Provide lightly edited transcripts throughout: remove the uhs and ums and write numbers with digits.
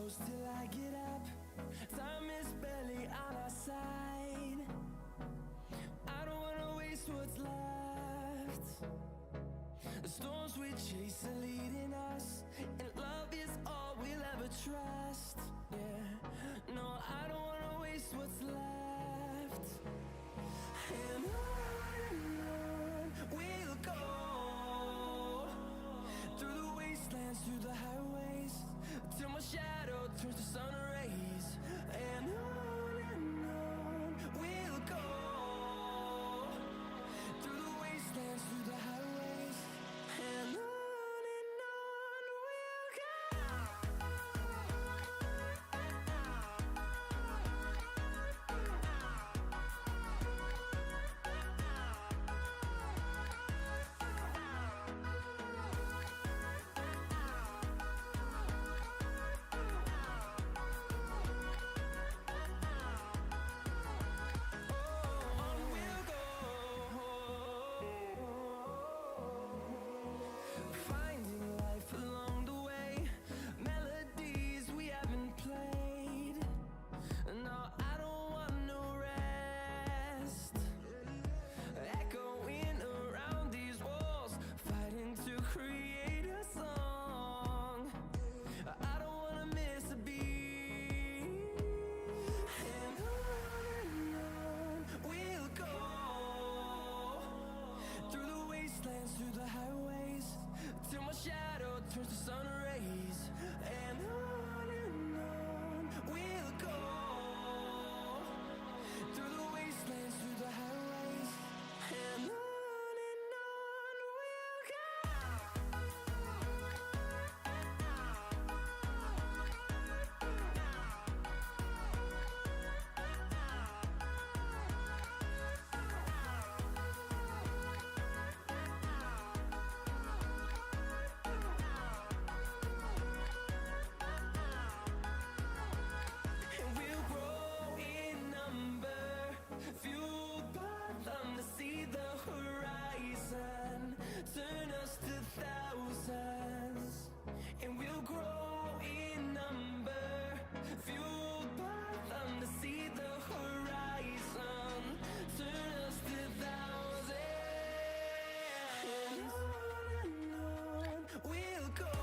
close till I get up. Time is barely on our side. I don't wanna waste what's left. The storms we chase are leading us, and love is all we'll ever trust. Yeah, no, I don't wanna waste what's left. And on we'll go, through the wastelands, through the highways, till my shadow turns to sun rays. And on we'll go, through the wastelands, through the highways, and on we'll go. Finding life along the way, melodies we haven't played. No, I don't want no rest. Echoing around these walls, fighting to create a song. I don't wanna miss a beat. And on we'll go, through the wastelands, through the highways, till my shadow turns to sun rays. And on we'll go, through the wastelands, through the highways, and on we'll go. And we'll grow in number, fueled by them to see the horizon, turn us to thousands. And we'll grow in number, fueled by them to see the horizon, turn us to thousands. And on we'll go,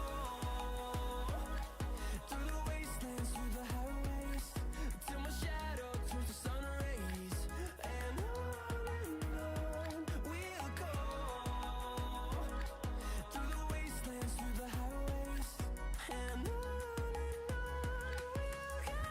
through the wastelands, through the highways, till my shadow turns to sun rays. And on we'll go, through the wastelands, through the highways, and on we'll go.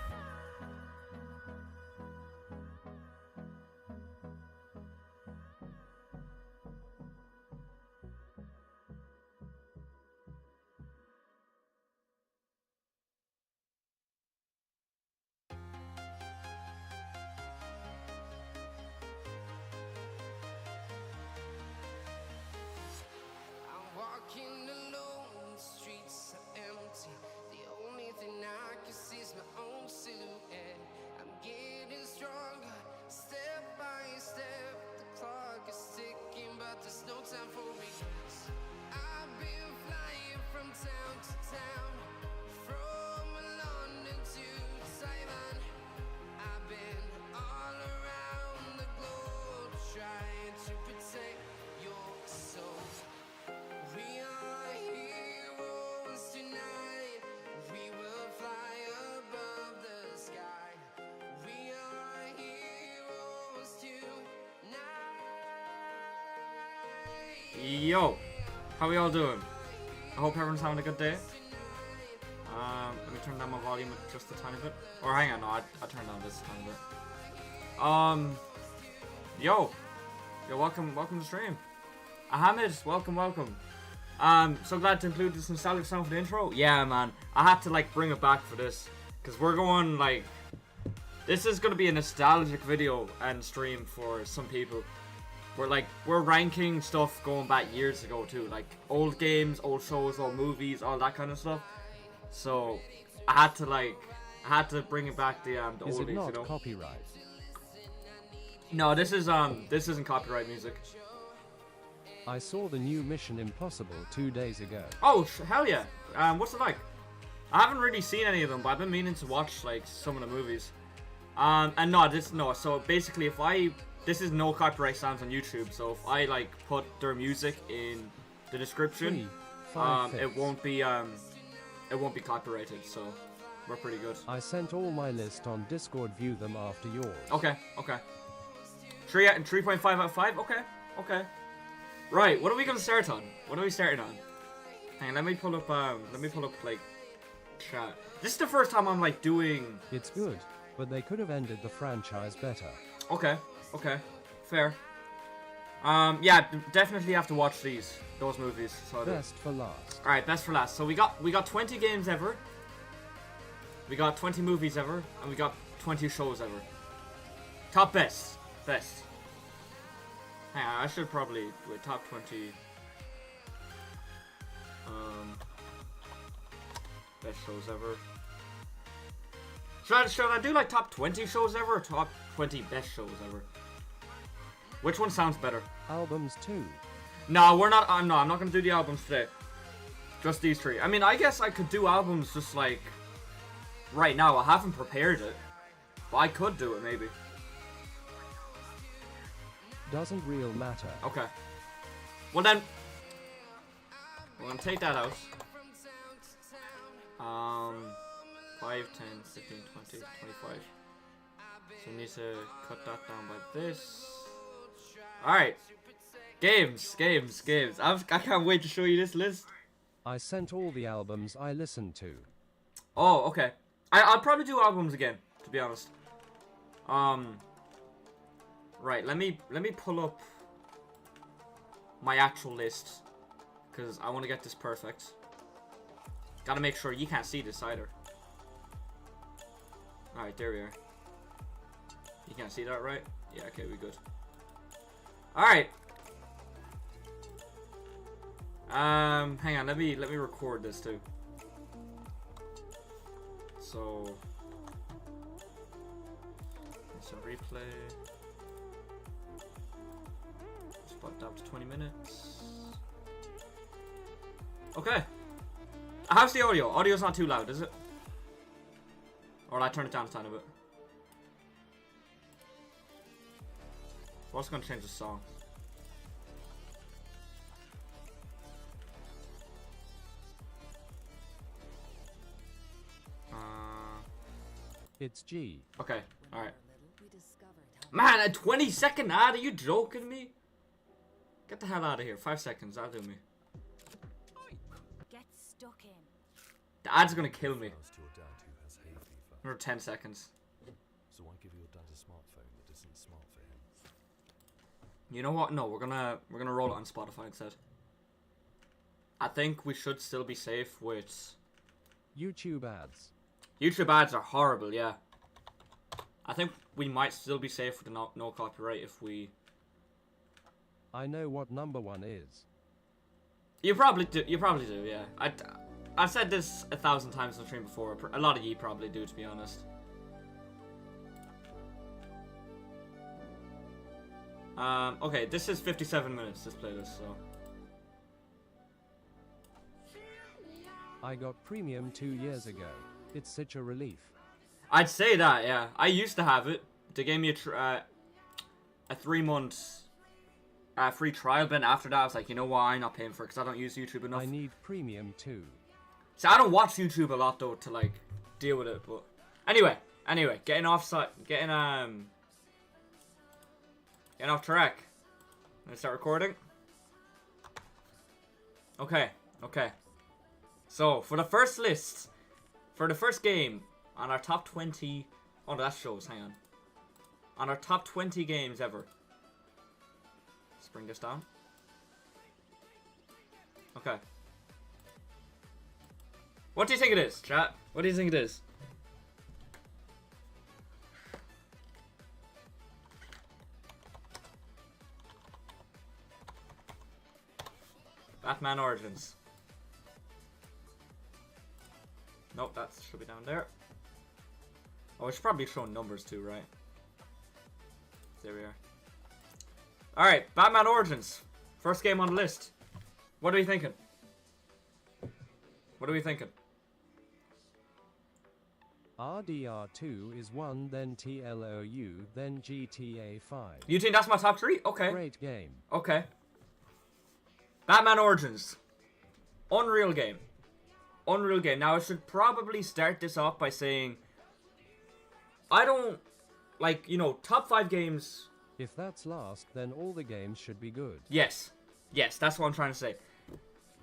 I'm walking alone, the streets are empty. The only thing I can see is my own silhouette. I'm getting stronger, step by step. The clock is ticking, but there's no time for regrets. I've been flying from town to town, from London to Taiwan. I've been all around the globe, trying to protect your soul. We are heroes tonight. We will fly above the sky. We are heroes tonight. Yo, how we all doing? I hope everyone's having a good day. Let me turn down my volume just a tiny bit. Or hang on, no, I turned down this a tiny bit. Yo, welcome to the stream. Ahmed, welcome. So glad to include this nostalgic sound for the intro. Yeah, man, I had to like bring it back for this, cause we're going like, this is gonna be a nostalgic video and stream for some people. We're ranking stuff going back years ago too, like old games, old shows, old movies, all that kind of stuff. So I had to bring it back the Is oldies, it not you know. copyright? No, this isn't copyright music. I saw the new Mission Impossible 2 days ago. Oh, hell yeah. What's it like? I haven't really seen any of them, but I've been meaning to watch like some of the movies. And no. So basically, this is no copyright sounds on YouTube. So if I like put their music in the description, it won't be copyrighted. So we're pretty good. I sent all my list on Discord. View them after yours. Okay. 3.5 out of 5. Okay. Right. What are we gonna start on? What are we starting on? Hang on, let me pull up like chat. This is the first time I'm like doing. It's good, but they could have ended the franchise better. Okay, fair. Yeah, definitely have to watch those movies. So Best for last. All right, best for last. So we got 20 games ever. We got 20 movies ever, and we got 20 shows ever. Top best. Hang on, I should probably do a top 20. Best shows ever. Should I do like top 20 shows ever or top 20 best shows ever? Which one sounds better? Albums too. No, we're not. I'm not gonna do the albums today. Just these three. I mean, I guess I could do albums just like right now. I haven't prepared it, but I could do it maybe. Doesn't real matter. Okay. Well then, we're gonna take that out. 5, 10, 15, 20, 25. So we need to cut that down by this. Alright. Games. I can't wait to show you this list. I sent all the albums I listened to. Oh, okay. I'll probably do albums again, to be honest. Right, let me pull up my actual list, because I want to get this perfect. Gotta make sure you can't see this either. Alright, there we are. You can't see that, right? Yeah, okay, we good. Alright. Hang on, let me record this too. So it's a replay. Spot down to 20 minutes. Okay. How's the audio? Audio's not too loud, is it? Or will I turn it down a tiny bit? What's gonna change the song? It's G. Okay, alright. Man, a 20-second ad? Are you joking me? Get the hell out of here. 5 seconds, that'll do me. Get stuck in. The ad's gonna kill me. Or 10 seconds. So why give your dad a smartphone that isn't smart for him? You know what? No, we're gonna roll it on Spotify instead. I think we should still be safe with YouTube ads. YouTube ads are horrible, yeah. I think we might still be safe with the no copyright if we. I know what number one is. You probably do. You probably do, yeah. I've said this 1,000 times on the stream before. A lot of you probably do, to be honest. Okay, this is 57 minutes, this playlist, so. I got premium 2 years ago. It's such a relief. I'd say that, yeah. I used to have it. They gave me a 3-month free trial, but then after that I was like, you know what, I'm not paying for it because I don't use YouTube enough. I need premium too. So I don't watch YouTube a lot though to like deal with it, but anyway, getting off track. Let's start recording. Okay. So for the first list, for the first game on our top 20, oh that shows. Hang on our top 20 games ever. Let's bring this down. Okay. What do you think it is, chat? What do you think it is? Batman Origins. Nope, that should be down there. Oh, we should probably show numbers too, right? There we are. Alright, Batman Origins. First game on the list. What are we thinking? RDR2 is 1, then TLOU, then GTA 5. You think that's my top 3? Okay. Great game. Okay. Batman Origins. Unreal game. Unreal game. Now, I should probably start this off by saying, I don't, like, you know, top 5 games. If that's last, then all the games should be good. Yes. Yes, that's what I'm trying to say.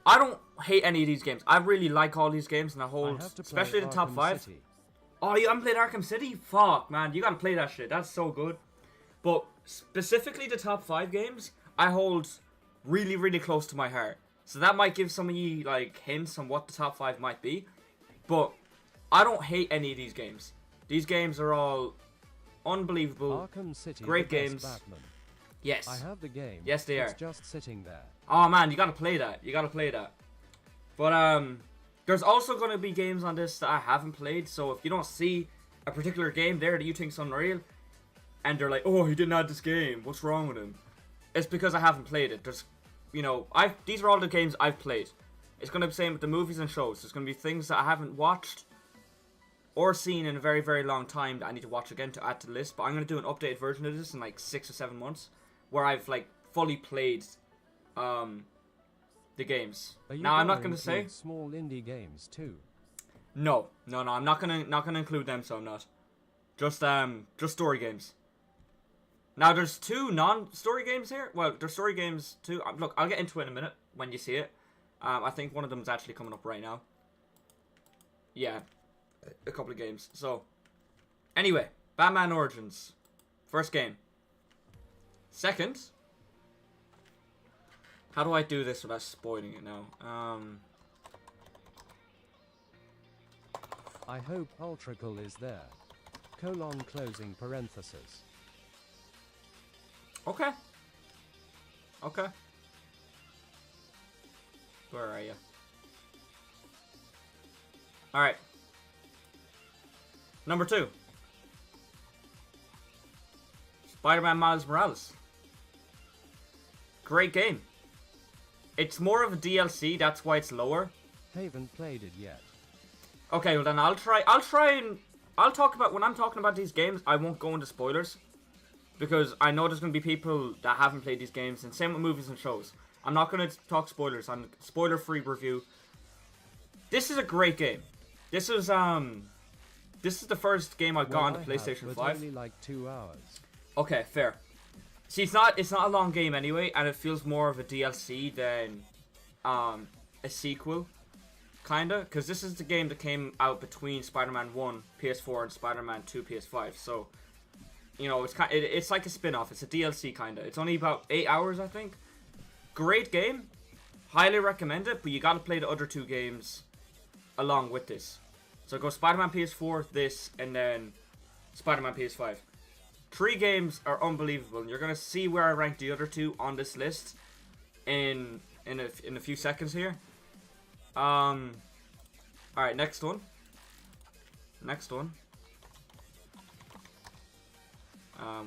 I don't hate any of these games. I really like all these games, and I hold, especially the top 5. City. Oh, you haven't played Arkham City? Fuck, man. You gotta play that shit. That's so good. But specifically the top 5 games, I hold really, really close to my heart. So that might give some of you, like, hints on what the top 5 might be. But I don't hate any of these games. These games are all unbelievable. Arkham City, great the best games. Batman. Yes. I have the game. Yes, they it's are. just sitting there. Oh, man, you gotta play that. You gotta play that. But, there's also gonna be games on this that I haven't played. So if you don't see a particular game there that you think's unreal, and they're like, oh, he didn't add this game, what's wrong with him? It's because I haven't played it. There's, you know, these are all the games I've played. It's going to be the same with the movies and shows. There's going to be things that I haven't watched or seen in a very, very long time that I need to watch again to add to the list. But I'm going to do an updated version of this in like 6 or 7 months, where I've like fully played the games. Now I'm not going to say small indie games too. No, I'm not gonna include them. So I'm not. Just story games. Now, there's 2 non-story games here. Well, there's story games too. Look, I'll get into it in a minute when you see it. I think one of them is actually coming up right now. Yeah, a couple of games. So, anyway, Batman Origins. First game. Second. How do I do this without spoiling it now? I hope Ultracal is there. Closing parenthesis. Okay. Okay. Where are you? Alright. Number 2. Spider-Man Miles Morales. Great game. It's more of a DLC, that's why it's lower. Haven't played it yet. Okay, well then I'll talk about, when I'm talking about these games, I won't go into spoilers. Because I know there's going to be people that haven't played these games, and same with movies and shows. I'm not going to talk spoilers. I'm spoiler-free review. This is a great game. This is the first game I got on the PlayStation 5. Only like 2 hours. Okay, fair. See, it's not a long game anyway, and it feels more of a DLC than a sequel, kinda. Because this is the game that came out between Spider-Man 1 PS4 and Spider-Man 2 PS5. So, you know, it's like a spin-off. It's a DLC, kinda. It's only about 8 hours, I think. Great game. Highly recommend it, but you gotta play the other 2 games along with this. So go Spider-Man PS4, this, and then Spider-Man PS5. 3 games are unbelievable, and you're gonna see where I rank the other 2 on this list in a few seconds here. Alright, next one.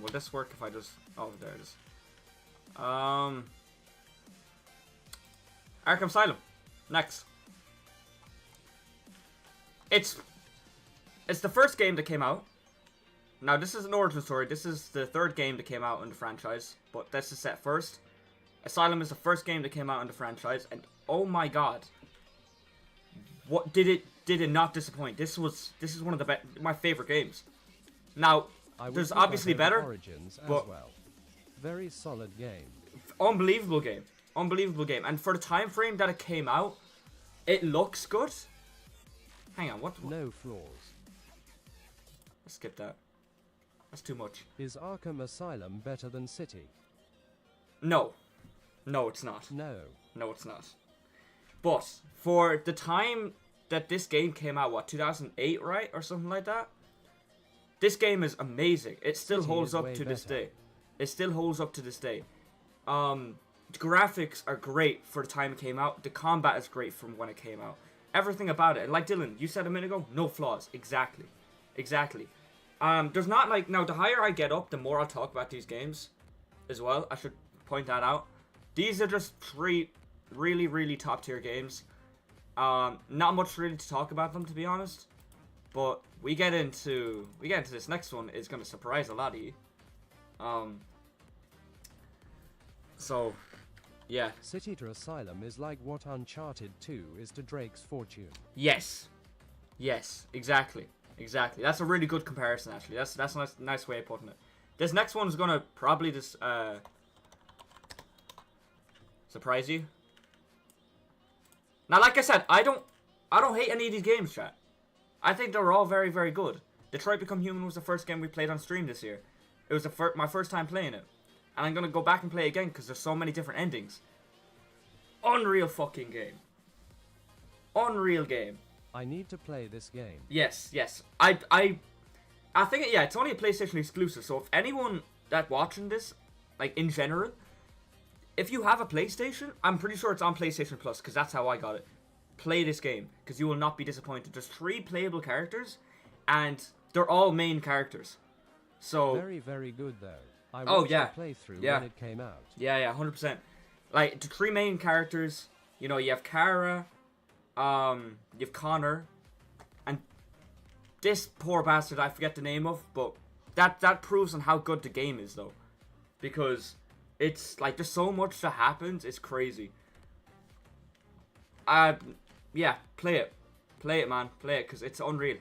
Will this work if I just... Oh, there it is. Arkham Asylum. Next. It's the first game that came out. Now, this is an origin story. This is the 3rd game that came out in the franchise, but this is set first. Asylum is the first game that came out in the franchise, and oh my god, what did it not disappoint? This is one of my favorite games. Now, there's obviously better, Origins as but well. Very solid game. Unbelievable game, and for the time frame that it came out, it looks good. Hang on, what? No flaws. Let's skip that. That's too much. Is Arkham Asylum better than City? No, it's not. No, it's not. But for the time that this game came out, what, 2008, right, or something like that? This game is amazing. It still holds up to this day. It still holds up to this day. The graphics are great for the time it came out. The combat is great from when it came out. Everything about it. And like Dylan, you said a minute ago, no flaws. Exactly. There's not like... Now, the higher I get up, the more I'll talk about these games as well. I should point that out. These are just 3 really, really top tier games. Not much really to talk about them, to be honest. But we get into this next one is gonna surprise a lot of you. So yeah. City to Asylum is like what Uncharted 2 is to Drake's Fortune. Yes. Yes, exactly. Exactly. That's a really good comparison actually. That's a nice way of putting it. This next one is gonna probably just surprise you. Now, like I said, I don't hate any of these games, chat. I think they're all very, very good. Detroit Become Human was the first game we played on stream this year. It was my first time playing it. And I'm gonna go back and play it again because there's so many different endings. Unreal fucking game. Unreal game. I need to play this game. Yes, yes. I think, yeah, it's only a PlayStation exclusive, so if anyone that watching this, like, in general, if you have a PlayStation, I'm pretty sure it's on PlayStation Plus, because that's how I got it. Play this game, because you will not be disappointed. There's 3 playable characters, and they're all main characters. So... Very, very good, though. I watched the playthrough when it came out. Yeah, yeah, 100%. Like, the 3 main characters, you know, you have Kara, you have Connor, and this poor bastard I forget the name of, but that proves on how good the game is, though. Because it's, like, there's so much that happens, it's crazy. Yeah, play it. Play it, man. Play it, because it's unreal.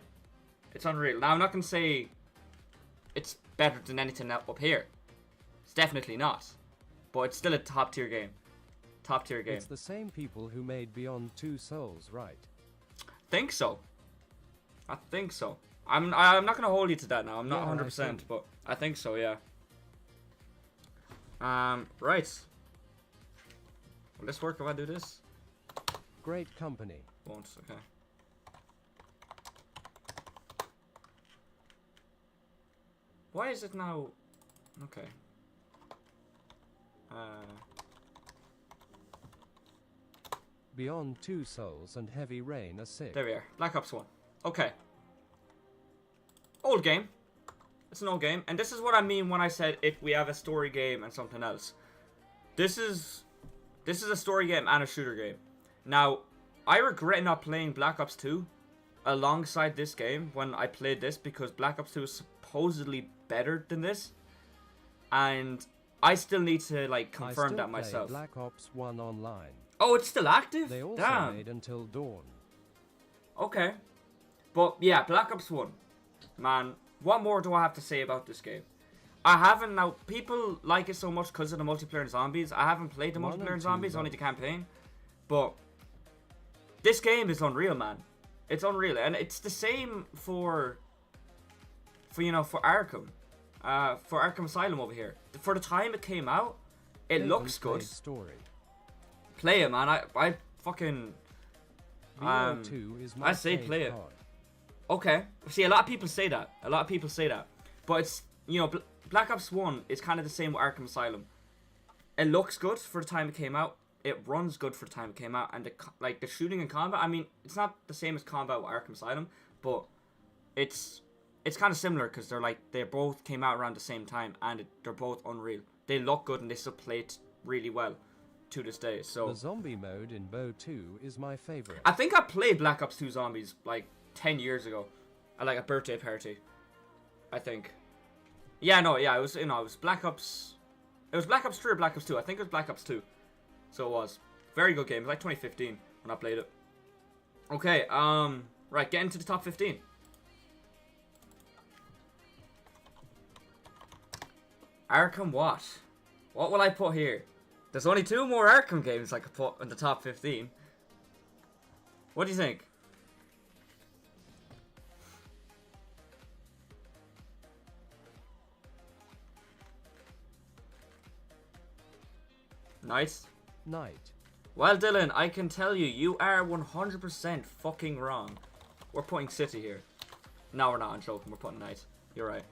It's unreal. Now, I'm not going to say it's better than anything up here. It's definitely not. But it's still a top tier game. Top tier game. It's the same people who made Beyond Two Souls, right? Think so. I think so. I'm not going to hold you to that now. I'm not 100%, but I think so, yeah. Right. Will this work if I do this? Great company. Won't, okay. Why is it now... Okay. Beyond Two Souls and Heavy Rain are sick. There we are. Black Ops 1. Okay. Old game. It's an old game. And this is what I mean when I said if we have a story game and something else. This is a story game and a shooter game. Now, I regret not playing Black Ops 2 alongside this game when I played this because Black Ops 2 is supposedly better than this. And I still need to, like, confirm that myself. Black Ops 1 online. Oh, it's still active? They also Damn. made Until Dawn. Okay. But, yeah, Black Ops 1. Man, what more do I have to say about this game? I haven't, now, people like it so much because of the multiplayer and zombies. I haven't played the multiplayer and zombies, only the campaign. But, this game is unreal, man. It's unreal. And it's the same for you know, for Arkham. For Arkham Asylum over here. For the time it came out, it looks good. Story. Play it, man. I fucking... I say play it. Okay. See, a lot of people say that. A lot of people say that. But it's, you know, Black Ops 1 is kind of the same with Arkham Asylum. It looks good for the time it came out. It runs good for the time it came out. And, the shooting and combat, I mean, it's not the same as combat with Arkham Asylum. But it's kind of similar because they both came out around the same time. And they're both unreal. They look good and they still play it really well to this day. So the zombie mode in Bo 2 is my favorite. I think I played Black Ops 2 Zombies like 10 years ago at like a birthday party. I think. Yeah, no, yeah, it was Black Ops. It was Black Ops 3 or Black Ops 2. I think it was Black Ops 2. So it was. Very good game. It was like 2015 when I played it. Okay, right, getting to the top 15. Arkham what? What will I put here? There's only 2 more Arkham games I could put in the top 15. What do you think? Nice. Night. Well, Dylan, I can tell you, you are 100% fucking wrong. We're putting City here. No, we're not. I'm joking. We're putting Night. You're right.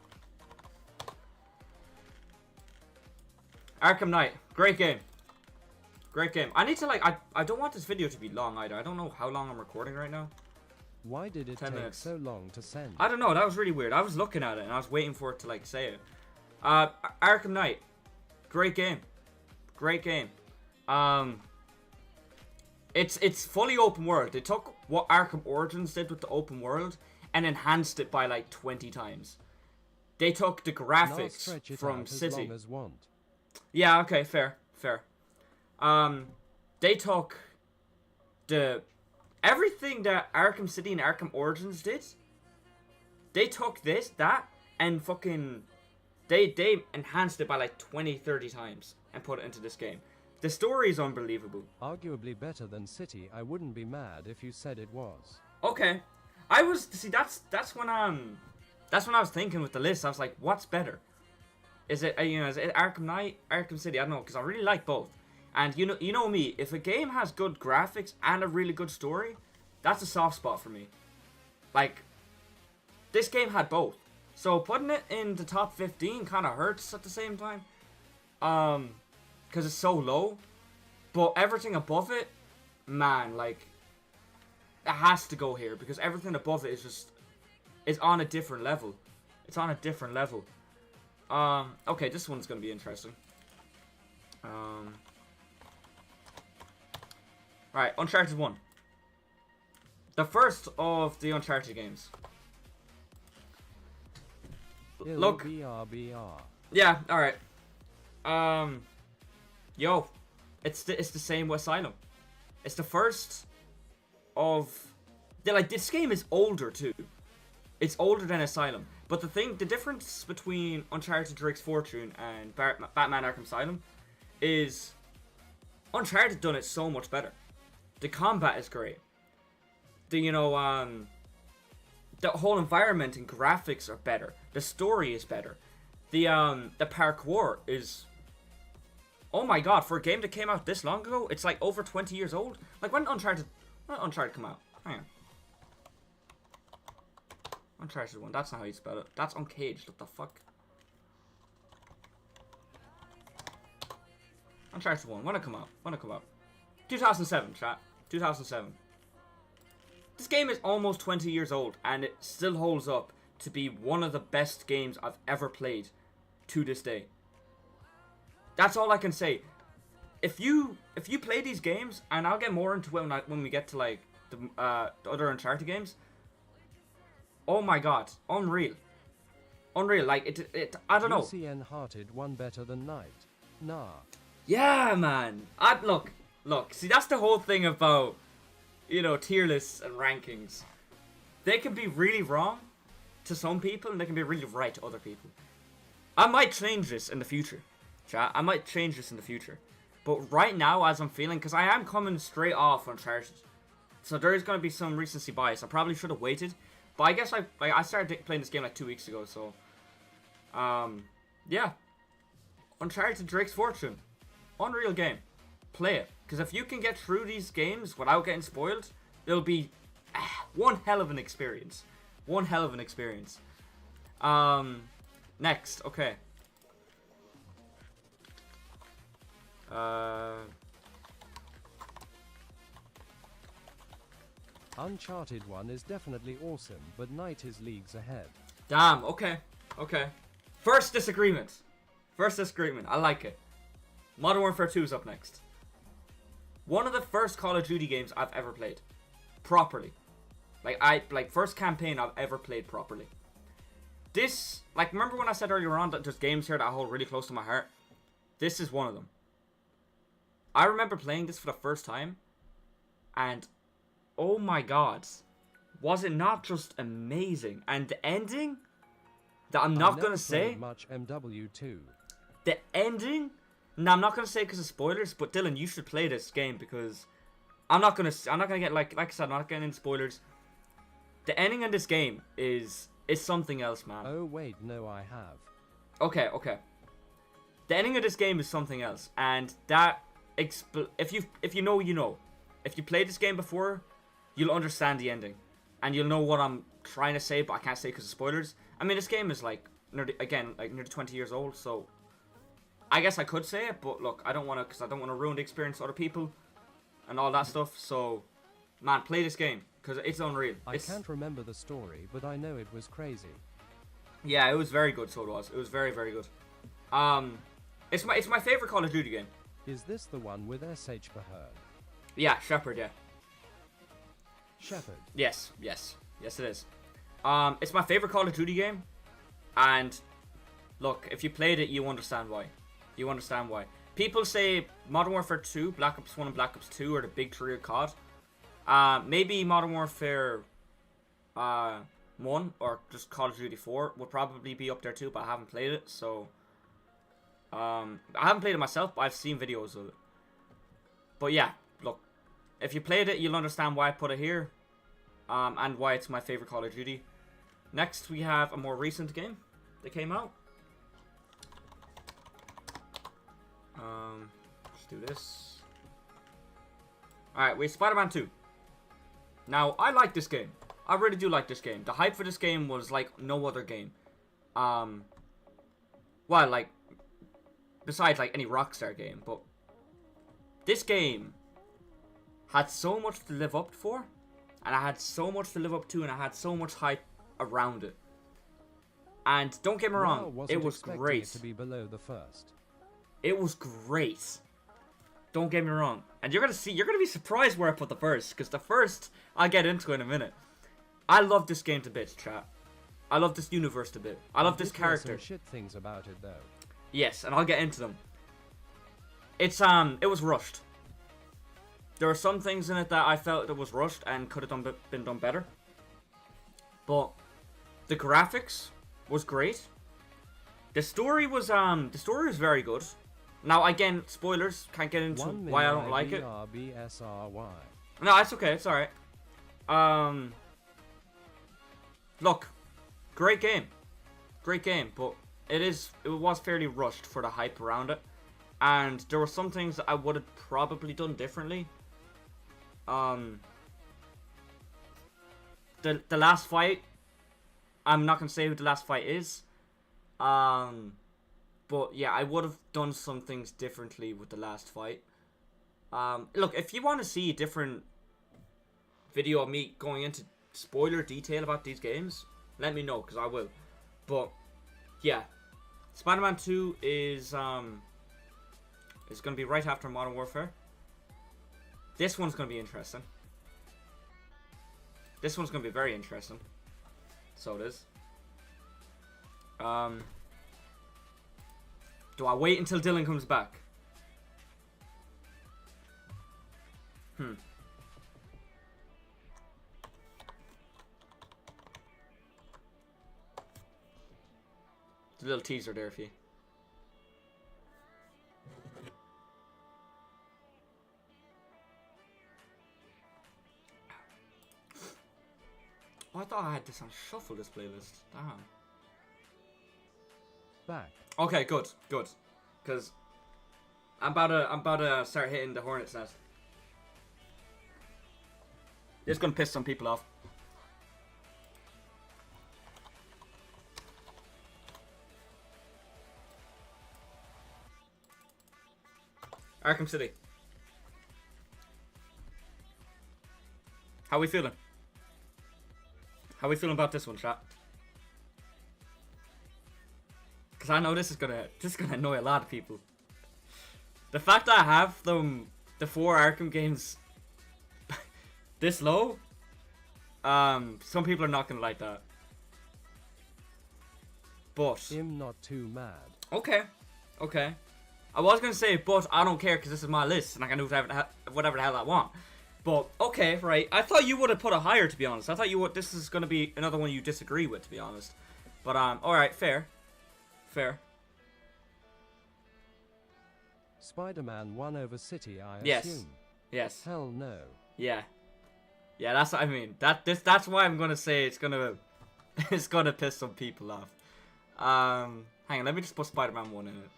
Arkham Knight. Great game. Great game. I need to, like, I don't want this video to be long either. I don't know how long I'm recording right now. Why did it 10 take minutes. so long to send? I don't know. That was really weird. I was looking at it and I was waiting for it to, like, say it. Arkham Knight. Great game. Great game. It's fully open world. They took what Arkham Origins did with the open world and enhanced it by like 20 times. They took the Now graphics stretch it from out City. as long as want. Yeah, okay, fair. They took everything that Arkham City and Arkham Origins did. They took that, and fucking, they enhanced it by like 20, 30 times and put it into this game. The story is unbelievable. Arguably better than City. I wouldn't be mad if you said it was. Okay, that's when I was thinking with the list. I was like, what's better? Is it is it Arkham Knight, Arkham City? I don't know, because I really like both. And you know me, if a game has good graphics and a really good story, that's a soft spot for me. Like, this game had both. So putting it in the top 15 kind of hurts at the same time. Because it's so low. But everything above it, man, like, it has to go here. Because everything above it is on a different level. It's on a different level. Okay, this one's going to be interesting. Alright, Uncharted 1. The first of the Uncharted games. Look. BR. Yeah, alright. Yo. It's the same with Asylum. It's the first of... this game is older too. It's older than Asylum. But the difference between Uncharted Drake's Fortune and Batman Arkham Asylum is Uncharted done it so much better. The combat is great. The whole environment and graphics are better. The story is better. The parkour is, oh my god, for a game that came out this long ago, it's like over 20 years old. Like, when did Uncharted come out? Hang on. Uncharted 1, that's not how you spell it. That's Uncaged, what the fuck? Uncharted 1, when did it come out? 2007, chat. 2007. This game is almost 20 years old, and it still holds up to be one of the best games I've ever played to this day. That's all I can say. If you play these games, and I'll get more into it when we get to like the other Uncharted games. Oh my god, unreal. Like it I don't know. UCN Hearted one better than Night. Nah. Yeah, man. Look, see, that's the whole thing about, tier lists and rankings. They can be really wrong to some people, and they can be really right to other people. I might change this in the future, chat. I might change this in the future. But right now, as I'm feeling, because I am coming straight off Uncharted, so there is going to be some recency bias. I probably should have waited. But I guess I started playing this game like 2 weeks ago, so... yeah. Uncharted Drake's Fortune. Unreal game. Play it. Because if you can get through these games without getting spoiled, it'll be one hell of an experience. One hell of an experience. Next, okay. Uncharted 1 is definitely awesome, but Night is leagues ahead. Damn, okay. First disagreement. I like it. Modern Warfare 2 is up next. One of the first Call of Duty games I've ever played. Properly. First campaign I've ever played properly. This, remember when I said earlier on that there's games here that I hold really close to my heart? This is one of them. I remember playing this for the first time, and oh my god, was it not just amazing? And the ending, that I'm not gonna say much MW2. The ending, no, I'm not gonna say because of spoilers. But Dylan, you should play this game because I'm not gonna get like I said, I'm not getting into spoilers. The ending in this game is something else, man. Oh wait, no, I have. Okay. The ending of this game is something else, and that if you know, you know. If you played this game before, you'll understand the ending, and you'll know what I'm trying to say, but I can't say because of spoilers. I mean, this game is nearly 20 years old, so I guess I could say it, but look, I don't want to, because I don't want to ruin the experience for other people and all that stuff. So, man, play this game because it's unreal. I can't remember the story, but I know it was crazy. Yeah, it was very good. So it was. It was very, very good. It's my favorite Call of Duty game. Is this the one with SH Baherd? Yeah, Shepard. Yeah. Shepard. Yes, it is. It's my favorite Call of Duty game. And look, if you played it, you understand why. You understand why. People say Modern Warfare 2, Black Ops 1 and Black Ops 2 are the big three of COD. Maybe Modern Warfare 1 or just Call of Duty 4 would probably be up there too, but I haven't played it, so... I haven't played it myself, but I've seen videos of it. But yeah, look, if you played it, you'll understand why I put it here, and why it's my favorite Call of Duty. Next, we have a more recent game that came out. Let's do this. Alright, we have Spider-Man 2. Now, I like this game. I really do like this game. The hype for this game was like no other game. Well, like, besides like any Rockstar game, but this game had so much to live up for, and I had so much to live up to, and I had so much hype around it. And don't get me wrong, it was great. To be below the first. It was great. Don't get me wrong. And you're gonna be surprised where I put the first, because the first I'll get into in a minute. I love this game to bits, chat. I love this universe to bit. I love this character. Some shit things about it though. Yes, and I'll get into them. It's it was rushed. There were some things in it that I felt that was rushed and could have been done better. But the graphics was great. The story was very good. Now again, spoilers, can't get into why I don't like it. No, it's okay, it's alright. Look, great game. Great game, but it was fairly rushed for the hype around it. And there were some things that I would have probably done differently. The last fight, I'm not gonna say who the last fight is. But yeah, I would have done some things differently with the last fight. Look, if you want to see a different video of me going into spoiler detail about these games, let me know, because I will. But yeah, Spider-Man 2 is going to be right after Modern Warfare. This one's going to be interesting. This one's going to be very interesting. So it is. Do I wait until Dylan comes back? It's a little teaser there for you. Oh, I thought I had this on shuffle, this playlist. Damn. Back. Okay, good. Because I'm about to start hitting the hornet's nest. It's gonna piss some people off. Arkham City. How we feeling? How we feeling about this one, chat? Because I know this is gonna annoy a lot of people. The fact that I have the 4 Arkham games this low, some people are not gonna like that. But I'm not too mad. Okay. I was gonna say, but I don't care because this is my list and I can do whatever the hell I want. But okay, right. I thought you would have put it higher, to be honest. I thought you would. This is gonna be another one you disagree with, to be honest. But all right, fair. Spider-Man 1 over City, I assume. Yes. Hell no. Yeah, that's what I mean. That's why I'm gonna say it's gonna piss some people off. Hang on, let me just put Spider-Man 1 in it.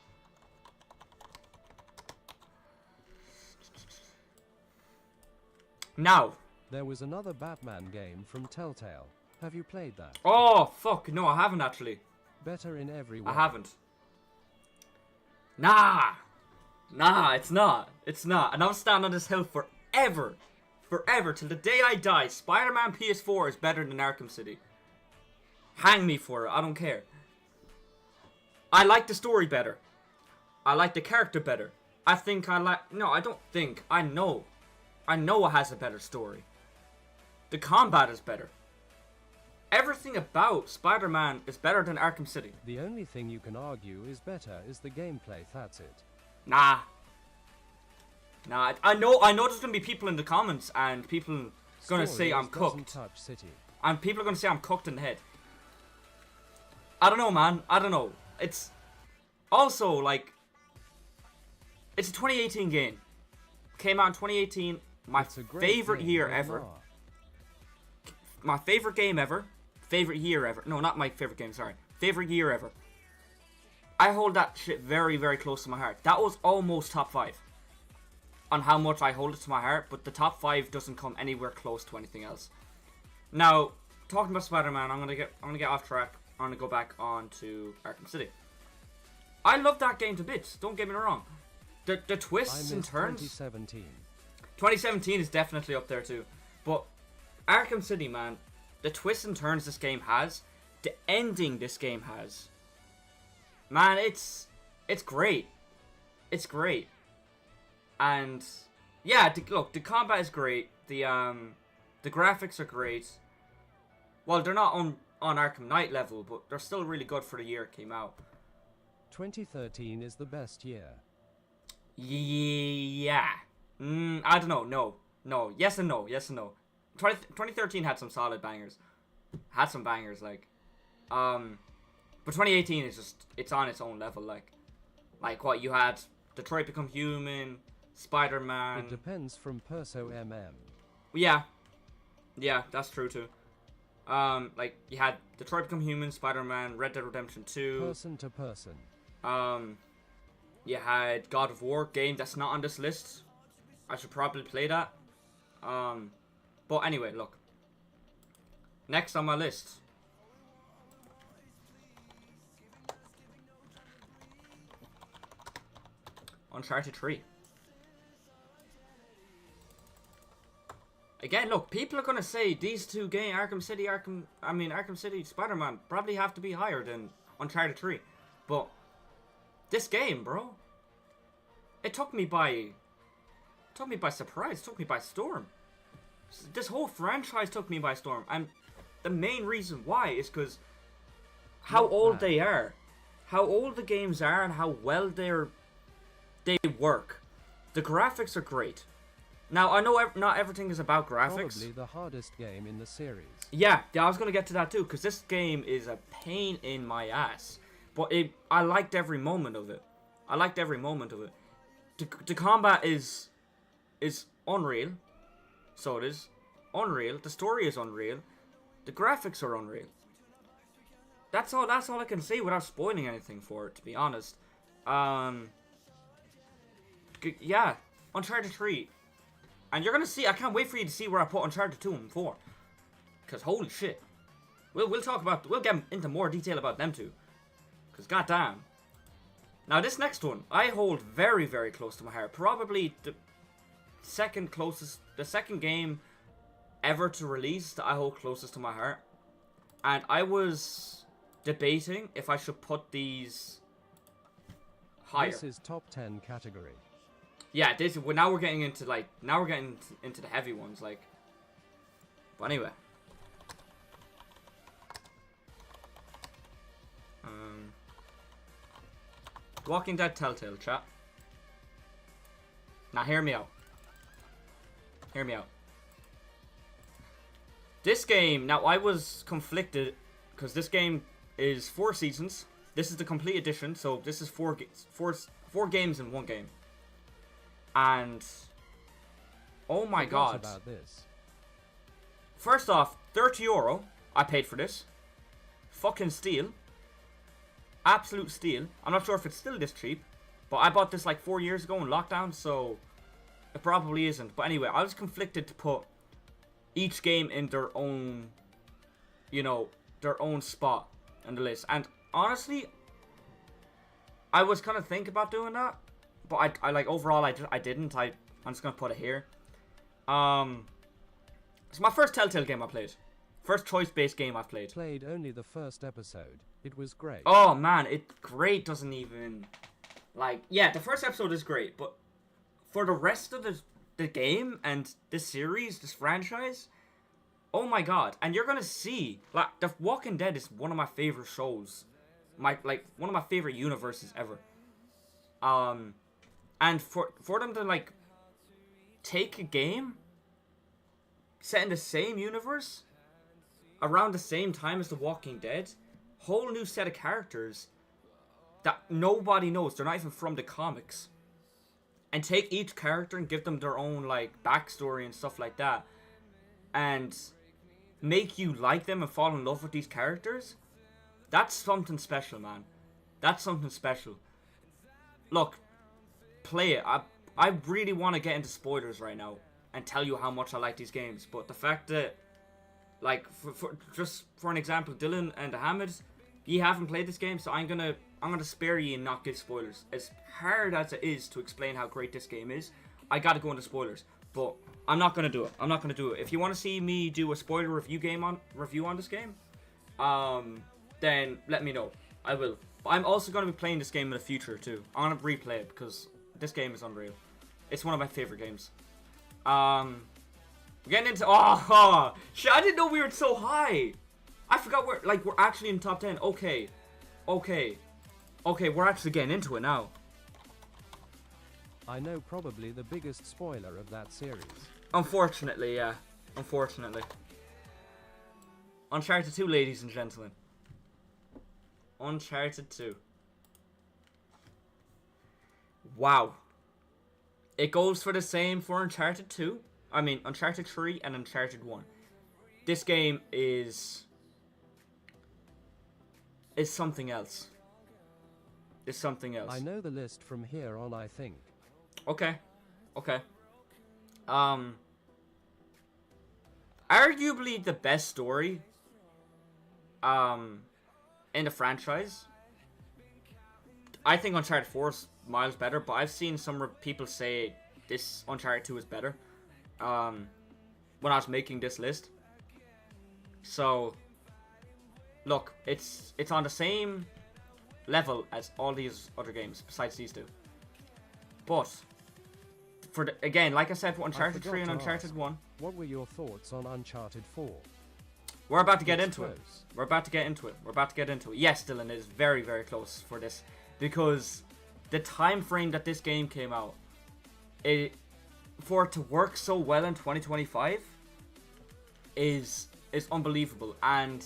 Now. There was another Batman game from Telltale. Have you played that? Oh fuck, no, I haven't actually. Better in every way. I haven't. Nah, it's not. And I'll stand on this hill forever, till the day I die. Spider-Man PS4 is better than Arkham City. Hang me for it, I don't care. I like the story better. I like the character better. I know it has a better story. The combat is better. everything about Spider-Man is better than Arkham City. The only thing you can argue is better is the gameplay, that's it. Nah. Nah, I know there's gonna be people in the comments and people gonna say I'm cooked. Touch City. And people are gonna say I'm cooked in the head. I don't know, man. I don't know. It's also like it's a 2018 game. Came out in 2018. My favorite year ever. My favorite game ever. Favorite year ever. No, not my favorite game, sorry. Favorite year ever. I hold that shit very, very close to my heart. That was almost top 5. On how much I hold it to my heart, but the top 5 doesn't come anywhere close to anything else. Now, talking about Spider-Man, I'm gonna get off track. I'm gonna go back on to Arkham City. I love that game to bits, don't get me wrong. The twists and turns. 2017 is definitely up there too. But Arkham City, man, the twists and turns this game has, the ending this game has, man, it's great. It's great. And yeah, look, the combat is great. The graphics are great. Well, they're not on Arkham Knight level, but they're still really good for the year it came out. 2013 is the best year. Yeah. I don't know. No. Yes and no. 2013 had some solid bangers. Had some bangers, like. But 2018 is just, it's on its own level, like what you had, Detroit Become Human, Spider-Man. It depends from perso mm. Yeah, that's true too. Like you had Detroit Become Human, Spider-Man, Red Dead Redemption 2. Person to person. You had God of War, game that's not on this list. I should probably play that. But anyway, look. Next on my list. Uncharted 3. Again, look, people are gonna say these two games, Arkham City, Spider-Man, probably have to be higher than Uncharted 3. But this game, bro, it took me by surprise, took me by storm. This whole franchise took me by storm, and the main reason why is because how old they are, how old the games are, and how well they work. The graphics are great. Now, I know not everything is about graphics. Probably the hardest game in the series. Yeah, I was going to get to that too, because this game is a pain in my ass. But I liked every moment of it. The combat is unreal. So it is. Unreal. The story is unreal. The graphics are unreal. That's all I can say without spoiling anything for it, to be honest. Yeah, Uncharted 3. And you're gonna see, I can't wait for you to see where I put Uncharted 2 and 4. Because holy shit. We'll get into more detail about them two. Because goddamn. Now this next one, I hold very, very close to my heart. Probably the second game ever to release that I hold closest to my heart. And I was debating if I should put these higher. This is top 10 category. Yeah, now we're getting into the heavy ones, like. But anyway. Walking Dead Telltale, chat. Now hear me out. This game, now I was conflicted because this game is 4 seasons. This is the complete edition, so this is four games in one game. And oh my god. About this. First off, €30 I paid for this. Fucking steal. Absolute steal. I'm not sure if it's still this cheap, but I bought this like 4 years ago in lockdown, so it probably isn't. But anyway, I was conflicted to put each game in their own, their own spot in the list. And honestly, I was kind of thinking about doing that, but I like overall I didn't. I'm just gonna put it here. It's my first Telltale game I played. First choice-based game I've played. Played only the first episode. It was great. Oh man, great doesn't even the first episode is great, but for the rest of the game and this series, this franchise, Oh my god. And you're gonna see, like, The Walking Dead is one of my favorite shows. One of my favorite universes ever. And for them to, like, take a game set in the same universe around the same time as The Walking Dead, whole new set of characters that nobody knows, they're not even from the comics, and take each character and give them their own, like, backstory and stuff like that, and make you like them and fall in love with these characters, that's something special, man. That's something special. Look, play it. I really want to get into spoilers right now and tell you how much I like these games, but the fact that, like, just for an example, Dylan and Hamid, you haven't played this game, so I'm gonna spare you and not give spoilers. As hard as it is to explain how great this game is, I gotta go into spoilers, but I'm not gonna do it. I'm not gonna do it. If you want to see me do a spoiler review on this game, then let me know. I will. But I'm also gonna be playing this game in the future too. I'm gonna replay it because this game is unreal. It's one of my favorite games. We're getting into shit, I didn't know we were so high. I forgot we're actually in top 10. Okay, we're actually getting into it now. I know probably the biggest spoiler of that series. Unfortunately, yeah. Unfortunately. Uncharted 2, ladies and gentlemen. Uncharted 2. Wow. It goes for the same for Uncharted 2. I mean, Uncharted 3 and Uncharted 1. This game is something else. It's something else. I know the list from here on, I think. Okay. Arguably the best story in the franchise. I think Uncharted 4 is miles better, but I've seen some people say this Uncharted 2 is better when I was making this list. So look, it's on the same level as all these other games besides these two. But again, like I said, for Uncharted 3 and Uncharted 1. What were your thoughts on Uncharted 4? We're about to get into it. We're about to get into it. Yes, Dylan, it is very, very close for this. Because the time frame that this game came out, for it to work so well in 2025 is unbelievable. And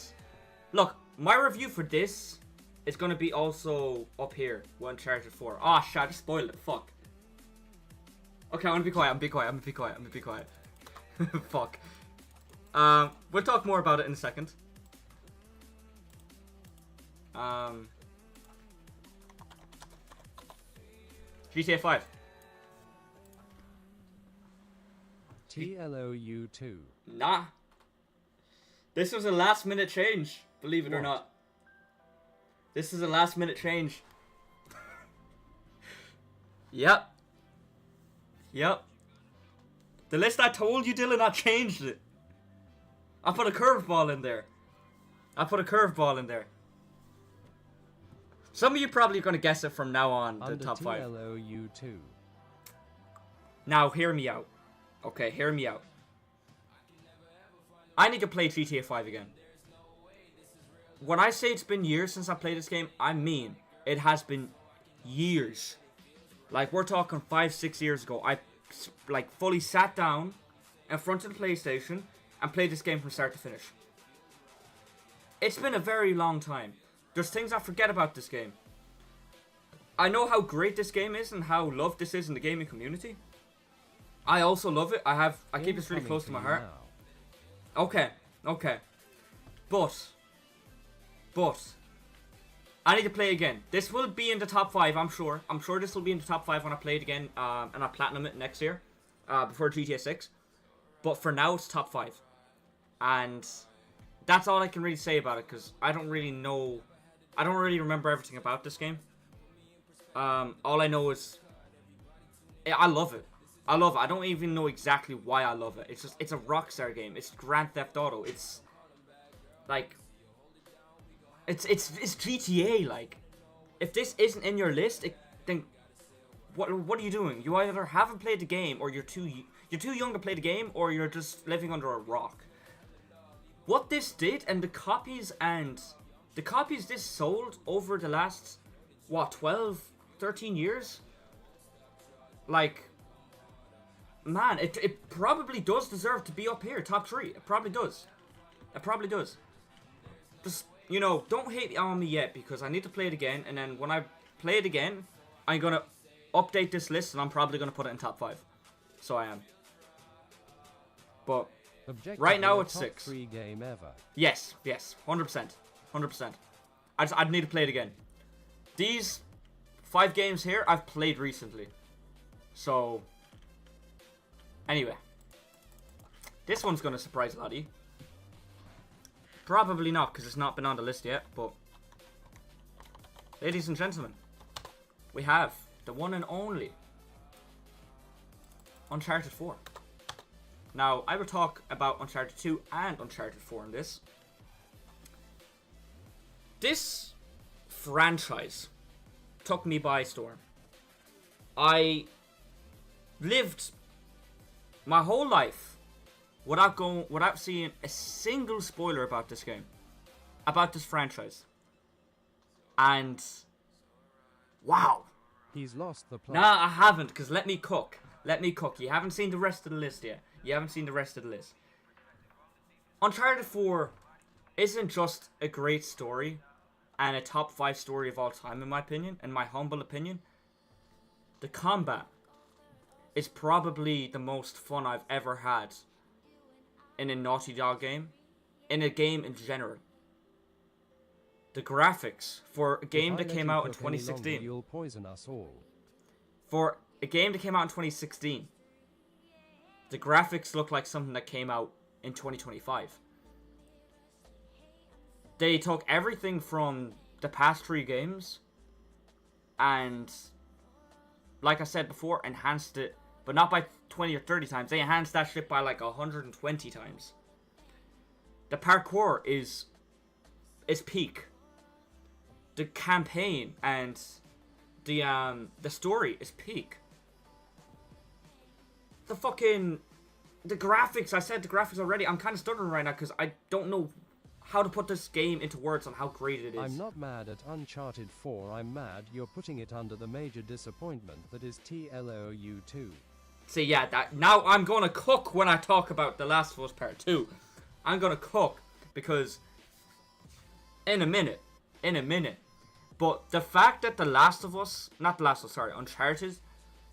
look, my review for this is going to be also up here with Uncharted 4. Oh shit, I just spoiled it. Fuck. Okay, I'm gonna be quiet. Fuck. We'll talk more about it in a second. GTA 5. TLOU2. Nah. This was a last minute change, believe it or not. This is a last minute change. Yep. The list I told you, Dylan, I changed it. I put a curveball in there. Some of you probably are going to guess it from now on, the top 5. TLOU2. Now, hear me out. Okay, hear me out. I need to play GTA 5 again. When I say it's been years since I played this game, I mean it has been years. Like, we're talking 5-6 years ago. I, like, fully sat down in front of the PlayStation and played this game from start to finish. It's been a very long time. There's things I forget about this game. I know how great this game is and how loved this is in the gaming community. I also love it. I keep this really close to my heart. Okay. But I need to play again. This will be in the top 5, I'm sure. I'm sure this will be in the top 5 when I play it again and I platinum it next year, before GTA 6. But for now, it's top 5. And that's all I can really say about it, because I don't really remember everything about this game. All I know is I love it. I don't even know exactly why I love it. It's a Rockstar game. It's Grand Theft Auto. It's like it's GTA. Like, if this isn't in your list, then what are you doing? You either haven't played the game, or you're too young to play the game, or you're just living under a rock. what this did and the copies this sold over the last, what, 12, 13 years? Like, man, it probably does deserve to be up here, top 3. It probably does. It probably does. Just, you know, don't hate on me yet, because I need to play it again, and then when I play it again, I'm gonna update this list, and I'm probably gonna put it in top 5. So I am. But right now it's 6. 3 game ever. Yes, 100%. 100%. I'd need to play it again. These 5 games here, I've played recently. So, anyway. This one's going to surprise a lot of you. Probably not, because it's not been on the list yet, but... Ladies and gentlemen, we have the one and only Uncharted 4. Now, I will talk about Uncharted 2 and Uncharted 4 in this. This franchise took me by storm. I lived my whole life without seeing a single spoiler about this game, about this franchise. And wow. He's lost the plot. Nah, I haven't, because let me cook. Let me cook. You haven't seen the rest of the list yet. You haven't seen the rest of the list. Uncharted 4 isn't just a great story and a top 5 story of all time, in my opinion, in my humble opinion. The combat is probably the most fun I've ever had in a Naughty Dog game, in a game in general. The graphics for a game that came out in 2016. You'll poison us all. For a game that came out in 2016, the graphics look like something that came out in 2025. They took everything from the past 3 games and, like I said before, enhanced it, but not by 20 or 30 times. They enhanced that shit by like 120 times. The parkour is peak. The campaign and the story is peak. The graphics, I said the graphics already. I'm kind of stuttering right now because I don't know how to put this game into words on how great it is. I'm not mad at Uncharted 4, I'm mad you're putting it under the major disappointment that is TLOU 2. See, yeah, now I'm gonna cook when I talk about The Last of Us Part 2. I'm gonna cook because in a minute. But the fact that Uncharted,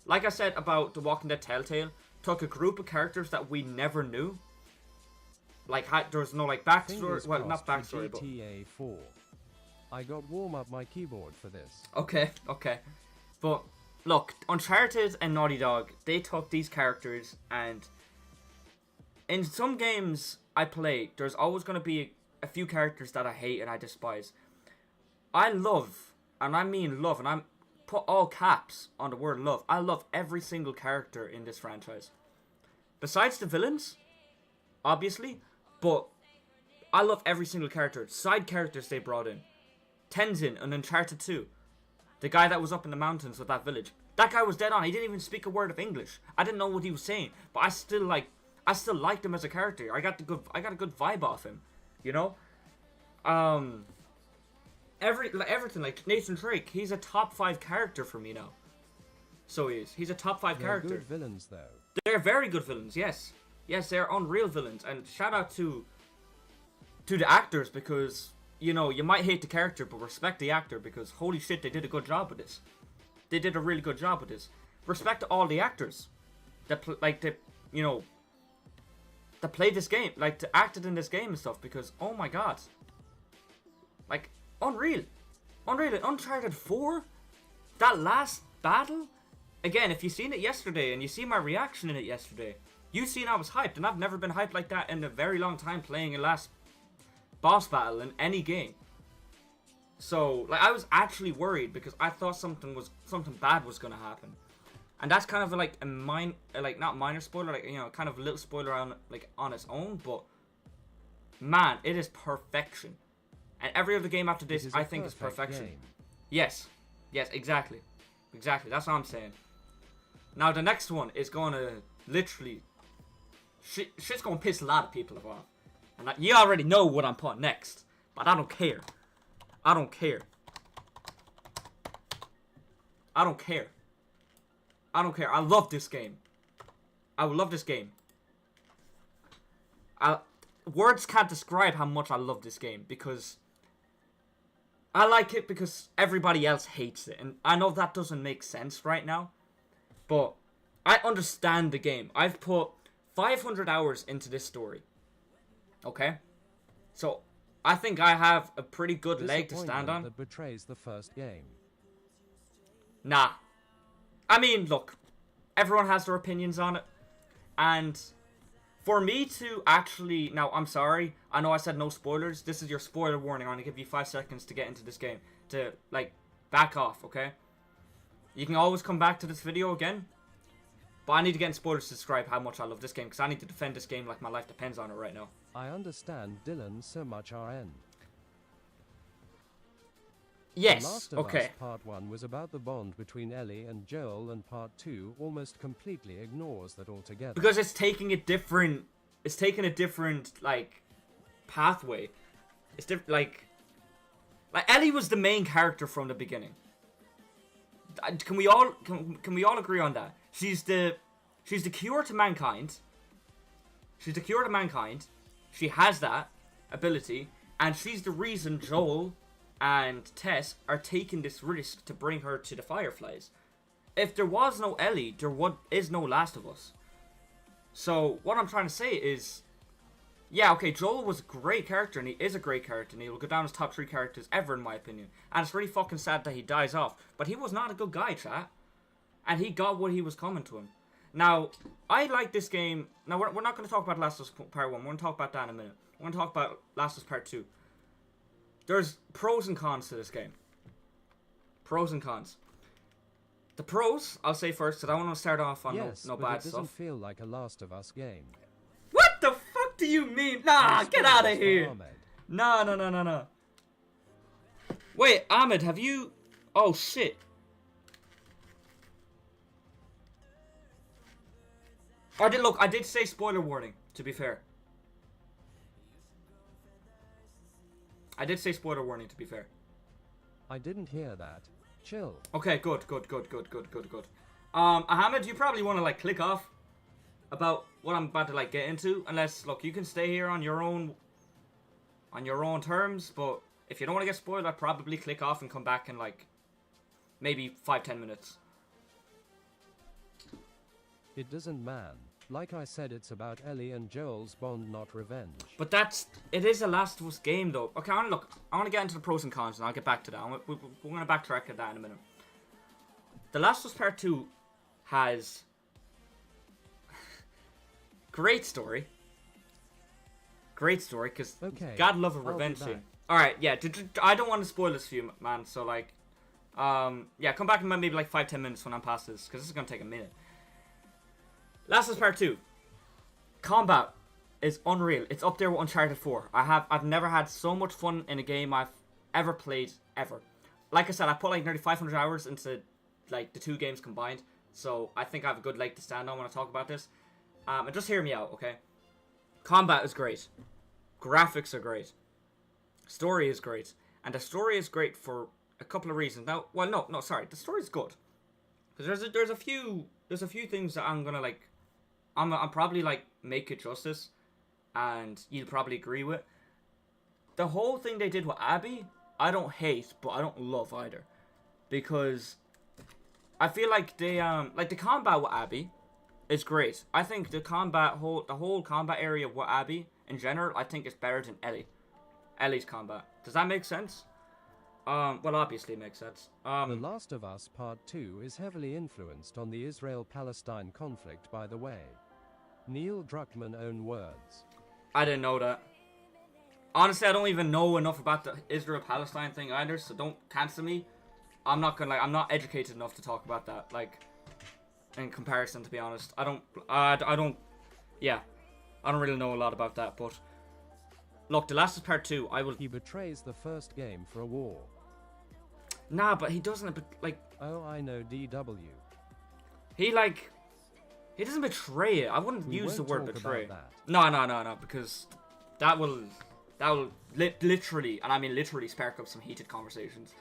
like I said about The Walking Dead Telltale, took a group of characters that we never knew. Like, there's no, like, backstory. Well, not backstory, but... GTA 4. I got warm up my keyboard for this. Okay. But, look, Uncharted and Naughty Dog, they took these characters, and in some games I play, there's always going to be a few characters that I hate and I despise. I love, and I mean love, and I'm put all caps on the word love. I love every single character in this franchise. Besides the villains, obviously, but I love every single character. Side characters they brought in. Tenzin in Uncharted 2. The guy that was up in the mountains with that village. That guy was dead on. He didn't even speak a word of English. I didn't know what he was saying, but I still liked him as a character. I got a good vibe off him, you know? Everything, like Nathan Drake, he's a top 5 character for me now. So he is. He's a top 5 character. They're good villains, though. They're very good villains, yes. Yes, they're unreal villains. And shout out to the actors, because, you know, you might hate the character, but respect the actor, because holy shit, they did a good job with this. They did a really good job with this. Respect to all the actors that played this game, like, that acted in this game and stuff, because, oh my god. Like, unreal. Uncharted 4, that last battle, again, if you seen it yesterday and you see my reaction in it yesterday, you seen I was hyped, and I've never been hyped like that in a very long time playing a last boss battle in any game. So, like, I was actually worried because I thought something bad was gonna happen, and that's kind of like a not minor spoiler, like, you know, kind of a little spoiler on its own, but man, it is perfection. And every other game after this, I think, is perfection. Game. Yes, exactly. That's what I'm saying. Now the next one is gonna literally, shit's gonna piss a lot of people off, And you already know what I'm putting next. But I don't care. I don't care. I don't care. I don't care. I love this game. I love this game. Words can't describe how much I love this game, because I like it because everybody else hates it. And I know that doesn't make sense right now, but I understand the game. I've put 500 hours into this story. Okay? So I think I have a pretty good leg to stand on. That betrays the first game. Nah. I mean, look, everyone has their opinions on it. And for me to actually... Now, I'm sorry. I know I said no spoilers. This is your spoiler warning. I'm going to give you 5 seconds to get into this game. To, like, back off, okay? You can always come back to this video again. But I need to get in spoilers to describe how much I love this game, because I need to defend this game like my life depends on it right now. I understand Dylan so much RN. Yes, The Last of okay. Us Part 1 was about the bond between Ellie and Joel, and Part 2 almost completely ignores that altogether. Because it's taking a different... It's taking a different, like, pathway. It's different, like... Like, Ellie was the main character from the beginning. Can we all agree on that? She's the cure to mankind. She's the cure to mankind. She has that ability, and she's the reason Joel and Tess are taking this risk to bring her to the Fireflies. If there was no Ellie, there is no Last of Us. So what I'm trying to say is, yeah, okay, Joel was a great character, and he is a great character, and he will go down as top 3 characters ever in my opinion. And it's really fucking sad that he dies off. But he was not a good guy, chat. And he got what he was coming to him. Now, I like this game. Now, we're not going to talk about Last of Us Part 1. We're going to talk about that in a minute. We're going to talk about Last of Us Part 2. There's pros and cons to this game. Pros and cons. The pros, I'll say first, because I want to start off on yes, no but bad it doesn't stuff. feel like a Last of Us game. What the fuck do you mean? Nah, get out of here. No. Wait, Ahmed, have you... Oh, shit. I did say spoiler warning, to be fair. I did say spoiler warning, to be fair. I didn't hear that. Chill. Okay, good. Ahmed, you probably want to, like, click off about what I'm about to, like, get into. Unless, look, you can stay here on your own terms, but if you don't want to get spoiled, I'd probably click off and come back in, like, maybe 5-10 minutes. It doesn't, man. Like I said, it's about Ellie and Joel's bond, not revenge. But it is a Last of Us game, though. Okay, I want to get into the pros and cons, and I'll get back to that. We're going to backtrack to that in a minute. The Last of Us Part 2 has... Great story, because okay, God love a revenge scene. Alright, yeah, I don't want to spoil this for you, man, so, like... yeah, come back in maybe, like, 5-10 minutes when I'm past this, because this is going to take a minute. Last of Us Part 2. Combat is unreal. It's up there with Uncharted 4. I've never had so much fun in a game I've ever played, ever. Like I said, I put like nearly 500 hours into like the 2 games combined. So I think I have a good leg to stand on when I talk about this. And just hear me out, okay? Combat is great. Graphics are great. Story is great. And the story is great for a couple of reasons. Now, well, no, sorry. The story's good. Because there's a few things that I'm gonna like... I'm probably like make it justice, and you'll probably agree with. The whole thing they did with Abby, I don't hate, but I don't love either, because I feel like they like the combat with Abby is great. I think the whole combat area with Abby in general, I think is better than Ellie's combat. Does that make sense? Well, obviously it makes sense. The Last of Us Part 2 is heavily influenced on the Israel-Palestine conflict, by the way. Neil Druckmann own words. I didn't know that. Honestly, I don't even know enough about the Israel-Palestine thing either, so don't cancel me. I'm not educated enough to talk about that, like, in comparison, to be honest. I don't really know a lot about that, but look, The Last of Us Part 2, He betrays the first game for a war. Nah, but he doesn't, like... Oh, I know DW. He doesn't betray it. I wouldn't use the word betray. No, because that will literally, and I mean literally, spark up some heated conversations.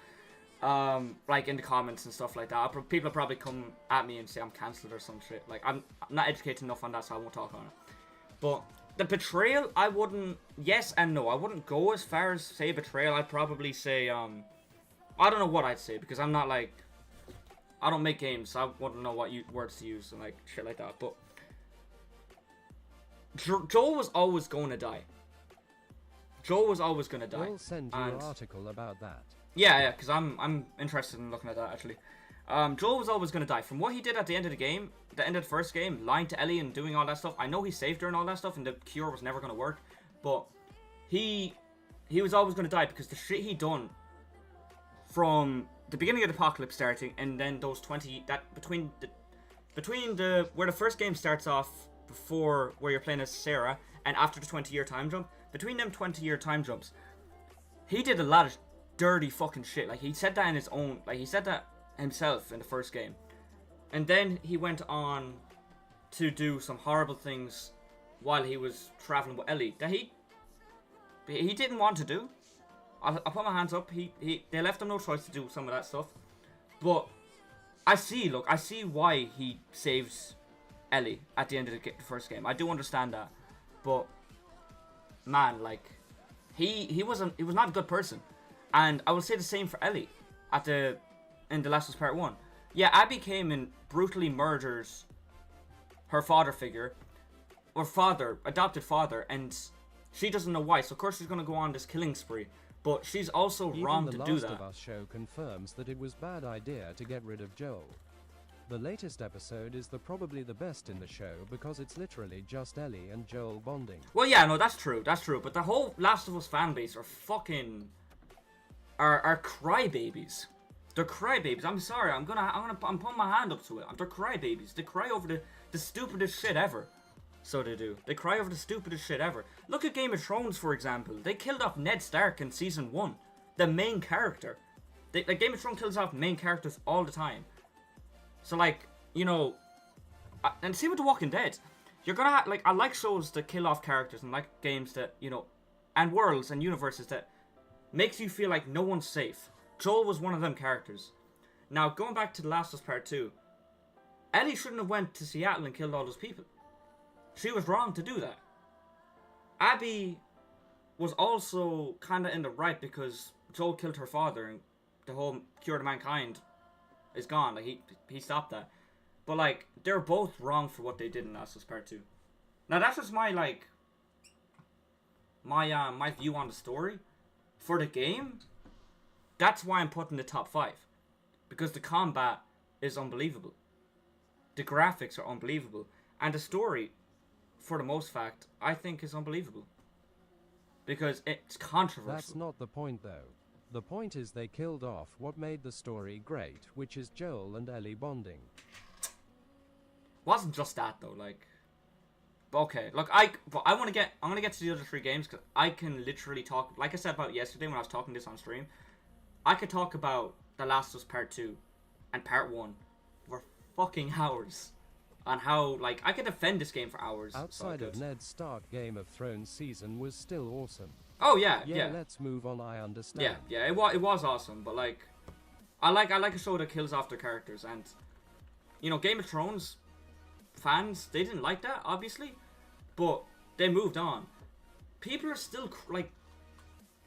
Like in the comments and stuff like that. People will probably come at me and say I'm cancelled or some shit. Like, I'm not educated enough on that, so I won't talk on it. But the betrayal, I wouldn't, yes and no. I wouldn't go as far as say betrayal. I'd probably say, I don't know what I'd say, because I'm not like, I don't make games, so I wouldn't know what words to use and like shit like that. But Joel was always going to die. Joel was always going to die. We'll send you an article about that. Yeah, because I'm interested in looking at that, actually. Joel was always going to die. From what he did at the end of the game, the end of the first game, lying to Ellie and doing all that stuff. I know he saved her and all that stuff, and the cure was never going to work. But he was always going to die, because the shit he done from the beginning of the apocalypse starting, and then those 20... That between the where the first game starts off, before where you're playing as Sarah, and after the 20-year time jump, between them 20-year time jumps, he did a lot of dirty fucking shit. Like, he said that in his own, like, he said that himself in the first game, and then he went on to do some horrible things while he was traveling with Ellie that he didn't want to do. I'll put my hands up. They left him no choice to do some of that stuff, but I see why he saves Ellie at the end of the first game. I do understand that, but man, like, he was not a good person. And I will say the same for Ellie in The Last of Us Part 1. Yeah, Abby came and brutally murders her father figure, or adopted father, and she doesn't know why, so of course she's going to go on this killing spree. But she's also wrong to do that. Even The Last of Us show confirms that it was a bad idea to get rid of Joel. The latest episode is probably the best in the show, because it's literally just Ellie and Joel bonding. Well, yeah, no, that's true, but the whole Last of Us fan base are fucking... are crybabies. They're crybabies. I'm sorry, I'm putting my hand up to it. They're crybabies. They cry over the stupidest shit ever. So they do. They cry over the stupidest shit ever. Look at Game of Thrones, for example. They killed off Ned Stark in Season 1. The main character. Like, Game of Thrones kills off main characters all the time. So, like, you know... and same with The Walking Dead. You're gonna have... Like, I like shows that kill off characters, and like games that, you know... and worlds and universes that makes you feel like no one's safe. Joel was one of them characters. Now, going back to The Last of Us Part 2, Ellie shouldn't have went to Seattle and killed all those people. She was wrong to do that. Abby was also kind of in the right, because Joel killed her father and the whole cure to mankind is gone. Like, he stopped that. But, like, they're both wrong for what they did in Last of Us Part 2. Now, that's just my, like... my view on the story. For the game, that's why I'm putting the top 5. Because the combat is unbelievable. The graphics are unbelievable. And the story, for the most fact, I think is unbelievable. Because it's controversial. That's not the point, though. The point is they killed off what made the story great, which is Joel and Ellie bonding. Wasn't just that, though, like... Okay, look, I'm gonna get to the other 3 games, because I can literally talk, like I said about yesterday when I was talking this on stream, I could talk about The Last of Us Part 2 and Part 1 for fucking hours, on how, like, I could defend this game for hours. Outside of Ned Stark, Game of Thrones season was still awesome. Oh, yeah. Let's move on, I understand. Yeah, it was awesome, but, like, I like a show that kills off their characters, and, you know, Game of Thrones fans, they didn't like that, obviously, but they moved on. People are still, like,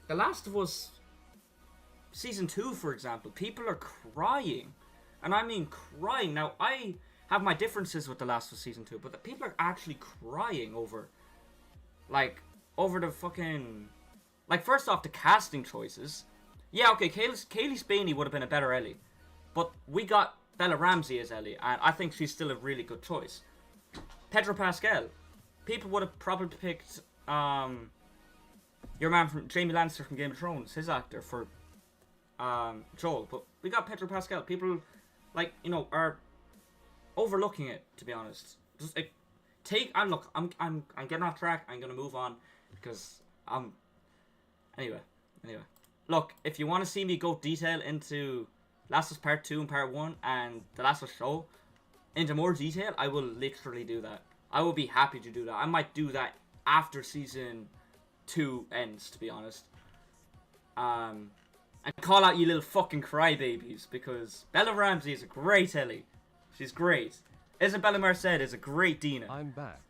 The Last of Us Season 2, for example, people are crying, and I mean crying. Now, I have my differences with The Last of Us Season 2, but the people are actually crying over, like, over the fucking, like, first off, the casting choices. Yeah, okay, Kaylee Spaney would have been a better Ellie, but we got Bella Ramsey as Ellie, and I think she's still a really good choice. Pedro Pascal. People would have probably picked your man from Jamie Lannister from Game of Thrones, his actor, for Joel, but we got Pedro Pascal. People, like, you know, are overlooking it, to be honest. Just like, look, I'm getting off track. I'm gonna move on because anyway. Look, if you want to see me go detail into Last of Us Part 2 and Part 1 and The Last of Us show into more detail, I will literally do that. I will be happy to do that. I might do that after season 2 ends, to be honest. And call out you little fucking crybabies, because Bella Ramsey is a great Ellie. She's great. Isabella Merced is a great Dina. I'm back.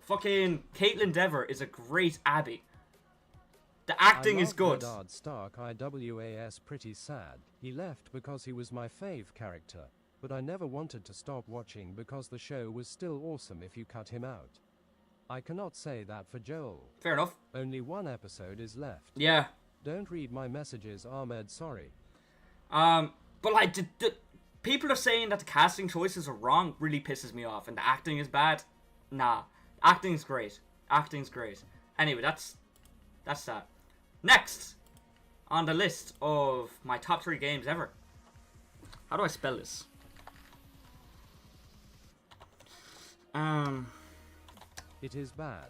Fucking Caitlin Dever is a great Abby. The acting is good. Bedard Stark IWAS pretty sad. He left because he was my fave character, but I never wanted to stop watching because the show was still awesome if you cut him out. I cannot say that for Joel. Fair enough. Only 1 episode is left. Yeah. Don't read my messages, Ahmed, sorry. But like, the people are saying that the casting choices are wrong really pisses me off, and the acting is bad. Nah. Acting's great. Acting's great. Anyway, that's that. Next on the list of my top 3 games ever. How do I spell this? It is bad.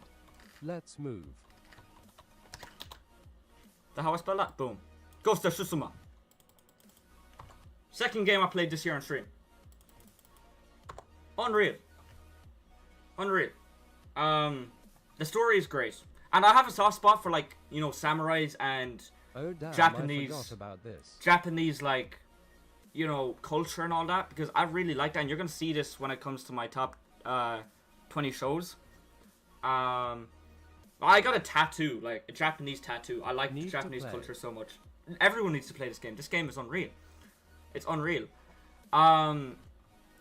Let's move. That's how I spell that? Boom. Ghost of Tsushima. Second game I played this year on stream. Unreal. Unreal. The story is great. And I have a soft spot for, like, you know, samurais and Oh damn, Japanese, I forgot about this. Japanese, like, you know, culture and all that, because I really like that, and you're gonna see this when it comes to my top 20 shows. I got a tattoo, like a Japanese tattoo. I like the Japanese culture so much. Everyone needs to play this game. This game is unreal. It's unreal.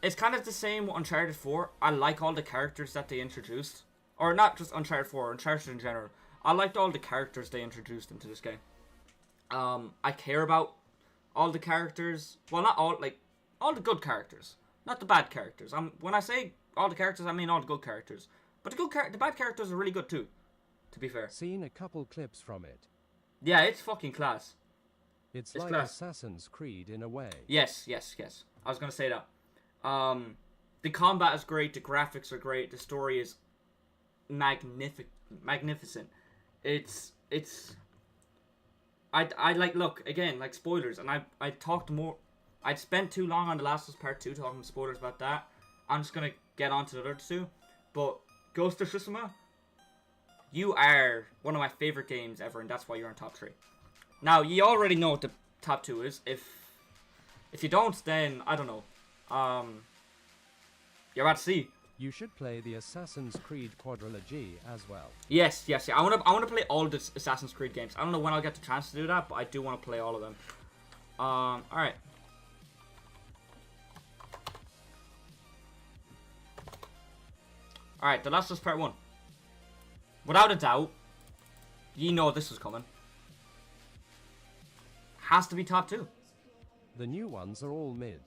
It's kind of the same with Uncharted 4. I like all the characters that they introduced. Or not just Uncharted 4, Uncharted in general. I liked all the characters they introduced into this game. I care about all the characters. Well, not all, like, all the good characters. Not the bad characters. When I say all the characters, I mean all the good characters. But the bad characters are really good too, to be fair. Seen a couple clips from it. Yeah, it's fucking class. It's It's like class. Assassin's Creed in a way. Yes. I was gonna say that. The combat is great. The graphics are great. The story is magnificent. I like, look, again, like, spoilers, and I talked more. I'd spent too long on The Last of Us Part 2 talking spoilers about that. I'm just gonna get on to the other 2. But Ghost of Tsushima, you are one of my favorite games ever, and that's why you're in top 3. Now, you already know what the top 2 is. If you don't, then I don't know. You're about to see. You should play the Assassin's Creed quadrilogy as well. Yes. I wanna play all the Assassin's Creed games. I don't know when I'll get the chance to do that, but I do want to play all of them. Alright. Alright, The Last of Us Part 1. Without a doubt, you know this is coming. Has to be top 2. The new ones are all mid.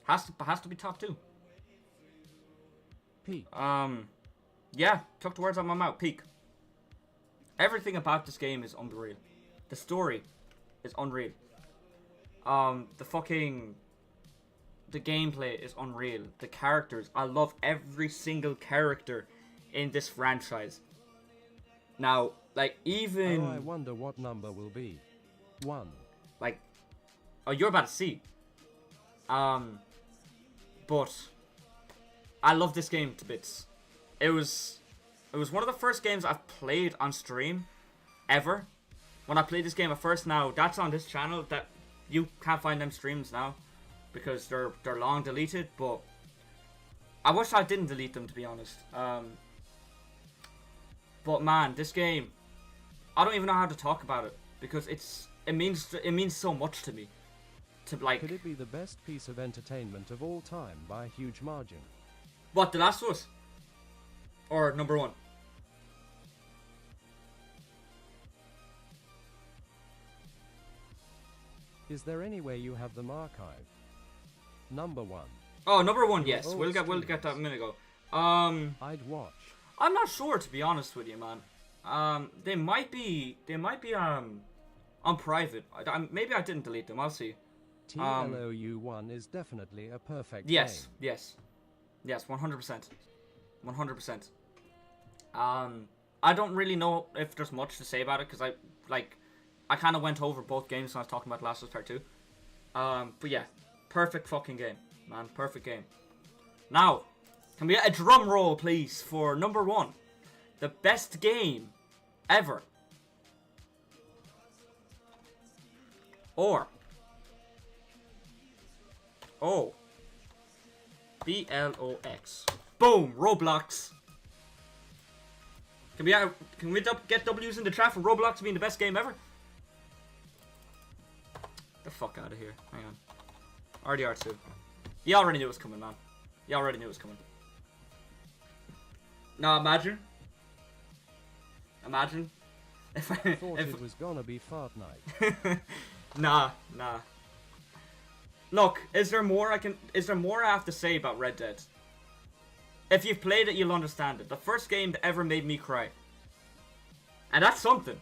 Has to be top 2. Peak. Yeah, took the words out of my mouth. Peak. Everything about this game is unreal. The story is unreal. The gameplay is unreal. The characters, I love every single character in this franchise. Now, like, even... Oh, I wonder what number will be. 1. Like, oh, you're about to see. But I love this game to bits. It was one of the first games I've played on stream ever. When I played this game at first, now that's on this channel. That you can't find them streams now because they're long deleted. But I wish I didn't delete them, to be honest. But man, this game, I don't even know how to talk about it because it means so much to me. To, like, Could it be the best piece of entertainment of all time by a huge margin? what, The Last of Us? Or number 1? Is there any way you have them archived? Number 1. Oh, number 1, yes. old We'll get that a minute ago. I'd watch. I'm not sure, to be honest with you, man. They might be on private. Maybe I didn't delete them. I'll see. TLOU1 is definitely a perfect Yes, game. yes, 100%, 100%. I don't really know if there's much to say about it because I kind of went over both games when I was talking about Last of Us Part 2. But yeah, perfect fucking game, man, perfect game. Now, can we get a drum roll, please, for number 1, the best game ever Or. Oh. BLOX. Boom! Roblox. Can we get W's in the chat for Roblox being the best game ever? Get the fuck out of here. Hang on. RDR2. You already knew it was coming, man. You already knew it was coming. Now imagine. Imagine. If I Thought it was gonna be fart night. Nah. Look, is there more I have to say about Red Dead? If you've played it, you'll understand it. The first game that ever made me cry. And that's something.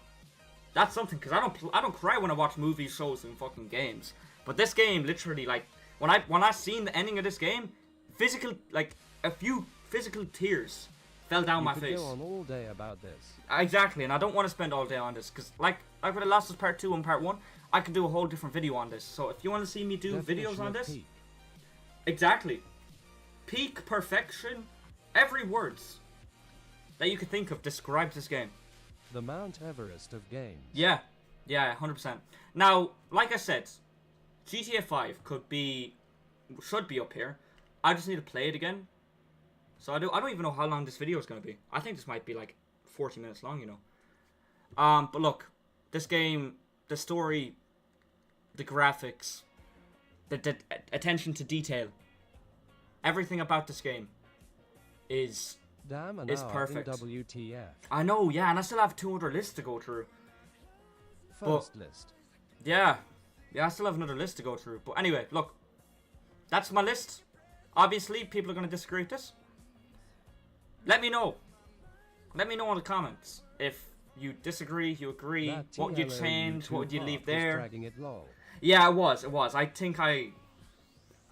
That's something, because I don't cry when I watch movies, shows, and fucking games. But this game, literally, like, when I seen the ending of this game, a few physical tears fell down my face. You could go on all day about this. Exactly, and I don't want to spend all day on this, because, like with The Last of Us Part 2 and Part 1, I can do a whole different video on this. So if you want to see me do Definition videos on of this... peak. Exactly. Peak perfection. Every words that you could think of describes this game. The Mount Everest of games. Yeah, 100%. Now, like I said, GTA 5 should be up here. I just need to play it again. So I don't even know how long this video is going to be. I think this might be like 40 minutes long, you know. But look, this game, the story, the graphics, the attention to detail, everything about this game is perfect. WTF. I know, yeah, and I still have 2 other lists to go through. First list. Yeah, I still have another list to go through. But anyway, look, that's my list. Obviously, people are going to disagree with this. Let me know. Let me know in the comments if you disagree, you agree, what would you change, what would you leave there. Dragging it low. Yeah, it was. I think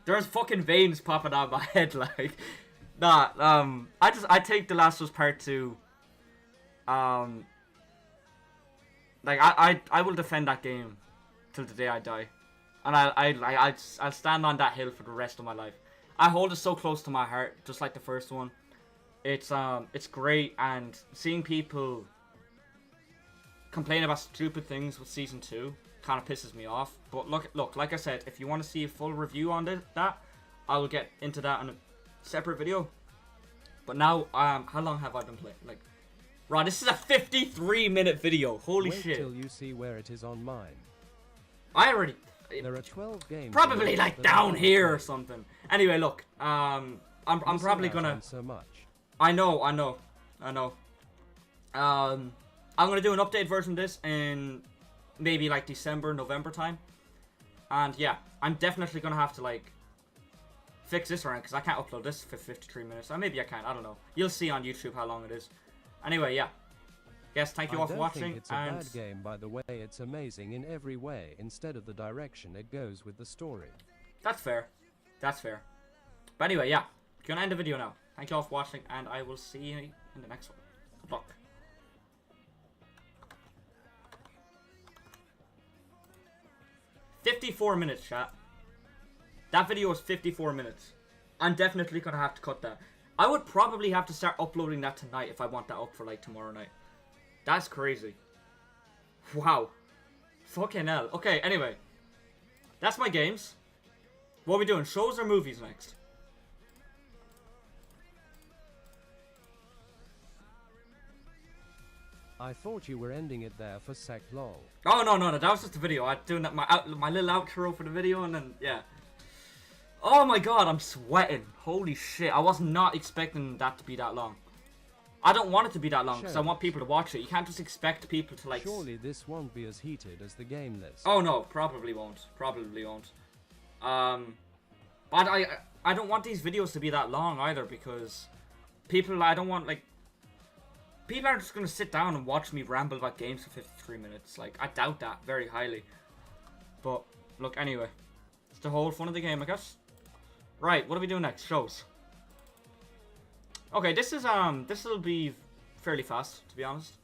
there's fucking veins popping out of my head, like... Nah, I take The Last of Us Part 2. Like, I will defend that game till the day I die. And I'll stand on that hill for the rest of my life. I hold it so close to my heart, just like the first one. It's great, and seeing people complain about stupid things with Season 2 kind of pisses me off. But look, like I said, if you want to see a full review on that, I will get into that in a separate video. But now, how long have I been playing? Like, right, this is a 53-minute video. Holy Wait shit! Till you see where it is on mine. There are 12 games. Probably like down here or something. Anyway, look, I'm probably gonna. So much. I know. I'm gonna do an updated version of this in maybe like December, November time. And yeah, I'm definitely gonna have to like fix this around because I can't upload this for 53 minutes. Or maybe I can. I don't know. You'll see on YouTube how long it is. Anyway, yeah. Yes, thank you all for watching. Think it's a bad game, by the way. It's amazing in every way. Instead of the direction it goes with the story. That's fair. That's fair. But anyway, yeah. Gonna end the video now. Thank you all for watching, and I will see you in the next one. Good luck. $54 minutes, chat. That video was 54 minutes. I'm definitely gonna have to cut that. I would probably have to start uploading that tonight if I want that up for like tomorrow night. That's crazy. Wow. Fucking hell. Okay, anyway. That's my games. What are we doing? Shows or movies next? I thought you were ending it there for sec lol. Oh, no. That was just a video. I'm doing that, my little outro for the video, and then, yeah. Oh my god, I'm sweating. Holy shit. I was not expecting that to be that long. I don't want it to be that long, because I want people to watch it. You can't just expect people to, like... Surely this won't be as heated as the game list. Oh, no. Probably won't. Probably won't. But I don't want these videos to be that long, either, because... I don't want, like... People aren't just going to sit down and watch me ramble about games for 53 minutes. Like, I doubt that very highly. But, look, anyway. It's the whole fun of the game, I guess. Right, what do we do next? Shows. Okay, this'll be fairly fast, to be honest.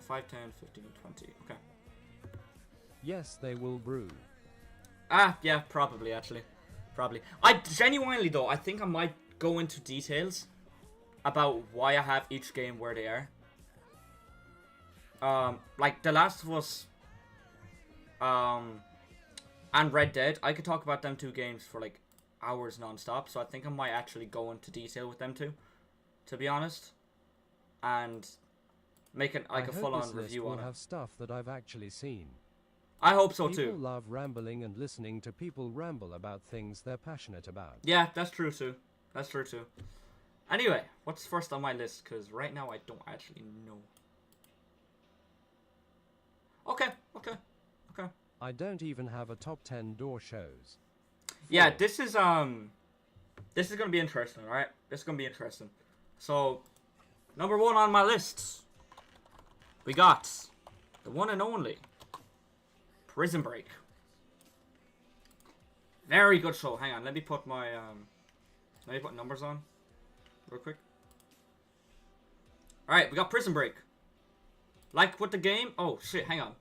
5, 10, 15, 20. Okay. Yes, they will brew. Yeah, probably, actually. Probably. I genuinely, though, I think I might go into details about why I have each game where they are. Like, The Last of Us and Red Dead. I could talk about them 2 games for like hours non-stop, so I think I might actually go into detail with them 2, to be honest, and make it like a full-on review on will it. have stuff that I've actually seen. I hope so People too. love rambling and listening to people ramble about things they're passionate about. Yeah, that's true too. That's true too. Anyway, what's first on my list? Because right now I don't actually know. Okay. I don't even have a top 10 door shows. Yeah, this is gonna be interesting, right? This is gonna be interesting. So, number 1 on my list, we got the one and only Prison Break. Very good show. Hang on, let me put my numbers on real quick. All right, we got Prison Break. Like with the game. Oh shit! Hang on.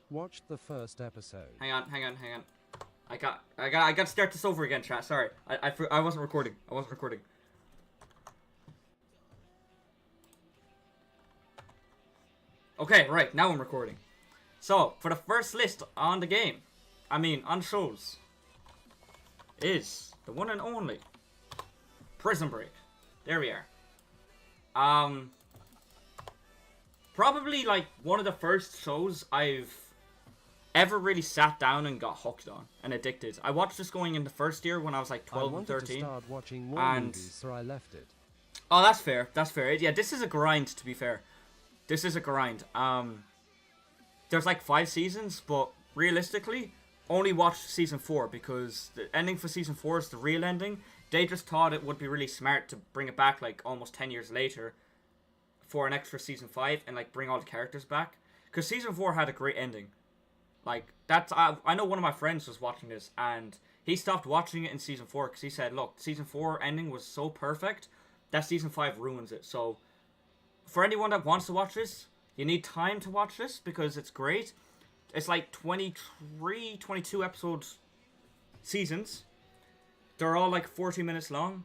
Watched the first episode. Hang on. I got to start this over again, chat. Sorry, I wasn't recording. Okay, right, now I'm recording. So, for the first list on the game, on shows, is the one and only Prison Break. There we are. Probably like one of the first shows I've ever really sat down and got hooked on and addicted. I watched this going into first year when I was like 12 and 13. I wanted to start watching more movies, so I left it. Oh, that's fair. Yeah, this is a grind, to be fair. This is a grind. There's like 5 seasons, but realistically, only watch season 4 because the ending for season 4 is the real ending. They just thought it would be really smart to bring it back like almost 10 years later for an extra season 5 and like bring all the characters back. Because season 4 had a great ending. Like, that's... I know one of my friends was watching this and he stopped watching it in season 4 because he said, look, season 4 ending was so perfect that season 5 ruins it. So, for anyone that wants to watch this, you need time to watch this because it's great. It's like 23, 22 episode seasons. They're all like 40 minutes long.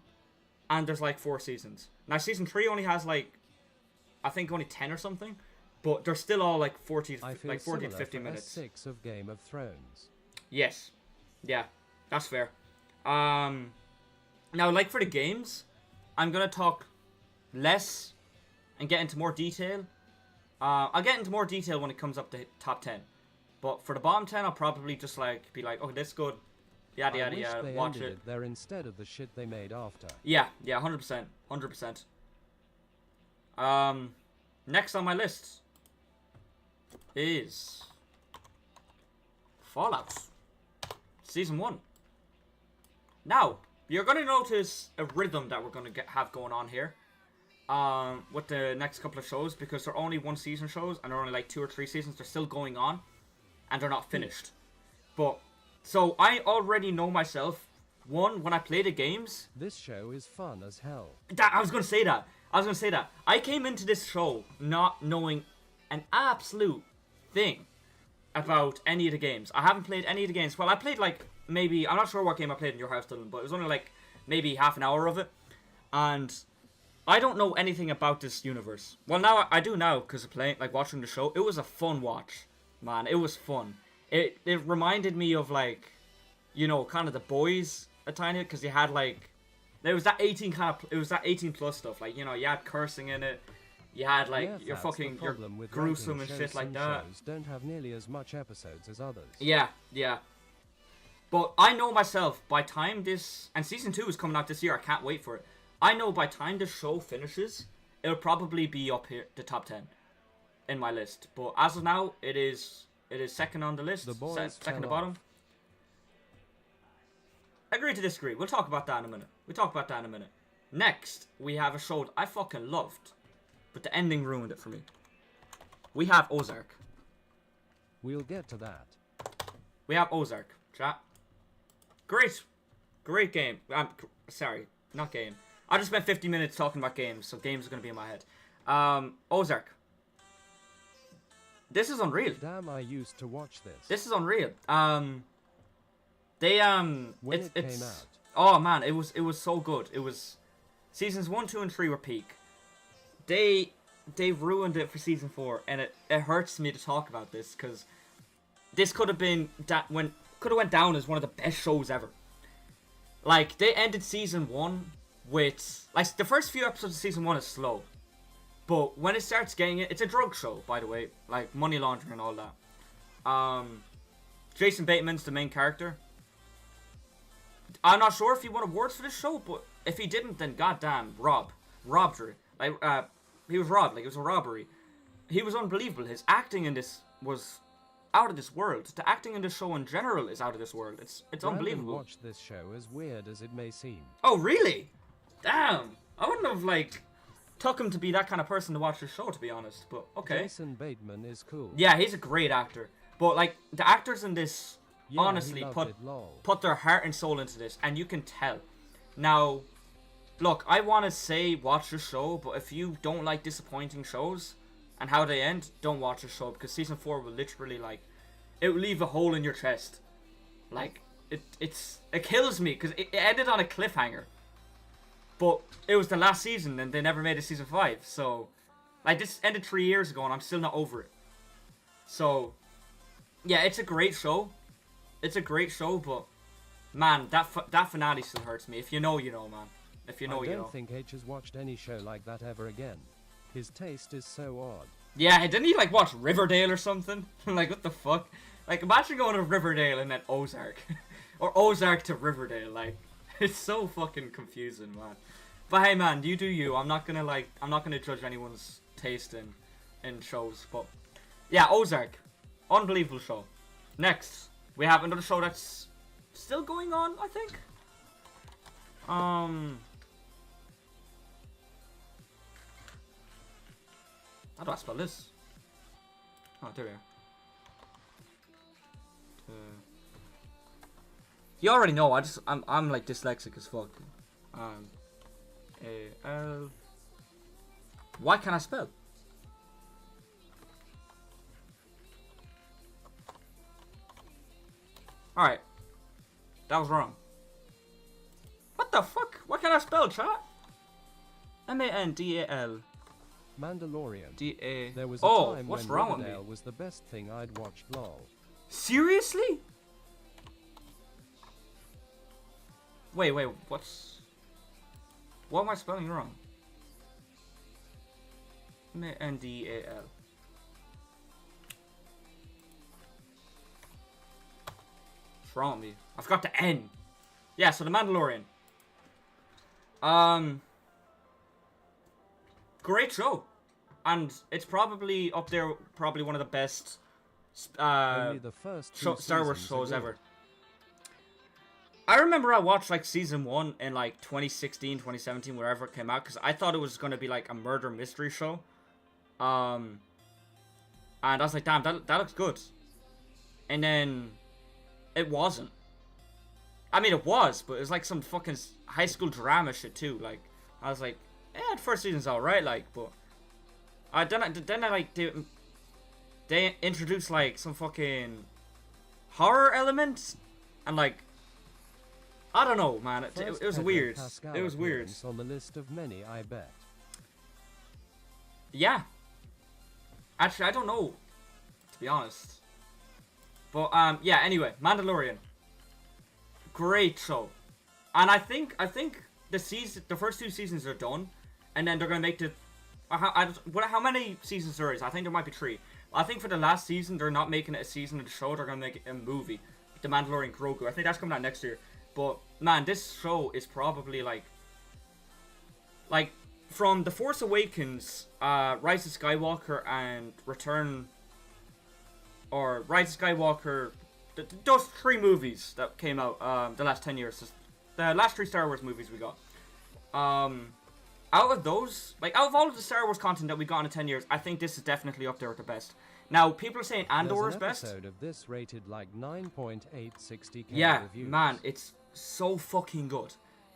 And there's like 4 seasons. Now, season 3 only has like, I think only 10 or something. But they're still all like 40 to 50 minutes. 6 of Game of Thrones. Yes. Yeah, that's fair. Now, like for the games, I'm going to talk less and get into more detail. I'll get into more detail when it comes up to top 10. But for the bottom 10, I'll probably just like be like, oh, this is good. Yada, yada, yada. Watch it. There instead of the shit they made after. Yeah, 100%. 100%. Next on my list is Fallout Season 1. Now, you're going to notice a rhythm that we're going to have going on here with the next couple of shows because they're only 1 season shows and they're only like 2 or 3 seasons. They're still going on and they're not finished. But, so I already know myself, one, when I play the games... This show is fun as hell. I was going to say that. I came into this show not knowing an absolute thing about any of the games. I haven't played any of the games. Well, I played like maybe... I'm not sure what game I played in your house, Dylan, but it was only like maybe half an hour of it. And I don't know anything about this universe. Well, now I do now because of playing, like watching the show. It was a fun watch, man. It was fun. It reminded me of like, you know, kind of The Boys a tiny bit because you had like... There was that 18 plus stuff, like, you know, you had cursing in it, you had like you're gruesome and shit like that. Shows don't have nearly as much episodes as others. Yeah. But I know myself, by time this, and season 2 is coming out this year, I can't wait for it. I know by time this show finishes, it'll probably be up here, the top 10 in my list. But as of now, it is second on the list, second to bottom. Agree to disagree. We'll talk about that in a minute. Next, we have a show that I fucking loved, but the ending ruined it for me. We have Ozark. We'll get to that. We have Ozark, chat. Great game. Sorry, not game. I just spent 50 minutes talking about games, so games are going to be in my head. Ozark. This is unreal. Damn, I used to watch this. This is unreal. When it came out. Oh man, it was so good. It was seasons 1, 2, and 3 were peak. They ruined it for season 4, and it hurts me to talk about this because this could have been went down as one of the best shows ever. Like, they ended season 1 with, like, the first few episodes of season 1 is slow, but when it starts getting it's a drug show, by the way, like money laundering and all that. Jason Bateman's the main character. I'm not sure if he won awards for this show, but if he didn't, then goddamn, robbed her. Like, he was robbed, like it was a robbery. He was unbelievable. His acting in this was out of this world. The acting in this show in general is out of this world. It's unbelievable. Watched this show, as weird as it may seem. Oh, really? Damn. I wouldn't have, like, took him to be that kind of person to watch this show, to be honest. But, okay. Jason Bateman is cool. Yeah, he's a great actor. But, like, the actors in this, honestly, put their heart and soul into this. And you can tell. Now, look, I want to say watch the show. But if you don't like disappointing shows and how they end, don't watch the show. Because season 4 will literally, like, it will leave a hole in your chest. Like, it kills me. Because it ended on a cliffhanger. But it was the last season and they never made a season 5. So, like, this ended 3 years ago and I'm still not over it. So, yeah, it's a great show. It's a great show, but, man, that finale still hurts me. If you know, you know, man. If you know, you know. I don't think H has watched any show like that ever again. His taste is so odd. Yeah, didn't he, like, watch Riverdale or something? Like, what the fuck? Like, imagine going to Riverdale and then Ozark. Or Ozark to Riverdale, like. It's so fucking confusing, man. But hey, man, you do you. I'm not gonna judge anyone's taste in shows. But yeah, Ozark, unbelievable show. Next, we have another show that's still going on, I think. How do I spell this? Oh, there we are. You already know. I'm like dyslexic as fuck. A-L. Why can't I spell? Alright. That was wrong. What the fuck? Why can't I spell, chat? M-A-N-D-A-L. Mandalorian. D-A... There was a time what's when wrong with Riverdale me? was the best thing I'd watched, lol. Seriously? Wait, what's... What am I spelling wrong? M-A-N-D-A-L. What's wrong with me? I forgot the N. Yeah, so The Mandalorian. Great show. And it's probably up there, probably one of the best Only the first Star Wars shows ever. I remember I watched, like, season 1 in, like, 2016, 2017, wherever it came out, because I thought it was going to be, like, a murder mystery show. And I was like, damn, that looks good. And then it wasn't. I mean, it was, but it was, like, some fucking high school drama shit, too. Like, I was like, the first season's alright, like, but... Then I like, they introduced, like, some fucking horror elements, and, like, I don't know, man. It was weird. It was weird. On the list of many, I bet. Yeah. Actually, I don't know, to be honest. But yeah. Anyway, Mandalorian. Great show, and I think the first 2 seasons are done, and then they're gonna make the. How many seasons there is? I think there might be 3. I think for the last season, they're not making it a season of the show. They're gonna make it a movie, The Mandalorian Grogu. I think that's coming out next year. But, man, this show is probably, like, from The Force Awakens, Rise of Skywalker, and Rise of Skywalker, those 3 movies that came out, the last 10 years, the last 3 Star Wars movies we got. Out of those, like, out of all of the Star Wars content that we got in 10 years, I think this is definitely up there with the best. Now, people are saying Andor is best. There's an episode of this rated like 9.860k yeah, reviews. man, it's so fucking good.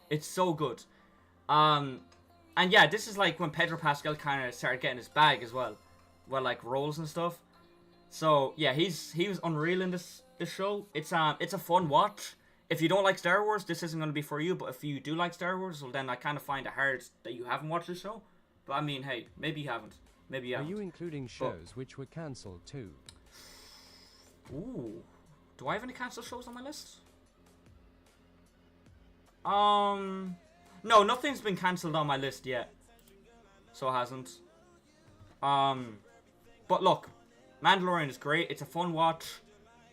It's so good. And yeah, this is like when Pedro Pascal kind of started getting his bag as well. Well, like roles and stuff. So yeah, he was unreal in this show. It's a fun watch. If you don't like Star Wars, this isn't going to be for you. But if you do like Star Wars, well then I kind of find it hard that you haven't watched this show. But I mean, hey, maybe you haven't. Maybe you haven't. Are you including shows which were cancelled too? Ooh. Do I have any cancelled shows on my list? No, nothing's been cancelled on my list yet. So it hasn't. But look, Mandalorian is great. It's a fun watch.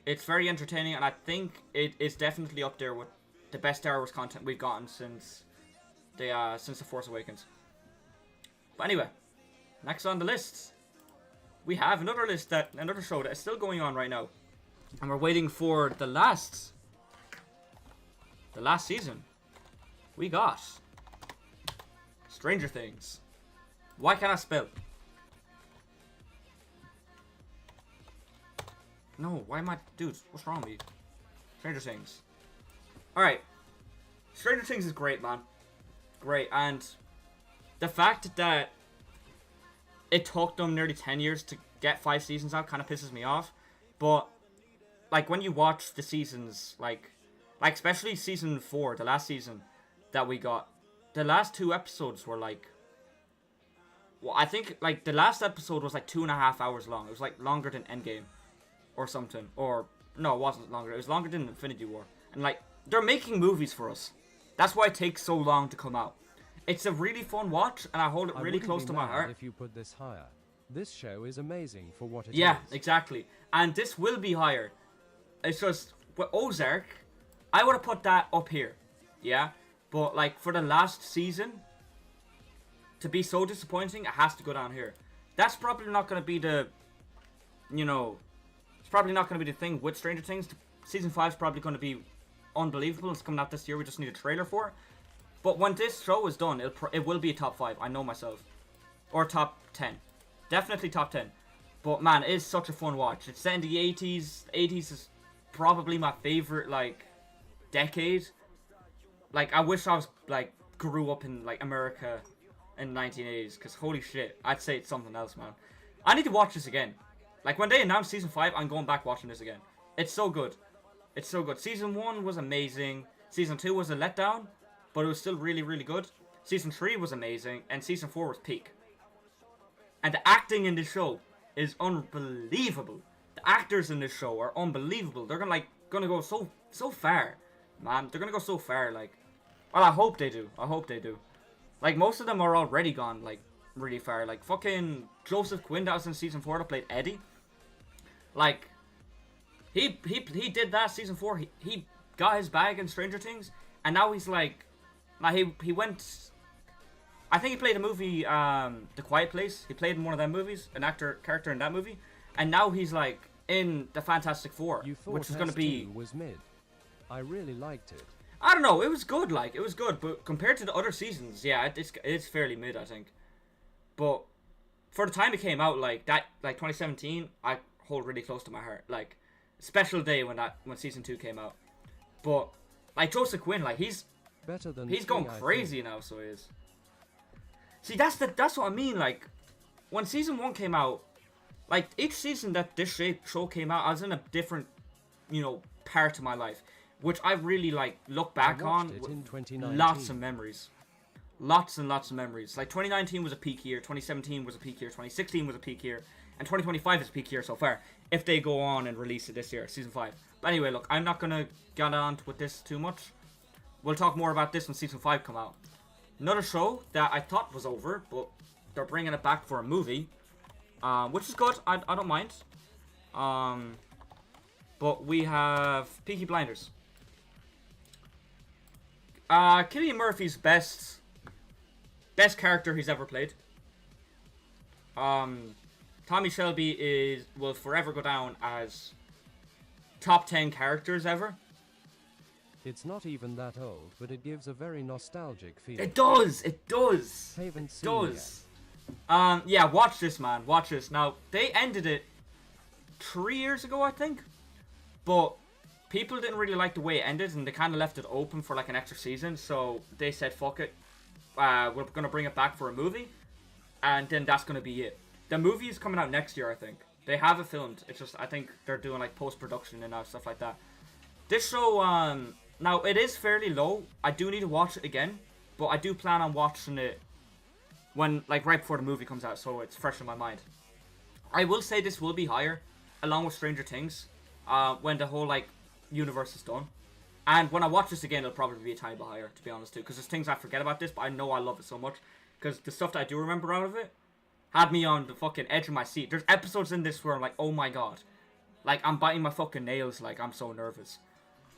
It's very entertaining, and I think it is definitely up there with the best Star Wars content we've gotten since the Force Awakens. But anyway, next on the list, we have another show that is still going on right now, and we're waiting for the last season. We got Stranger Things. Why can't I spell? No, why am I... Dude, what's wrong with me? Stranger Things. Alright. Stranger Things is great, man. Great, and the fact that it took them nearly 10 years to get 5 seasons out kind of pisses me off. But, like, when you watch the seasons, like especially season 4, the last season that we got, the last 2 episodes were, like... Well, I think, like, the last episode was, like, 2.5 hours long. It was, like, longer than Endgame. Or something. Or, no, it wasn't longer. It was longer than Infinity War. And, like, they're making movies for us. That's why it takes so long to come out. It's a really fun watch, and I hold it really close to my heart. If you put this higher. This show is amazing for what it is. Yeah, exactly. And this will be higher. It's just, with Ozark, I would have put that up here. Yeah? But, like, for the last season, to be so disappointing, it has to go down here. That's probably not going to be the, you know... It's probably not going to be the thing with Stranger Things. Season 5 is probably going to be unbelievable. It's coming out this year. We just need a trailer for it. But when this show is done, it will be a top 5. I know myself. Or top 10. Definitely top 10. But man, it is such a fun watch. It's set in the 80s. The 80s is probably my favorite, like, decade. Like, I wish I was, like, grew up in, like, America in the 1980s. Because holy shit, I'd say it's something else, man. I need to watch this again. Like, when they announced Season 5, I'm going back watching this again. It's so good. It's so good. Season 1 was amazing. Season 2 was a letdown, but it was still really, really good. Season 3 was amazing, and Season 4 was peak. And the acting in this show is unbelievable. The actors in this show are unbelievable. They're gonna go so far, man. They're gonna go so far, like... Well, I hope they do. I hope they do. Like, most of them are already gone, like, really far. Like, fucking Joseph Quinn that was in Season 4 that played Eddie. Like, he did that Season 4. He got his bag in Stranger Things, and now he's like he went. I think he played a movie, The Quiet Place. He played in one of them movies, an character in that movie, and now he's like in the Fantastic Four, which is going to be. Was mid. I really liked it. I don't know. It was good. Like, it was good, but compared to the other seasons, yeah, it's fairly mid, I think. But for the time it came out, like 2017, I hold really close to my heart. Like, special day when season 2 came out. But like Joseph Quinn, like he's going crazy now, so he is. See, that's what I mean. Like, when season 1 came out, like each season that this show came out, I was in a different, part of my life, which I really like look back on with lots of memories. Lots and lots of memories. Like, 2019 was a peak year, 2017 was a peak year, 2016 was a peak year, and 2025 is a peak year so far, if they go on and release it this year, Season 5. But anyway, look, I'm not going to get on with this too much. We'll talk more about this when Season 5 come out. Another show that I thought was over, but they're bringing it back for a movie, which is good, I don't mind. But we have Peaky Blinders. Cillian Murphy's best character he's ever played. Tommy Shelby will forever go down as top 10 characters ever. It's not even that old, but it gives a very nostalgic feeling. It does. Haven't It seen does. Yeah, watch this, man. Watch this. Now, they ended it 3 years ago, I think. But people didn't really like the way it ended, and they kind of left it open for like an extra season. So they said, fuck it. We're going to bring it back for a movie. And then that's going to be it. The movie is coming out next year, I think. They have it filmed. It's just, I think they're doing like post-production and stuff like that. This show, now it is fairly low. I do need to watch it again. But I do plan on watching it when, like, right before the movie comes out. So it's fresh in my mind. I will say this will be higher, along with Stranger Things. when the whole like universe is done. And when I watch this again, it'll probably be a tiny bit higher, to be honest too, because there's things I forget about this, but I know I love it so much because the stuff that I do remember out of it had me on the fucking edge of my seat. There's episodes in this where I'm like, oh my god, like I'm biting my fucking nails, like I'm so nervous.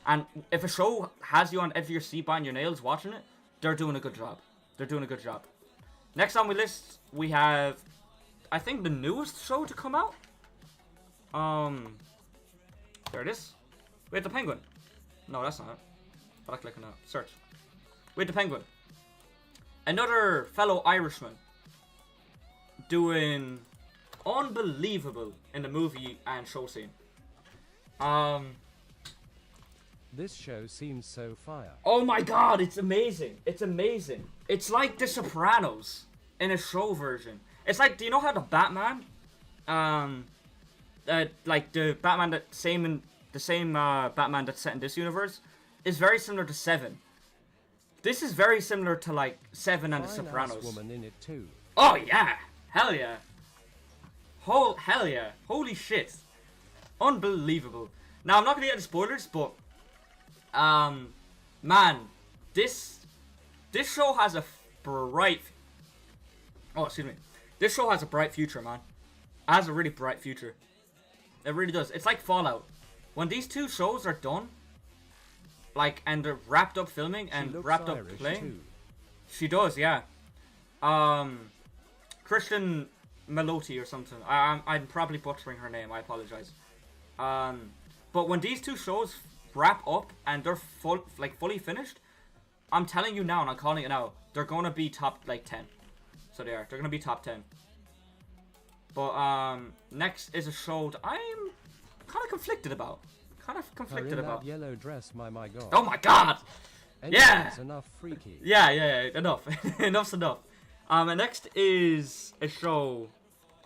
And if a show has you on the edge of your seat biting your nails watching it, they're doing a good job. They're doing a good job. Next on my list, we have, I think, the newest show to come out. There it is. Wait, the Penguin. No, that's not it. But I click on that. Search. Wait, the Penguin. Another fellow Irishman doing unbelievable in the movie and show scene. This show seems so fire. Oh my god, it's amazing. It's amazing. It's like The Sopranos in a show version. It's like, do you know how the Batman, like the Batman that same Batman that's set in this universe is very similar to Seven. This is very similar to like Seven and The Sopranos. Woman in it too. Oh yeah, hell yeah. Hell yeah. Holy shit. Unbelievable. Now I'm not gonna get into spoilers, but man, this show has a bright. Oh, excuse me. This show has a bright future, man. It has a really bright future. It really does. It's like Fallout. When these two shows are done, like, and they're wrapped up filming and wrapped up playing. Too. She does, yeah. Christian Melotti or something. I'm probably butchering her name. I apologize. But when these two shows wrap up and they're fully finished, I'm telling you now, and I'm calling it now, they're gonna be top like 10. So they are. They're gonna be top 10. But next is a show that I'm kind of conflicted about. That yellow dress, my god. Oh my god! Yeah! Enough freaky. Yeah, enough. Enough's enough. And next is a show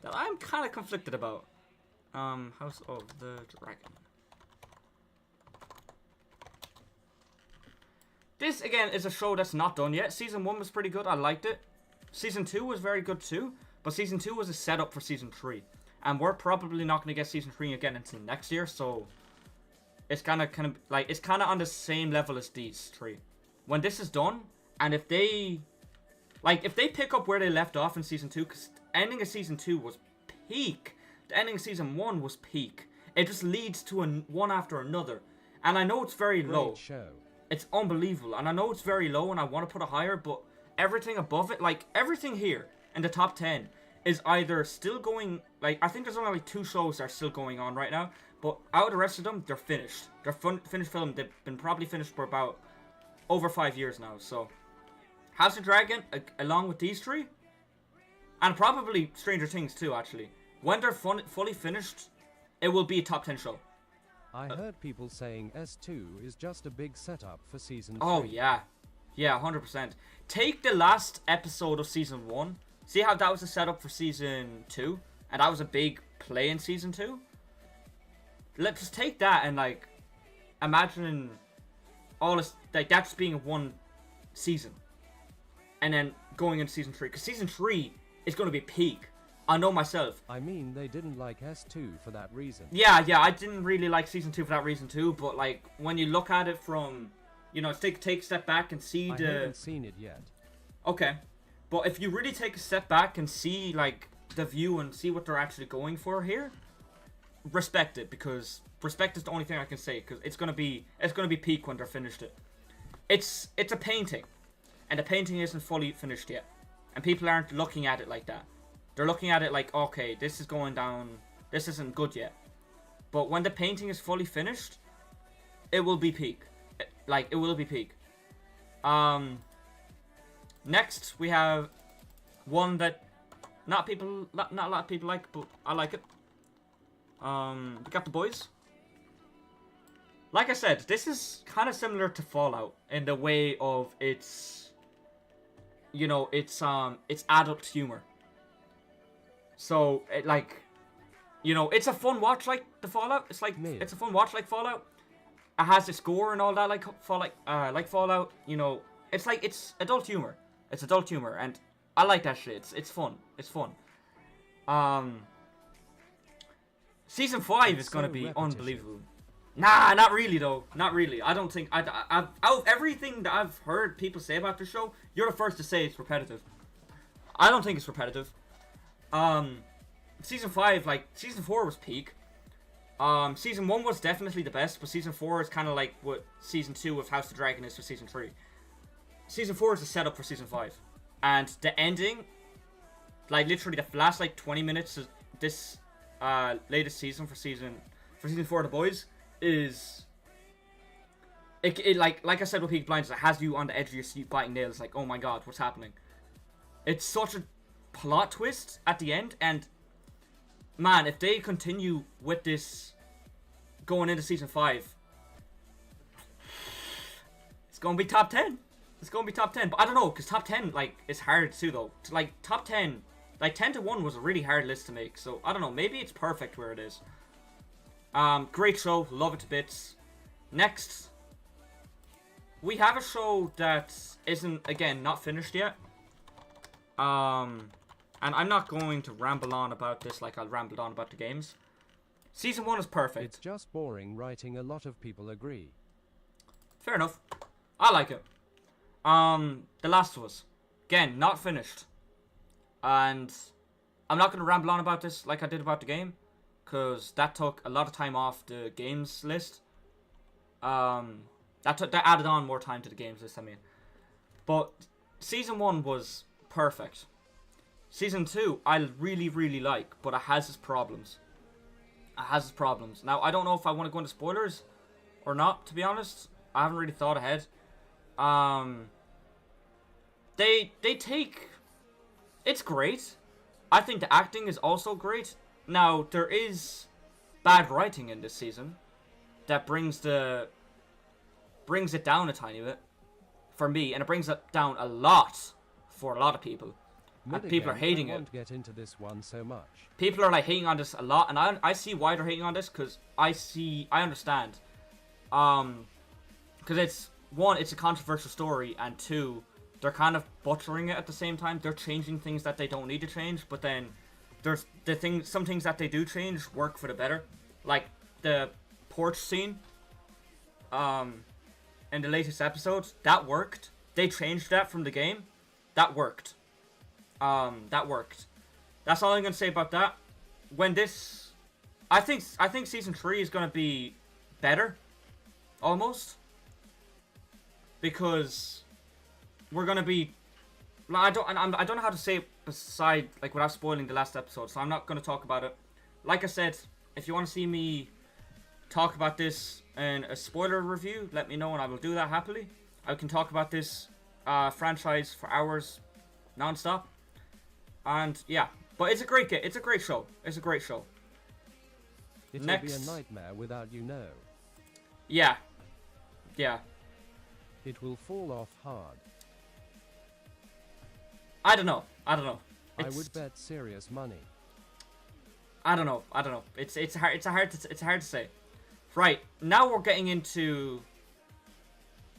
that I'm kind of conflicted about. House of the Dragon. This, again, is a show that's not done yet. Season 1 was pretty good. I liked it. Season 2 was very good too. But Season 2 was a setup for Season 3. And we're probably not going to get Season 3 again until next year. So it's kind of on the same level as these three. When this is done, and if they pick up where they left off in Season 2, because the ending of Season 2 was peak. The ending of Season 1 was peak. It just leads to one after another. And I know it's very low. Show. It's unbelievable. And I know it's very low and I want to put it higher, but everything above it, like everything here in the top 10 is either still going, like I think there's only like 2 shows that are still going on right now, but out of the rest of them, they're finished. They're finished film. They've been probably finished for about over 5 years now. So House of Dragon, along with these three, and probably Stranger Things too, actually. When they're fully finished, it will be a top 10 show. I heard people saying S2 is just a big setup for Season 3. Oh, yeah. Yeah, 100%. Take the last episode of Season 1. See how that was a setup for Season 2? And that was a big play in Season 2? Let's just take that and, like, imagine all this, like, that just being one season. And then going into Season 3. Because Season 3 is going to be peak. I know myself. I mean, they didn't like S2 for that reason. Yeah, I didn't really like Season 2 for that reason too, but like, when you look at it from, you know, take a step back and see I haven't seen it yet. Okay. But if you really take a step back and see, like, the view and see what they're actually going for here, respect it, because respect is the only thing I can say, because it's gonna be peak when they're finished it. It's a painting, and the painting isn't fully finished yet, and people aren't looking at it like that. They're looking at it like, okay, this is going down, this isn't good yet. But when the painting is fully finished, it will be peak. Like, it will be peak. Next, we have one that not a lot of people like, but I like it. We got The Boys. Like I said, this is kind of similar to Fallout in the way of it's, you know, it's adult humor. So, it's a fun watch like the Fallout. It's like, it's a fun watch like Fallout. It has a score and all that like Fallout, you know. It's like, it's adult humor. It's adult humor, and I like that shit. It's fun. It's fun. Season 5 It's is going to so be repetitive. unbelievable. Nah, not really though. Not really. I don't think. Out of everything that I've heard people say about the show, you're the first to say it's repetitive. I don't think it's repetitive. Season 5, like, Season 4 was peak. Season 1 was definitely the best, but Season 4 is kind of like what Season 2 of House of the Dragon is for Season 3. Season 4 is a setup for Season 5. And the ending, like, literally the last, like, 20 minutes of this latest season for Season 4 of The Boys is... It like I said with Peaky Blinders, it has you on the edge of your seat biting nails, like, oh my god, what's happening? It's such a plot twist at the end, and man, if they continue with this going into Season 5, it's gonna be top 10. It's gonna be top 10, but I don't know, because top 10, like, is hard too, though. Like, top 10, like, 10 to 1 was a really hard list to make, so I don't know, maybe it's perfect where it is. Great show, love it to bits. Next, we have a show that isn't, again, not finished yet. And I'm not going to ramble on about this like I rambled on about the games. Season 1 is perfect. It's just boring writing, a lot of people agree. Fair enough. I like it. The Last of Us. Again, not finished. And I'm not going to ramble on about this like I did about the game, because that took a lot of time off the games list. That added on more time to the games list, I mean. But Season 1 was perfect. Season 2, I really, really like, but it has its problems. Now, I don't know if I want to go into spoilers or not, to be honest. I haven't really thought ahead. They take... It's great. I think the acting is also great. Now, there is bad writing in this season that brings it down a tiny bit for me, and it brings it down a lot for a lot of people. And people are hating I it. won't get into this one so much. People are like hating on this a lot, and I see why they're hating on this, because I understand. Because it's a controversial story, and two, they're kind of butchering it at the same time. They're changing things that they don't need to change, but then there's some things that they do change work for the better, like the porch scene. In the latest episode, that worked. They changed that from the game. That worked. That worked. That's all I'm gonna say about that. When this, I think Season 3 is gonna be better, almost, because we're gonna be. I don't know how to say it beside, like, without spoiling the last episode, so I'm not gonna talk about it. Like I said, if you want to see me talk about this in a spoiler review, let me know and I will do that happily. I can talk about this franchise for hours, non-stop. And yeah, but it's a great game. It's a great show. It's a great show. It'll Next. be a nightmare without you know. Yeah. Yeah. It will fall off hard. I don't know. I It's- would bet serious money. I don't know. It's hard to say. Right, now we're getting into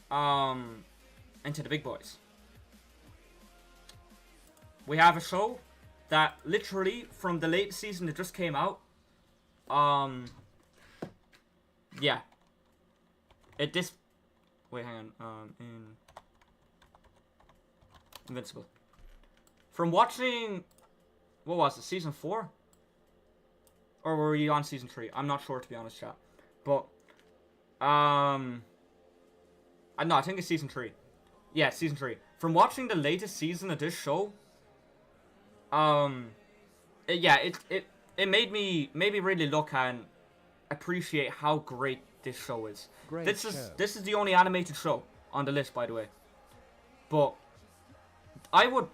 the big boys. We have a show that literally from the latest season that just came out. Yeah. Wait, hang on. Invincible. From watching, what was it, season 4? Or were you on season 3? I'm not sure, to be honest, chat. But, no, I think it's season 3. Yeah, season 3. From watching the latest season of this show, it made me really look and appreciate how great this show is. Great This show. is the only animated show on the list, by the way. But I would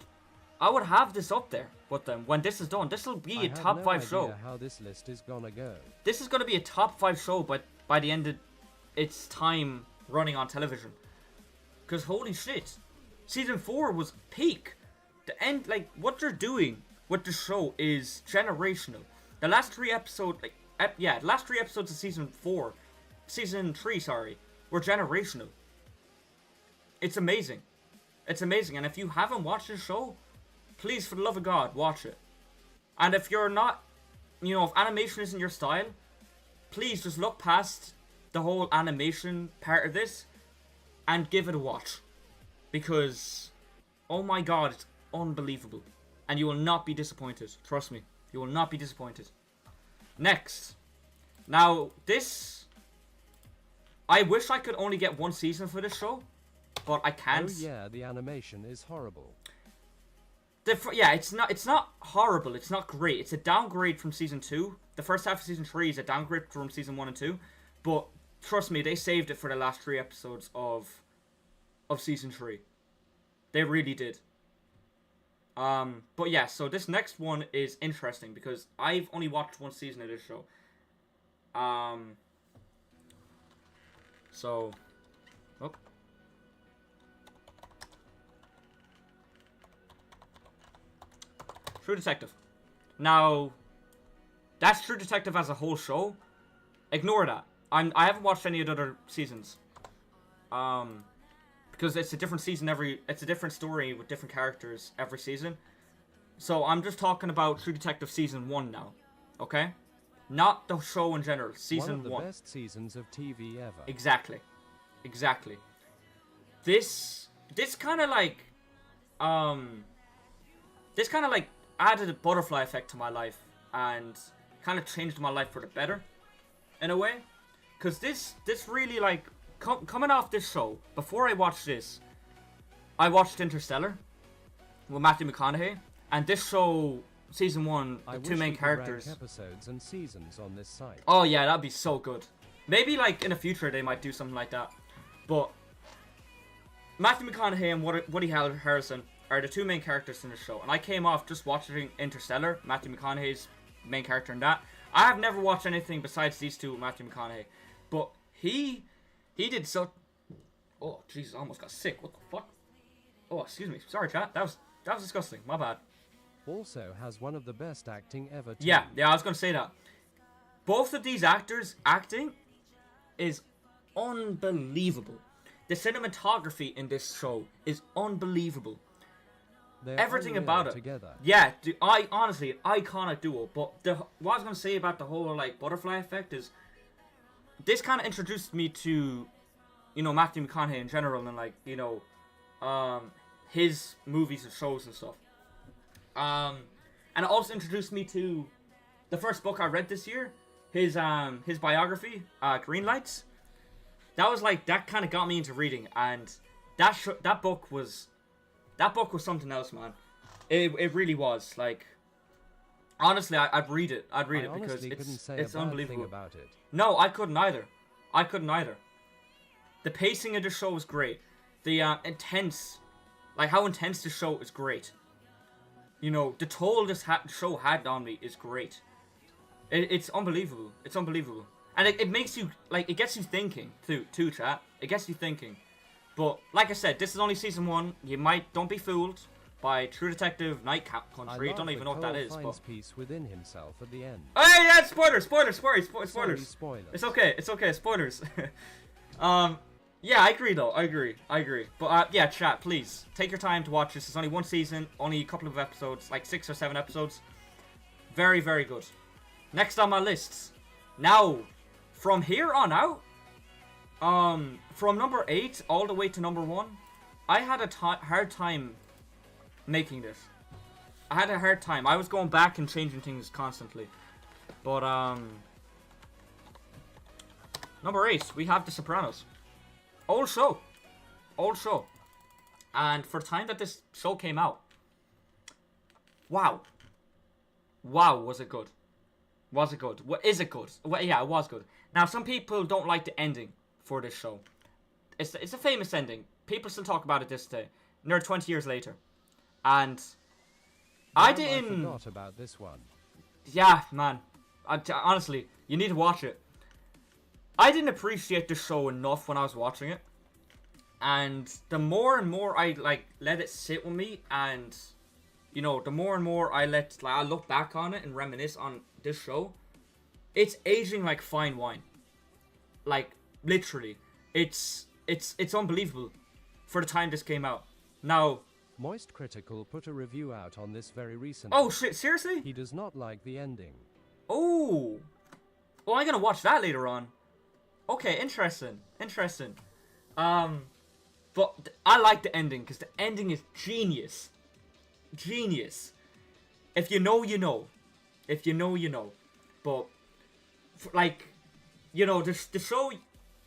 have this up there with them when this is done. This will be I a have top no 5 idea show. how this list is gonna go. This is going to be a top 5 show by the end of its time running on television. Because holy shit, season 4 was peak. The end, like, what they're doing with the show is generational. The last 3 episodes, the last 3 episodes of season 3, sorry, were generational. It's amazing. It's amazing. And if you haven't watched this show, please, for the love of God, watch it. And if you're not you know, if animation isn't your style, please just look past the whole animation part of this and give it a watch. Because, oh my god, it's unbelievable. And you will not be disappointed. Trust me. You will not be disappointed. Next. Now, this... I wish I could only get one season for this show, but I can't. Oh yeah, the animation is horrible. Yeah, it's not horrible. It's not great. It's a downgrade from season 2. The first half of season 3 is a downgrade from season 1 and 2. But trust me, they saved it for the last 3 episodes of season 3. They really did. But yeah, so this next one is interesting because I've only watched one season of this show. So, oh. True Detective. Now, that's True Detective as a whole show. Ignore that. I haven't watched any of the other seasons. Because it's a different season it's a different story with different characters every season. So I'm just talking about True Detective season 1 now. Okay? Not the show in general. Season 1. One of the best seasons of TV ever. Exactly. Exactly. This kind of like added a butterfly effect to my life and kind of changed my life for the better in a way. Cause this really like coming off this show, before I watched this, I watched Interstellar with Matthew McConaughey, and this show season 1, the two main characters. Episodes and seasons on this site. Oh yeah, that'd be so good. Maybe like in the future they might do something like that. But Matthew McConaughey and Woody Harrelson are the two main characters in the show. And I came off just watching Interstellar, Matthew McConaughey's main character in that. I have never watched anything besides these two with Matthew McConaughey. But he did so... Oh, Jesus, I almost got sick. What the fuck? Oh, excuse me. Sorry, chat. That was disgusting. My bad. Also has one of the best acting ever too. Yeah, I was going to say that. Both of these actors' acting is unbelievable. The cinematography in this show is unbelievable. They're Everything about it. Together. Yeah, honestly, iconic duo. But what I was going to say about the whole like butterfly effect is this kind of introduced me to, you know, Matthew McConaughey in general and like, you know, his movies and shows and stuff. And it also introduced me to the first book I read this year, his biography, Green Lights. That kind of got me into reading, and that book was something else, man. It really was. Like, honestly, I'd read it. I'd read it because it's unbelievable. About it. No, I couldn't either. The pacing of the show was great. The how intense the show is great. You know, the toll this show had on me is great. It's unbelievable. It's unbelievable. And it makes you, like, it gets you thinking, too, chat. It gets you thinking. But, like I said, this is only season 1. Don't be fooled by True Detective Night Country. I don't even know what that is. But peace within himself at the end. Hey, that's spoilers. Sorry, spoilers. It's okay, spoilers. Yeah, I agree, though. I agree. But, yeah, chat, please. Take your time to watch this. It's only one season, only a couple of episodes, like 6 or 7 episodes. Very, very good. Next on my list. Now, from here on out, from number 8 all the way to number 1, I had a hard time making this. I had a hard time. I was going back and changing things constantly. But, number 8, we have The Sopranos. Old show. And for the time that this show came out, wow, was it good? Was it good? Is it good? Well, yeah, it was good. Now, some people don't like the ending for this show. It's a famous ending. People still talk about it this day. Near 20 years later. And I didn't... I forgot about this one. Yeah, man. Honestly, you need to watch it. I didn't appreciate the show enough when I was watching it. And the more and more I, let it sit with me and... You know, the more and more I look back on it and reminisce on this show, it's aging like fine wine. Like, literally. It's unbelievable for the time this came out. Now... Moist Critical put a review out on this very recently. Oh, shit, seriously? He does not like the ending. Oh! Oh, I'm gonna watch that later on. Okay, interesting. Interesting. But I like the ending, because the ending is genius. Genius. If you know, you know. If you know, you know. But, like, you know, the show,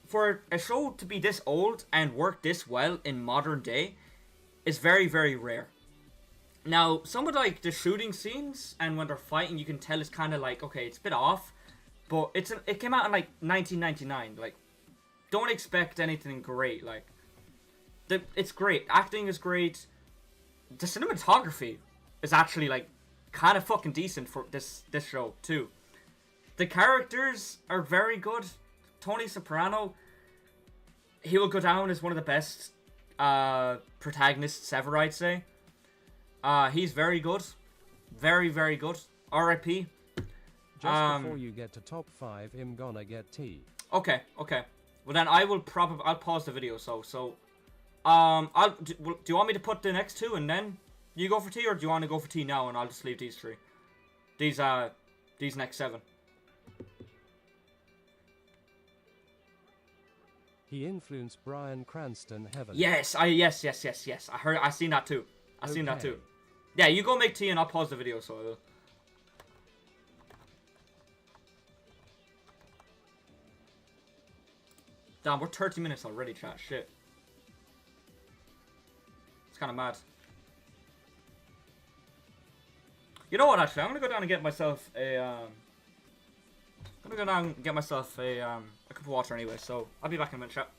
for a show to be this old and work this well in modern day is very, very rare. Now, some of, like, the shooting scenes and when they're fighting, you can tell it's kind of like, okay, it's a bit off. But it came out in, like, 1999. Like, don't expect anything great. Like, it's great. Acting is great. The cinematography is actually, like, kind of fucking decent for this show, too. The characters are very good. Tony Soprano, he will go down as one of the best protagonists ever, I'd say. He's very good. Very, very good. R.I.P. Just before you get to top 5, I'm gonna get tea. Okay, okay. Well then I'll pause the video, so do you want me to put the next 2 and then you go for tea, or do you want to go for tea now and I'll just leave these 3? These next 7. He influenced Bryan Cranston heavily. Yes. I seen that too. Seen that too. Yeah, you go make tea and I'll pause the video, so I will. Damn, we're 30 minutes already, chat. Shit. It's kind of mad. You know what, actually? I'm gonna go down and get myself a, cup of water anyway, so I'll be back in a minute, chat.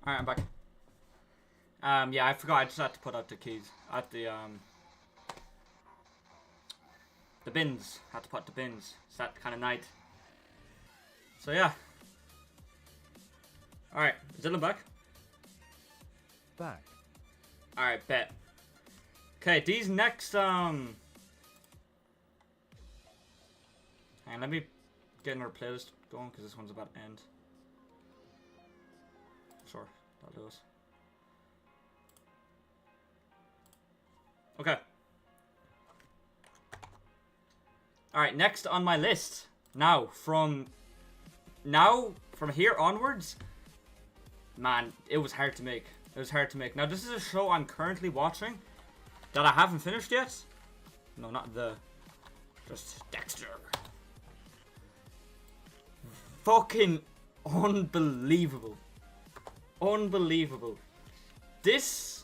Alright, I'm back. Yeah, I forgot. I just had to put out the keys at the bins. Had to put the bins. It's that kind of night. So yeah. Alright, is Dylan back? Back. Alright, bet. Okay, these next and let me get another playlist going because this one's about to end. Sure, that'll do us. Okay. Alright, next on my list. Now, from here onwards, man, it was hard to make. It was hard to make. Now, this is a show I'm currently watching that I haven't finished yet. No, not just Dexter. Fucking unbelievable. Unbelievable. This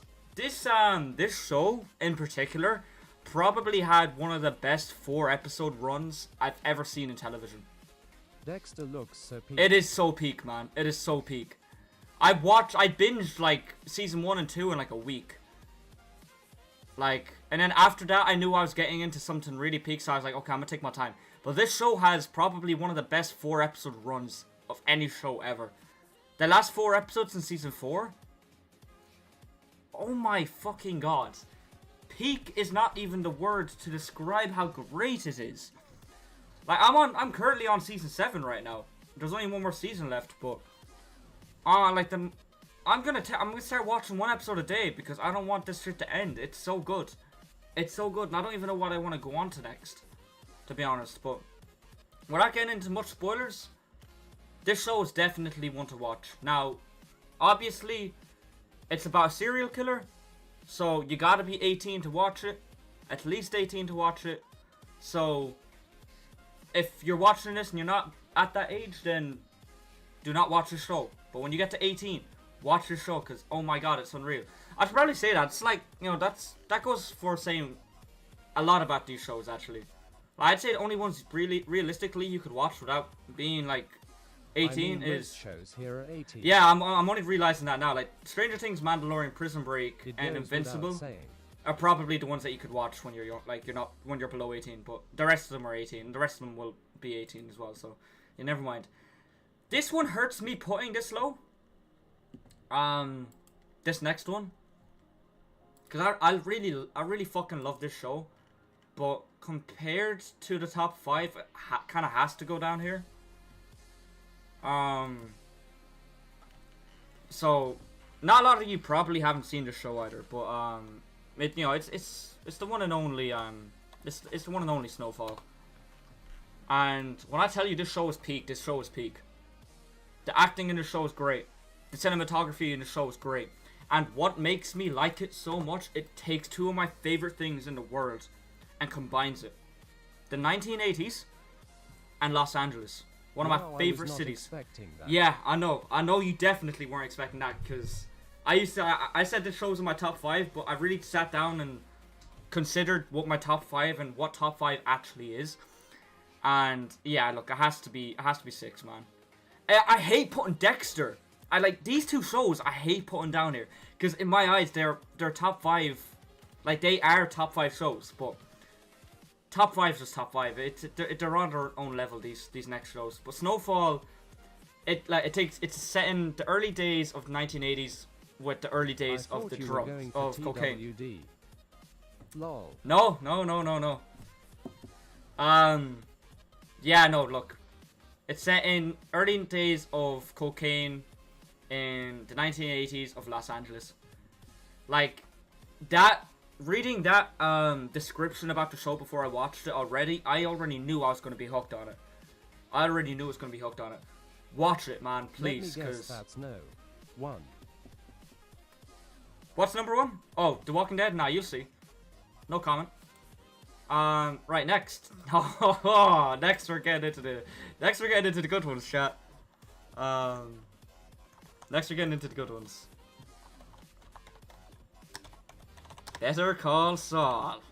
show in particular probably had one of the best 4-episode runs I've ever seen in television. Dexter looks so peak. It is so peak, man. It is so peak. I binged like season 1 and 2 in like a week. Like, and then after that I knew I was getting into something really peak, so I was like, okay, I'm gonna take my time. But this show has probably one of the best 4-episode runs of any show ever. The last 4 episodes in season 4. Oh my fucking god. Peak is not even the word to describe how great it is. Like, I'm currently on season 7 right now. There's only one more season left, but I'm gonna start watching 1 episode a day because I don't want this shit to end. It's so good. It's so good, and I don't even know what I want to go on to next, to be honest. But without getting into much spoilers, this show is definitely one to watch. Now, obviously, it's about a serial killer, so you gotta be 18 to watch it. At least 18 to watch it. So, if you're watching this and you're not at that age, then do not watch the show. But when you get to 18, watch the show, because oh my god, it's unreal. I should probably say that. It's like, you know, that goes for saying a lot about these shows, actually. I'd say the only ones really realistically you could watch without being like 18 is shows here are 18. Yeah, I'm only realizing that now. Like Stranger Things, Mandalorian, Prison Break, It and goes Invincible without saying. are probably the ones that you could watch when you're young, like when you're below 18. But the rest of them are 18, and the rest of them will be 18 as well. So yeah, never mind. This one hurts me putting this low. This next one, because I really fucking love this show, but compared to the top 5, it kind of has to go down here. So not a lot of you probably haven't seen the show either, but it's the one and only it's the one and only Snowfall. And when I tell you this show is peak, this show is peak. The acting in the show is great. The cinematography in the show is great. And what makes me like it so much, it takes 2 of my favorite things in the world and combines it. The 1980s and Los Angeles. One of my favorite cities. Yeah, I know you definitely weren't expecting that, because I said the show's in my top 5, but I really sat down and considered what my top 5 and what top 5 actually is. And yeah, look, it has to be 6, man. I hate putting Dexter. I like these 2 shows. I hate putting down here because in my eyes they're top 5. Like they are top 5 shows, but top 5 is just top 5. They're on their own level. These next shows, but Snowfall, it's set in the early days of the 1980s with the early days of the drugs of cocaine. TWD. Lol. No. Yeah, no. Look, it's set in early days of cocaine in the 1980s of Los Angeles. Like that. Reading that description about the show before I watched it I already knew I was going to be hooked on it. I already knew I was going to be hooked on it. Watch it, man, please. Let me guess, that's no. 1. What's number 1? Oh, The Walking Dead? Nah, you'll see. No comment. Right, next. Next we're getting into the good ones, chat. Next we're getting into the good ones. Better Call Saul.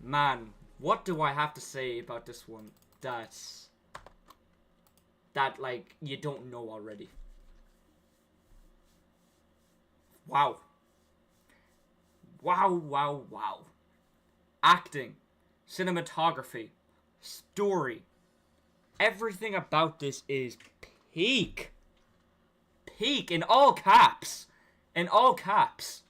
Man, what do I have to say about this one that like you don't know already? Wow. Wow, wow, wow. Acting, cinematography, story. Everything about this is peak. Peak in all caps. In all caps.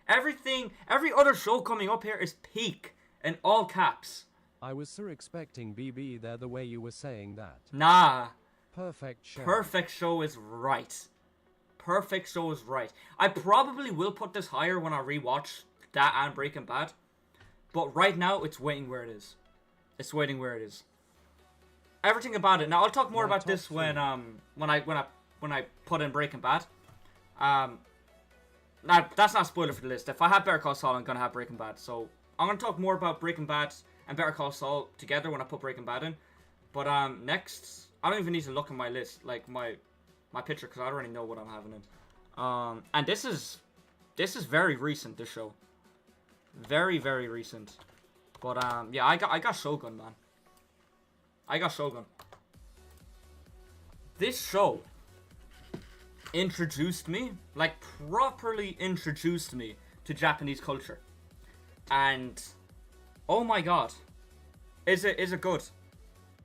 Everything, every other show coming up here is peak in all caps. I was so expecting BB there the way you were saying that. Nah. Perfect show. Perfect show is right. Perfect show is right. I probably will put this higher when I rewatch that and Breaking Bad. But right now, it's waiting where it is. It's waiting where it is. Everything about it. Now I'll talk more My about top this when I put in Breaking Bad. Now that's not a spoiler for the list. If I have Better Call Saul, I'm gonna have Breaking Bad. So I'm gonna talk more about Breaking Bad and Better Call Saul together when I put Breaking Bad in. But next, I don't even need to look at my list, like my picture, because I already know what I'm having in. And this is very recent. This show, very recent. But yeah, I got Shogun, man. I got Shogun. This show introduced me, like properly introduced me to Japanese culture. And oh my god, is it good?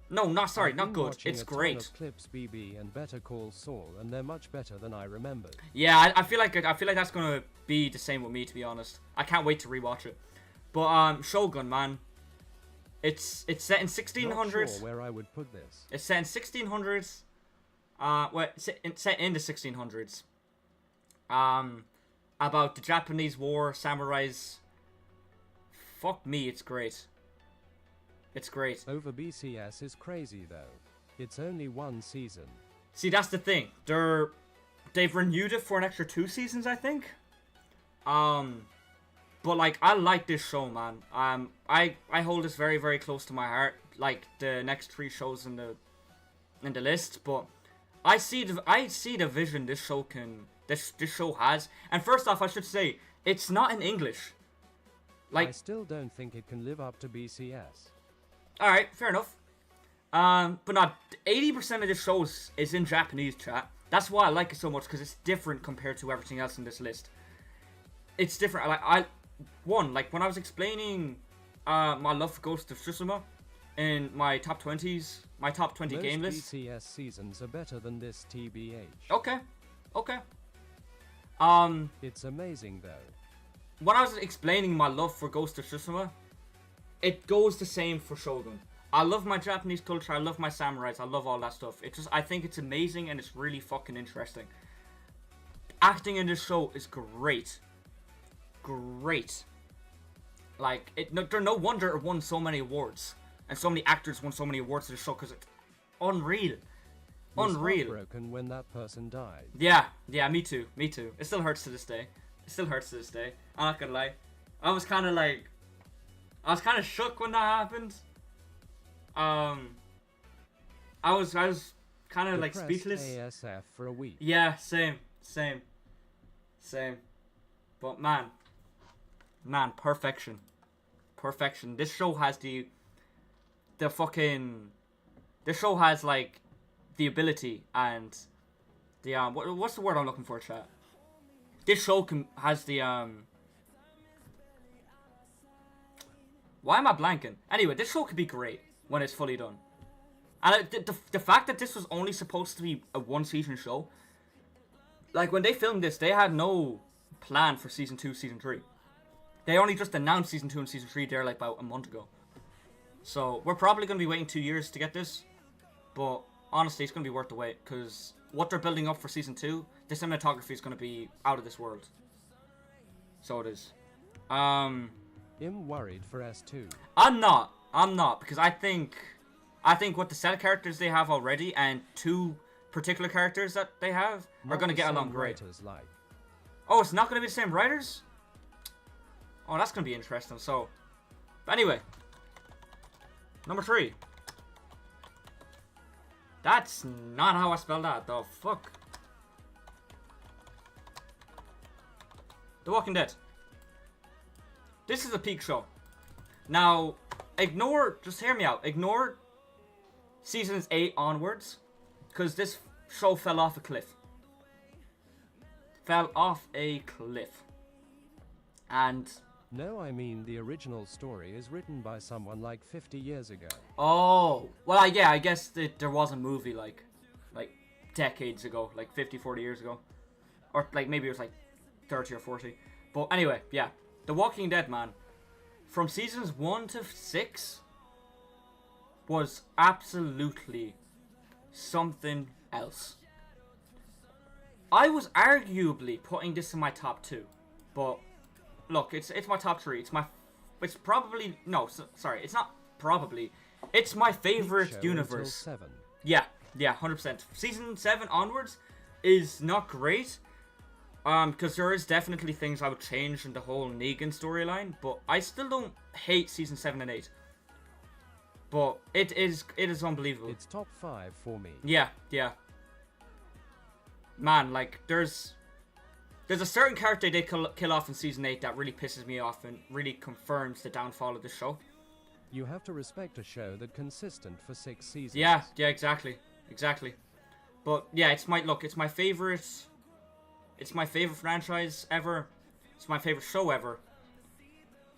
No, not sorry, not good. It's great. Ton of clips BB and Better Call Saul, and they're much better than I remembered. Yeah, I feel like that's gonna be the same with me, to be honest. I can't wait to rewatch it. But Shogun, man, it's set in 1600s. Not sure where I would put this. It's set in 1600s. Well, set in the 1600s. About the Japanese war, samurais. Fuck me, it's great. It's great. Over BCS is crazy though. It's only one season. See, that's the thing. They've renewed it for an extra 2 seasons, I think. But like, I like this show, man. I hold this very close to my heart. Like the next 3 shows in the list, but I see the vision this show has. And first off, I should say it's not in English. Like, I still don't think it can live up to BCS. All right, fair enough. But not 80% of the shows is in Japanese, chat. That's why I like it so much, because it's different compared to everything else in this list. It's different. Like when I was explaining my love for Ghost of Tsushima in my top 20s, my top 20 Most game list. BCS seasons are better than this TBH. Okay. It's amazing though. When I was explaining my love for Ghost of Tsushima, it goes the same for Shogun. I love my Japanese culture, I love my samurais, I love all that stuff. I think it's amazing and it's really fucking interesting. Acting in this show is great. Great. Like, no wonder it won so many awards. And so many actors won so many awards to the show, because it's unreal. Unreal. Broken when that person died. Yeah, me too. It still hurts to this day. I'm not gonna lie. I was kind of shook when that happened. I was kind of like Depressed speechless. ASF for a week. Yeah, same. But man, perfection. This show has this show has like the ability and the what's the word I'm looking for, chat? This show has the why am I blanking? Anyway, this show could be great when it's fully done. And the fact that this was only supposed to be a 1-season show, like when they filmed this, they had no plan for season 2, season 3. They only just announced season 2 and season 3 there like about a month ago. So we're probably going to be waiting 2 years to get this. But honestly, it's going to be worth the wait, because what they're building up for season 2, the cinematography is going to be out of this world. So it is. I'm worried for S2. I'm not, because I think with the set of characters they have already and 2 particular characters that they have are going to get along great. Like. Oh, it's not going to be the same writers? Oh, that's going to be interesting. So, but anyway, number 3. That's not how I spelled that, the fuck. The Walking Dead. This is a peak show. Now, just hear me out. Ignore seasons 8 onwards, because this show fell off a cliff. fell off a cliff. And No, I mean the original story is written by someone like 50 years ago. oh, well, yeah, I guess that there was a movie like decades ago, like 50, 40 years ago, or like maybe it was like 30 or 40. But anyway, yeah, The Walking Dead, man, from seasons 1 to 6 was absolutely something else. I was arguably putting this in my top 2, but look, it's my top 3. It's probably sorry, it's not probably. It's my favorite universe. 7. Yeah, 100%. Season 7 onwards is not great, because there is definitely things I would change in the whole Negan storyline, but I still don't hate season 7 and 8. But it is unbelievable. It's top 5 for me. Yeah. Man, like, there's a certain character they kill off in season 8 that really pisses me off and really confirms the downfall of the show. You have to respect a show that's consistent for 6 seasons. Yeah, exactly. But yeah, it's my favorite. It's my favorite franchise ever. It's my favorite show ever.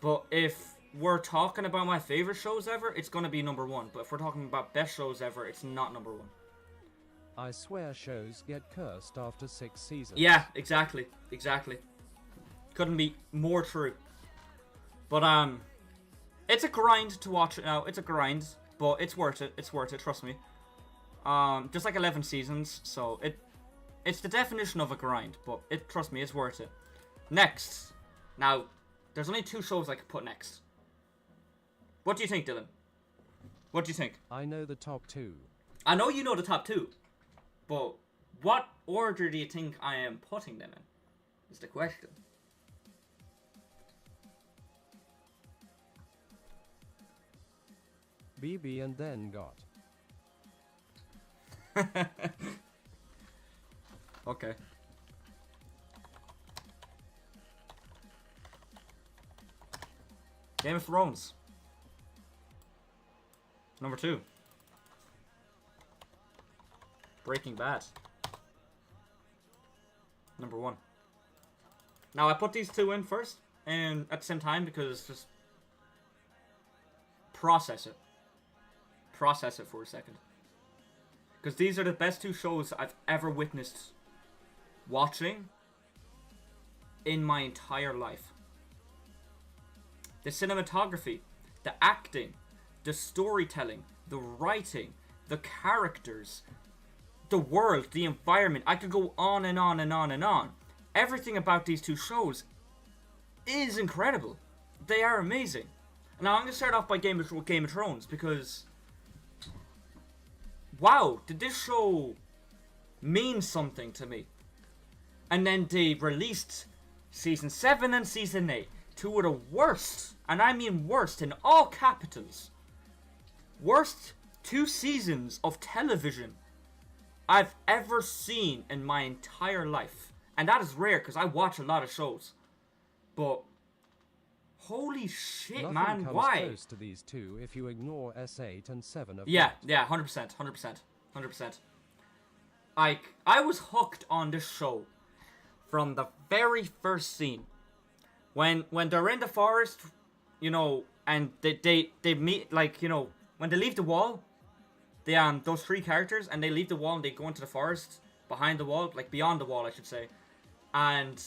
But if we're talking about my favorite shows ever, it's gonna be number 1. But if we're talking about best shows ever, it's not number 1. I swear shows get cursed after 6 seasons. Yeah, exactly. Couldn't be more true. But it's a grind to watch it now. It's a grind, but it's worth it. Trust me. Just like 11 seasons, so it's the definition of a grind. But trust me, it's worth it. Next, now there's only 2 shows I could put next. What do you think, Dylan? What do you think? I know the top 2. I know you know the top 2, but what order do you think I am putting them in? Is the question. BB and then got. Okay. Game of Thrones. Number 2. Breaking Bad. Number 1. Now, I put these 2 in first, and at the same time, because just process it. Process it for a second. Because these are the best 2 shows I've ever witnessed watching in my entire life. The cinematography, the acting, the storytelling, the writing, the characters, the world, the environment. I could go on and on and on and on. Everything about these 2 shows is incredible. They are amazing. Now I'm going to start off by Game of Thrones because, wow, did this show mean something to me? And then they released season 7 and season 8, 2 of the worst, and I mean worst in all capitals, worst 2 seasons of television I've ever seen in my entire life. And that is rare because I watch a lot of shows. But holy shit, Nothing man, comes why? close to these 2 if you ignore S8 and 7 of Yeah, that. 100%. I was hooked on this show from the very first scene. When they're in the forest, you know, and they meet, like, you know, when they leave the wall, they those 3 characters, and they leave the wall and they go into the forest behind the wall, like beyond the wall, I should say, and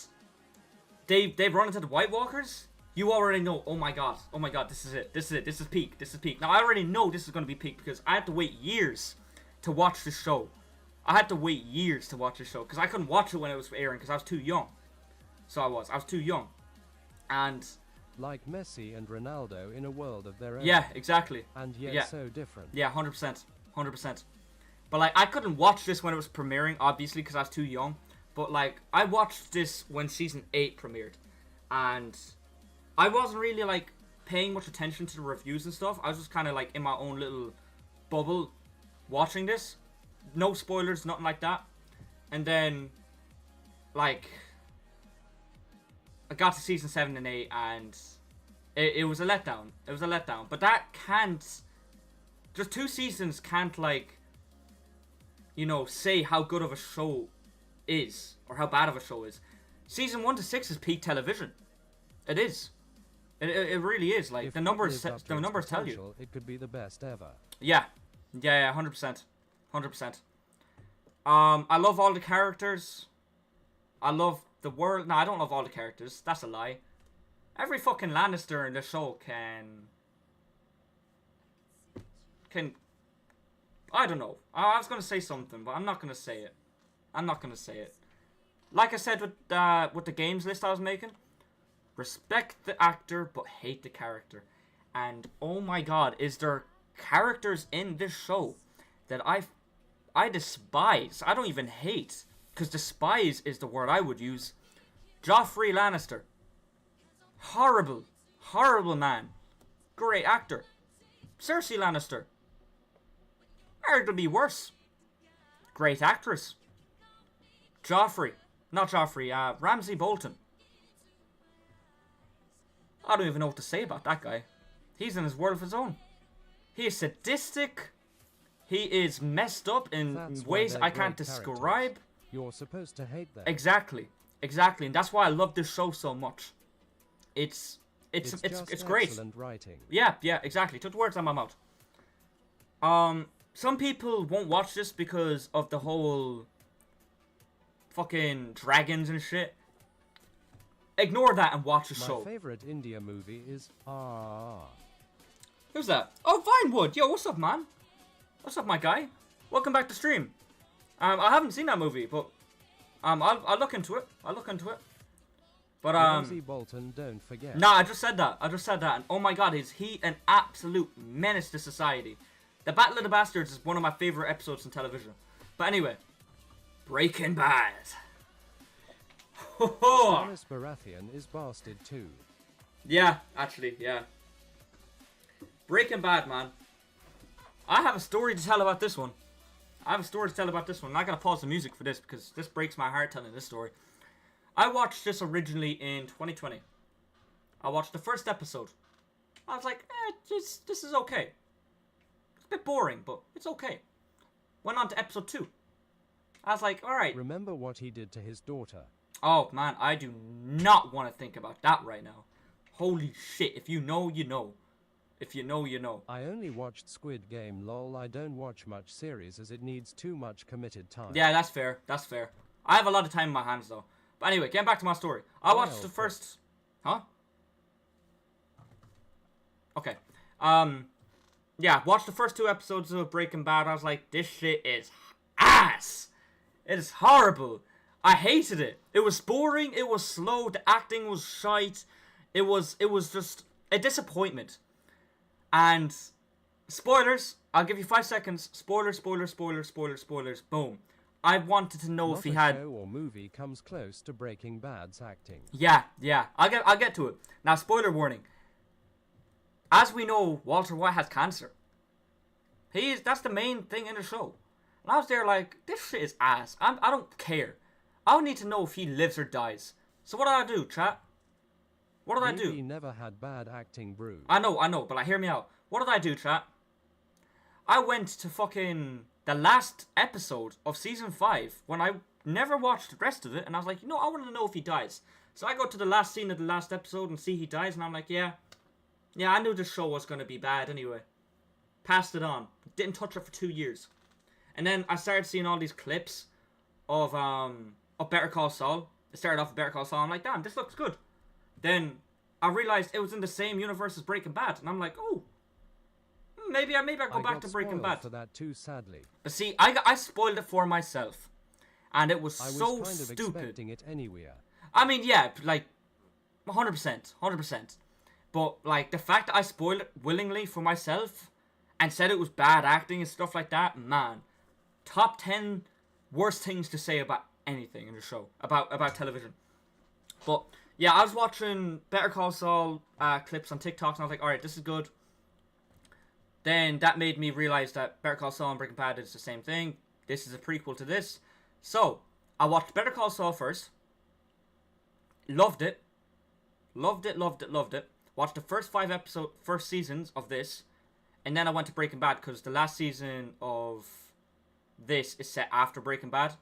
they run into the White Walkers. You already know, oh my god, this is peak. Now I already know this is going to be peak because I had to wait years to watch this show. Because I couldn't watch it when it was airing because I was too young. So I was too young. And Like Messi and Ronaldo in a world of their own. yeah, exactly. And yet Yeah. so different. Yeah, 100%. But like, I couldn't watch this when it was premiering, obviously, because I was too young. But like, I watched this when season 8 premiered, and I wasn't really like paying much attention to the reviews and stuff. I was just kind of like in my own little bubble watching this. No spoilers, nothing like that. And then, like, I got to season 7 and 8, and it was a letdown. But that can't... Just 2 seasons can't, like, you know, say how good of a show is, or how bad of a show is. Season 1 to 6 is peak television. It is. It really is. Like, If the it numbers lived up to the its numbers tell you. potential, it could be the best ever. Yeah. Yeah, 100%. 100%. I love all the characters. I love the world. No, I don't love all the characters. That's a lie. Every fucking Lannister in the show can... I don't know. I was going to say something, but I'm not going to say it. I'm not going to say it. Like I said with the games list I was making, respect the actor, but hate the character. And, oh my god, is there characters in this show that I despise. I don't even hate, because despise is the word I would use. Joffrey Lannister. Horrible. Horrible man. Great actor. Cersei Lannister. Arguably worse. Great actress. Joffrey. Not Joffrey, Ramsay Bolton. I don't even know what to say about that guy. He's in his world of his own. He is sadistic. He is messed up in That's why ways they're I can't great describe. characters. You're supposed to hate them. Exactly. Exactly. And that's why I love this show so much. It's just great. Excellent writing. Yeah, exactly. Took the words out of my mouth. Some people won't watch this because of the whole fucking dragons and shit. Ignore that and watch the show. My favorite India movie is RRR. Who's that? Oh, Vinewood. Yo, what's up, man? What's up, my guy? Welcome back to stream. I haven't seen that movie, but I'll look into it. I'll look into it. But Ramsay Bolton, don't forget. Nah, I just said that. And oh my god, is he an absolute menace to society? The Battle of the Bastards is one of my favorite episodes in television. But anyway, Breaking Bad. Stannis Baratheon is bastard too. Yeah, actually, yeah. Breaking Bad, man. I have a story to tell about this one. I gotta pause the music for this because this breaks my heart telling this story. I watched this originally in 2020. I watched the first episode. I was like, this is okay. It's a bit boring, but it's okay. Went on to episode 2. I was like, alright. Remember what he did to his daughter. Oh, man, I do not want to think about that right now. Holy shit, if you know, you know. If you know, you know. I only watched Squid Game, lol. I don't watch much series as it needs too much committed time. Yeah, that's fair. That's fair. I have a lot of time in my hands, though. But anyway, getting back to my story. I watched the first... Huh? Okay. Yeah, watched the first 2 episodes of Breaking Bad. I was like, this shit is ass. It is horrible. I hated it. It was boring. It was slow. The acting was shite. It was just a disappointment. And spoilers. I'll give you 5 seconds. Spoilers. Boom. I wanted to know if he had... Not a show or movie comes close to Breaking Bad's acting. Yeah. I'll get to it. Now, spoiler warning. As we know, Walter White has cancer. That's the main thing in the show. And I was there like, this shit is ass. I don't care. I don't need to know if he lives or dies. So what did I do, chat? What did I do? He never had bad acting, Brew. I know, but like, hear me out. What did I do, chat? I went to fucking the last episode of season 5 when I never watched the rest of it, and I was like, I want to know if he dies. So I go to the last scene of the last episode and see he dies, and I'm like, yeah, I knew this show was going to be bad anyway. Passed it on. Didn't touch it for 2 years. And then I started seeing all these clips of Better Call Saul. It started off with Better Call Saul. I'm like, damn, this looks good. Then I realized it was in the same universe as Breaking Bad, and I'm like, oh, maybe I go back to Breaking Bad. For that too, sadly. But see, I spoiled it for myself, and it was so I was kind of stupid. expecting it anywhere. I mean, yeah, like 100%. But like the fact that I spoiled it willingly for myself and said it was bad acting and stuff like that, man, top 10 worst things to say about anything in the show, about television. But yeah, I was watching Better Call Saul clips on TikTok, and I was like, alright, this is good. Then that made me realize that Better Call Saul and Breaking Bad is the same thing. This is a prequel to this. So, I watched Better Call Saul first. Loved it. Watched the first seasons of this. And then I went to Breaking Bad because the last season of this is set after Breaking Bad.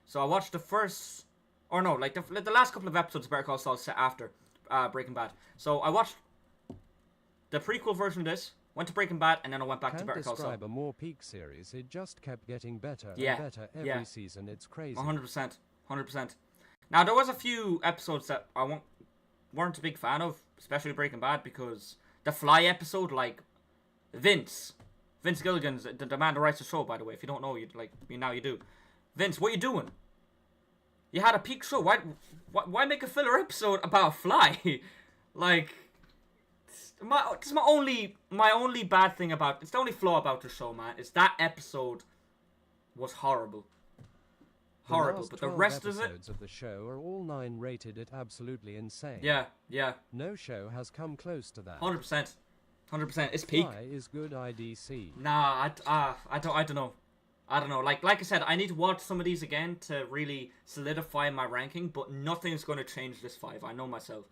So I watched the first or no, like the last couple of episodes of Better Call Saul set after Breaking Bad. So I watched the prequel version of this, went to Breaking Bad, and then I went back to Better Call Saul. Can't describe a more peak series. It just kept getting better Yeah, and better every season. It's crazy. 100%. 100%. Now, there was a few episodes that I weren't a big fan of, especially Breaking Bad, because the Fly episode, like, Vince Gilligan's the man that writes the show, by the way. If you don't know, now you do. Vince, what you doing? You had a peak show. Why make a filler episode about a fly? Like, it's my only bad thing about, it's the only flaw about the show, man. Is that episode was horrible. Horrible, but the rest of it, episodes of the show are all 9 rated at absolutely insane. yeah. No show has come close to that. 100%. 100%. It's peak. Fly is good IDC. Nah, I don't know. I don't know. Like I said, I need to watch some of these again to really solidify my ranking, but nothing's going to change this 5. I know myself.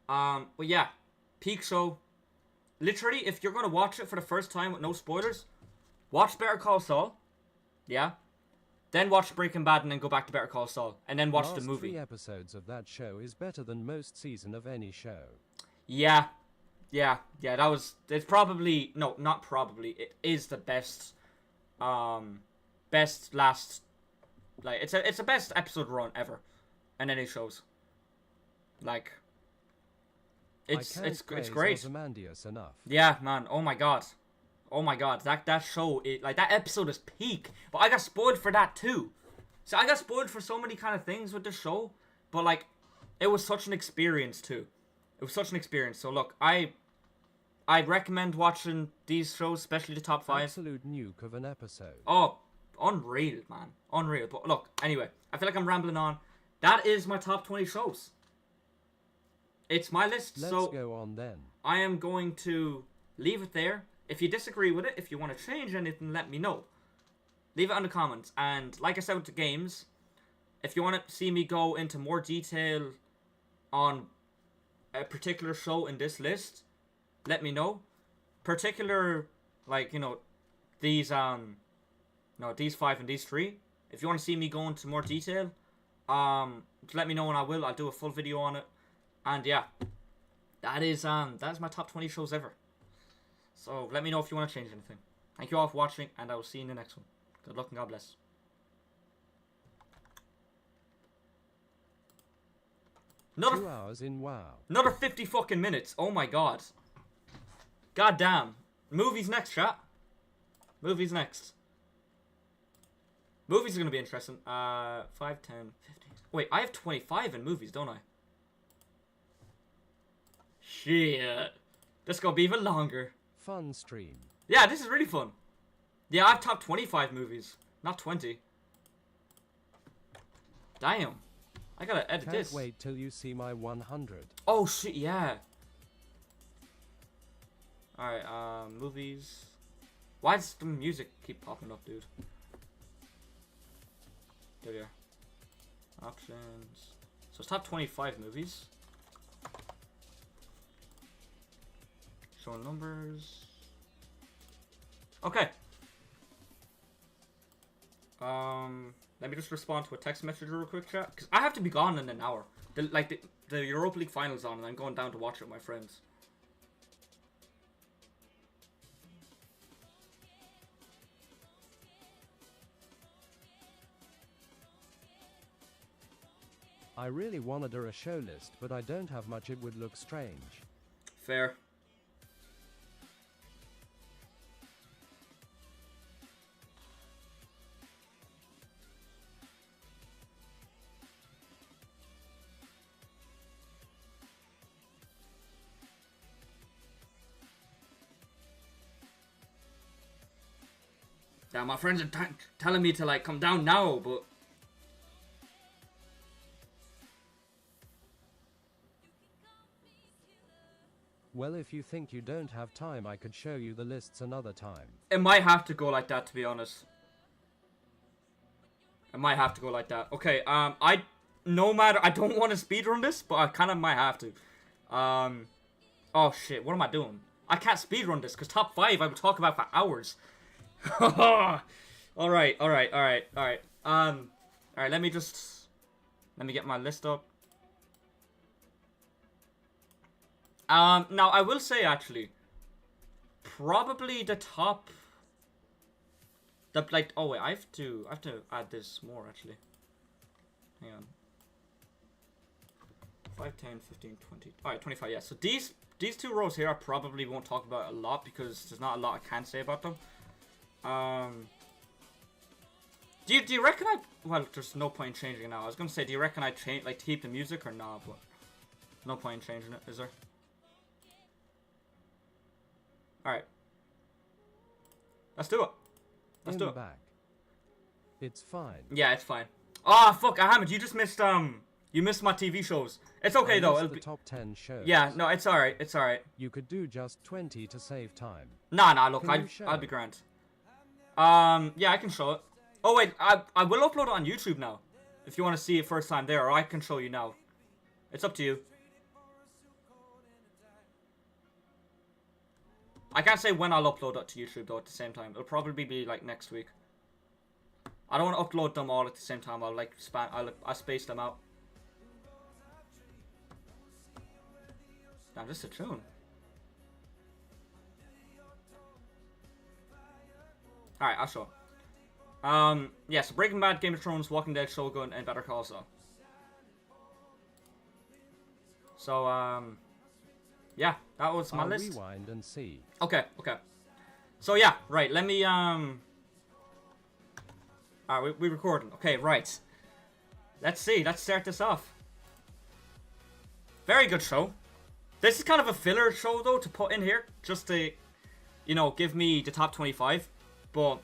But yeah, peak show. Literally, if you're going to watch it for the first time with no spoilers, watch Better Call Saul. Yeah. Then watch Breaking Bad and then go back to Better Call Saul. And then watch the movie. 3 episodes of that show is better than most season of any show. Yeah, it's probably, no, not probably, it is the best, best last, like, it's a best episode run ever, in any shows. Like, it's great. Ozymandias enough. Yeah, man, oh my god, that show, that episode is peak, but I got spoiled for that too. So I got spoiled for so many kind of things with the show, but, like, it was such an experience too. It was such an experience. So look, I recommend watching these shows, especially the top 5. Absolute nuke of an episode. Oh, unreal, man. Unreal. But look, anyway, I feel like I'm rambling on. That is my top 20 shows. It's my list, Let's so go on then. I am going to leave it there. If you disagree with it, if you want to change anything, let me know. Leave it in the comments. And like I said with the games, if you want to see me go into more detail on a particular show in this list, let me know. Particular, like, you know, these 5 and these 3. If you want to see me go into more detail, let me know and I'll do a full video on it. And yeah, that is my top 20 shows ever. So let me know if you want to change anything. Thank you all for watching, and I will see you in the next one. Good luck and God bless. Another 2 hours in WoW. Another 50 fucking minutes. Oh my god. God damn. Movies next, chat. Movies next. Movies are going to be interesting. 5, 10, 15. Wait, I have 25 in movies, don't I? Shit. This is going to be even longer. Fun stream. Yeah, this is really fun. Yeah, I have top 25 movies. Not 20. Damn. I gotta edit Can't this. wait till you see my 100. Oh shit, yeah. Alright, movies. Why does the music keep popping up, dude? There we are. Options. So it's top 25 movies. Showing numbers. Okay. Let me just respond to a text message real quick, chat, because I have to be gone in an hour. The Europa League finals on, and I'm going down to watch it with my friends. I really wanted a show list, but I don't have much. It would look strange. Fair. Yeah, my friends are telling me to, like, come down now, but... Well, if you think you don't have time, I could show you the lists another time. It might have to go like that, to be honest. It might have to go like that. Okay, I don't want to speedrun this, but I kind of might have to. Oh shit, what am I doing? I can't speedrun this, because top 5 I would talk about for hours. Alright. Alright, let me get my list up. Now I will say actually, probably the top. Oh wait, I have to add this more actually. Hang on. 5, 10, 15, 20. Alright, 25, yeah. So these two rows here I probably won't talk about a lot because there's not a lot I can say about them. Do you reckon well, there's no point in changing it now. I was gonna say, do you reckon I change, like, keep the music or not? But no point in changing it, is there? Alright. Let's do it. Let's do it. Back. It's fine. Yeah, it's fine. Oh, fuck, Ahmed, you just missed, you missed my TV shows. It's okay, though. It'll the be... top 10 shows. Yeah, no, it's alright. It's alright. You could do just 20 to save time. Nah, look, Can you I'll show? be grand. Yeah, I can show it. Oh, wait, I will upload it on YouTube now. If you want to see it first time there, or I can show you now. It's up to you. I can't say when I'll upload it to YouTube, though, at the same time. It'll probably be, like, next week. I don't want to upload them all at the same time. I'll, like, I'll space them out. Damn, this is a tune. Alright, I'll show it. Yeah, so Breaking Bad, Game of Thrones, Walking Dead, Shogun, and Better Call Saul. So, yeah, that was my list. Rewind and see. Okay. So, yeah, right, let me, alright, we're recording. Okay, right. Let's see, let's start this off. Very good show. This is kind of a filler show, though, to put in here, just to, you know, give me the top 25. But,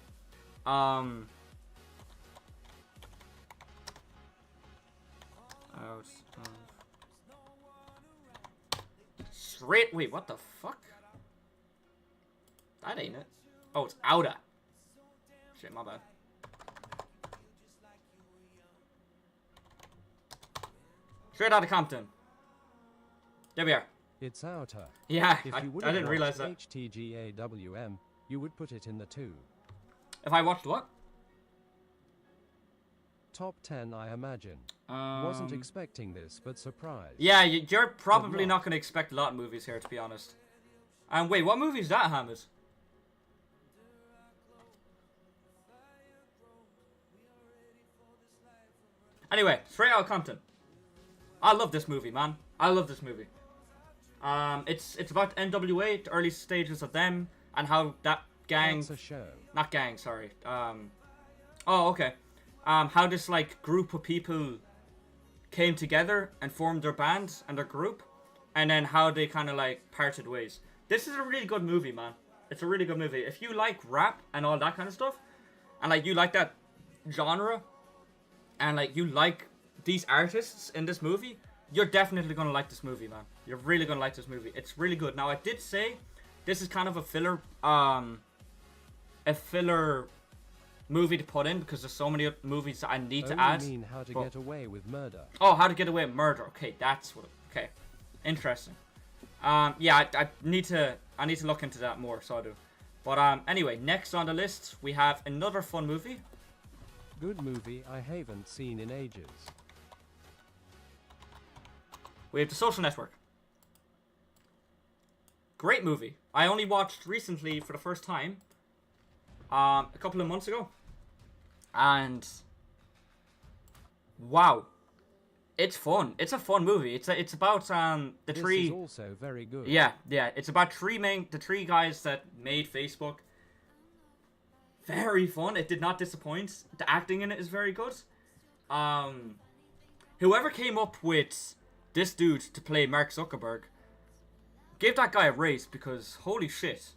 wait, what the fuck? That ain't it. Oh, it's Outa. Shit, my bad. Straight out of Compton. There we are. It's Outa. Yeah, If I you would didn't realize that. HTGAWM, you would put it in the 2. If I watched what? Top 10, I imagine. Wasn't expecting this, but surprised. Yeah, you're probably Good not luck. going to expect a lot of movies here, to be honest. And wait, what movie is that, Hamid? Anyway, Straight Outta Compton. I love this movie, man. I love this movie. It's about NWA, the early stages of them, and how that gang... That's a show. Not gang, sorry. Oh, okay. How this, like, group of people came together and formed their band and their group, and then how they kind of, like, parted ways. This is a really good movie, man. It's a really good movie. If you like rap and all that kind of stuff, and, like, you like that genre, and, like, you like these artists in this movie, you're definitely going to like this movie, man. You're really going to like this movie. It's really good. Now, I did say this is kind of a filler movie to put in because there's so many movies that I need to add. You mean How to Get Away with Murder. Oh, How to Get Away with Murder. Okay, that's what. Okay, interesting. Yeah, I need to look into that more, so I do. But anyway, next on the list we have another fun movie. Good movie I haven't seen in ages. We have The Social Network. Great movie. I only watched recently for the first time. A couple of months ago. And wow. It's fun. It's a fun movie. It's about the three. This is also very good. Yeah. It's about the three guys that made Facebook. Very fun. It did not disappoint. The acting in it is very good. Whoever came up with this dude to play Mark Zuckerberg, give that guy a raise because holy shit.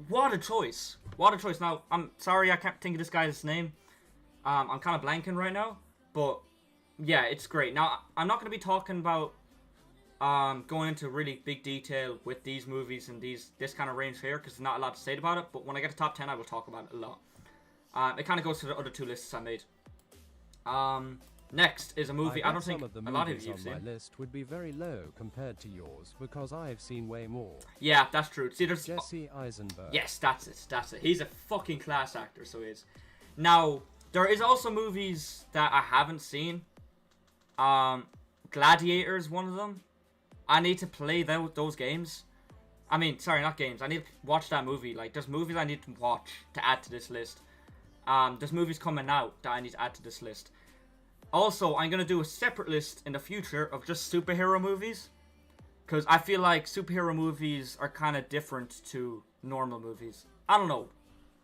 What a choice. What a choice. Now, I'm sorry I can't think of this guy's name. I'm kind of blanking right now. But, yeah, it's great. Now, I'm not going to be talking about going into really big detail with these movies and this kind of range here because there's not a lot to say about it. But when I get to top 10, I will talk about it a lot. It kind of goes to the other two lists I made. Next is a movie I don't think a lot of you have seen. My list would be very low compared to yours because I've seen way more. Yeah, that's true. See, there's Jesse Eisenberg. Yes, that's it. He's a fucking class actor, so he is. Now, There is also movies that I haven't seen. Gladiator is one of them. I need to play those games. I mean, sorry, not games. I need to watch that movie. Like, there's movies I need to watch to add to this list. There's movies coming out that I need to add to this list. Also, I'm going to do a separate list in the future of just superhero movies. Because I feel like superhero movies are kind of different to normal movies. I don't know.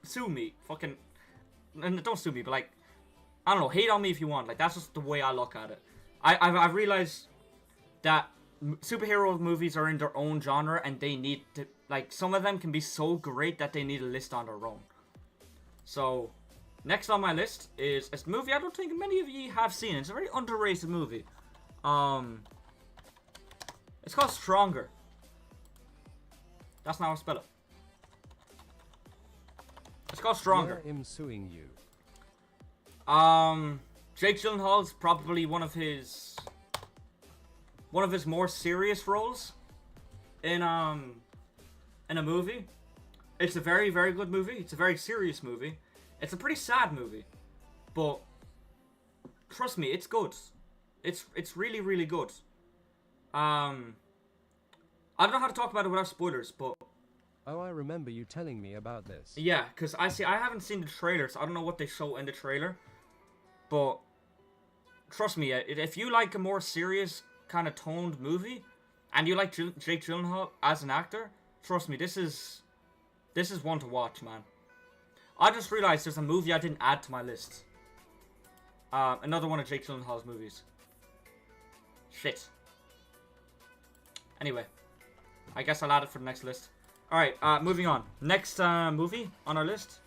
Sue me. Fucking... And don't sue me, but like... I don't know. Hate on me if you want. Like, that's just the way I look at it. I've realized that superhero movies are in their own genre and they need to... Like, some of them can be so great that they need a list on their own. So... Next on my list is a movie I don't think many of you have seen. It's a very underrated movie. It's called Stronger. That's not how I spell it. It's called Stronger. Yeah, I'm suing you. Jake Gyllenhaal's probably one of his more serious roles in a movie. It's a very, very good movie. It's a very serious movie. It's a pretty sad movie, but trust me, it's good. It's really, really good. I don't know how to talk about it without spoilers, but Oh, I remember you telling me about this. yeah, because I haven't seen the trailer, so I don't know what they show in the trailer. But trust me, if you like a more serious kind of toned movie, and you like Jake Gyllenhaal as an actor, trust me, this is one to watch, man. I just realized there's a movie I didn't add to my list. Another one of Jake Gyllenhaal's movies. Shit. Anyway, I guess I'll add it for the next list. Alright, moving on. Next movie on our list.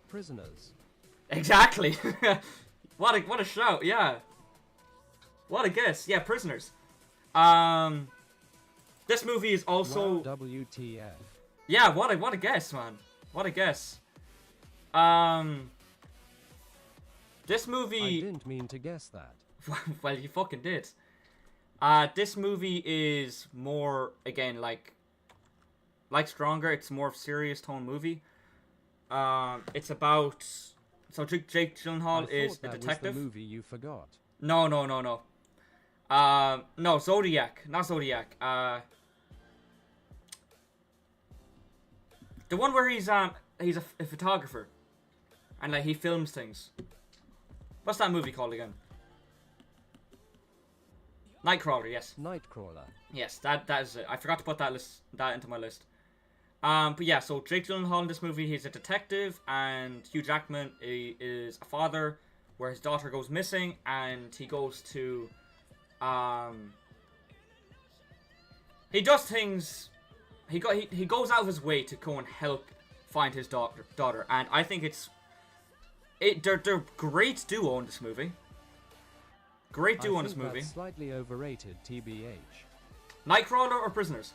Prisoners. Exactly. What a shout, yeah. What a guess. Yeah, Prisoners. This movie is also... Wow, WTF. Yeah, what a guess, man. What a guess. This movie... I didn't mean to guess that. Well, you fucking did. This movie is more, again, like Stronger. It's more of a serious tone movie. It's about... So Jake Gyllenhaal is a detective. Was the movie you forgot. No. No, Zodiac. Not Zodiac. The one where he's a photographer. And, like, he films things. What's that movie called again? Nightcrawler, yes. Nightcrawler. Yes, that is it. I forgot to put that into my list. But yeah, so Jake Gyllenhaal in this movie, he's a detective, and Hugh Jackman is a father, where his daughter goes missing, and he goes to, he does things, he goes out of his way to go and help find his daughter, and I think they're great duo in this movie. Great duo in this movie. That's slightly overrated, TBH. Nightcrawler or Prisoners?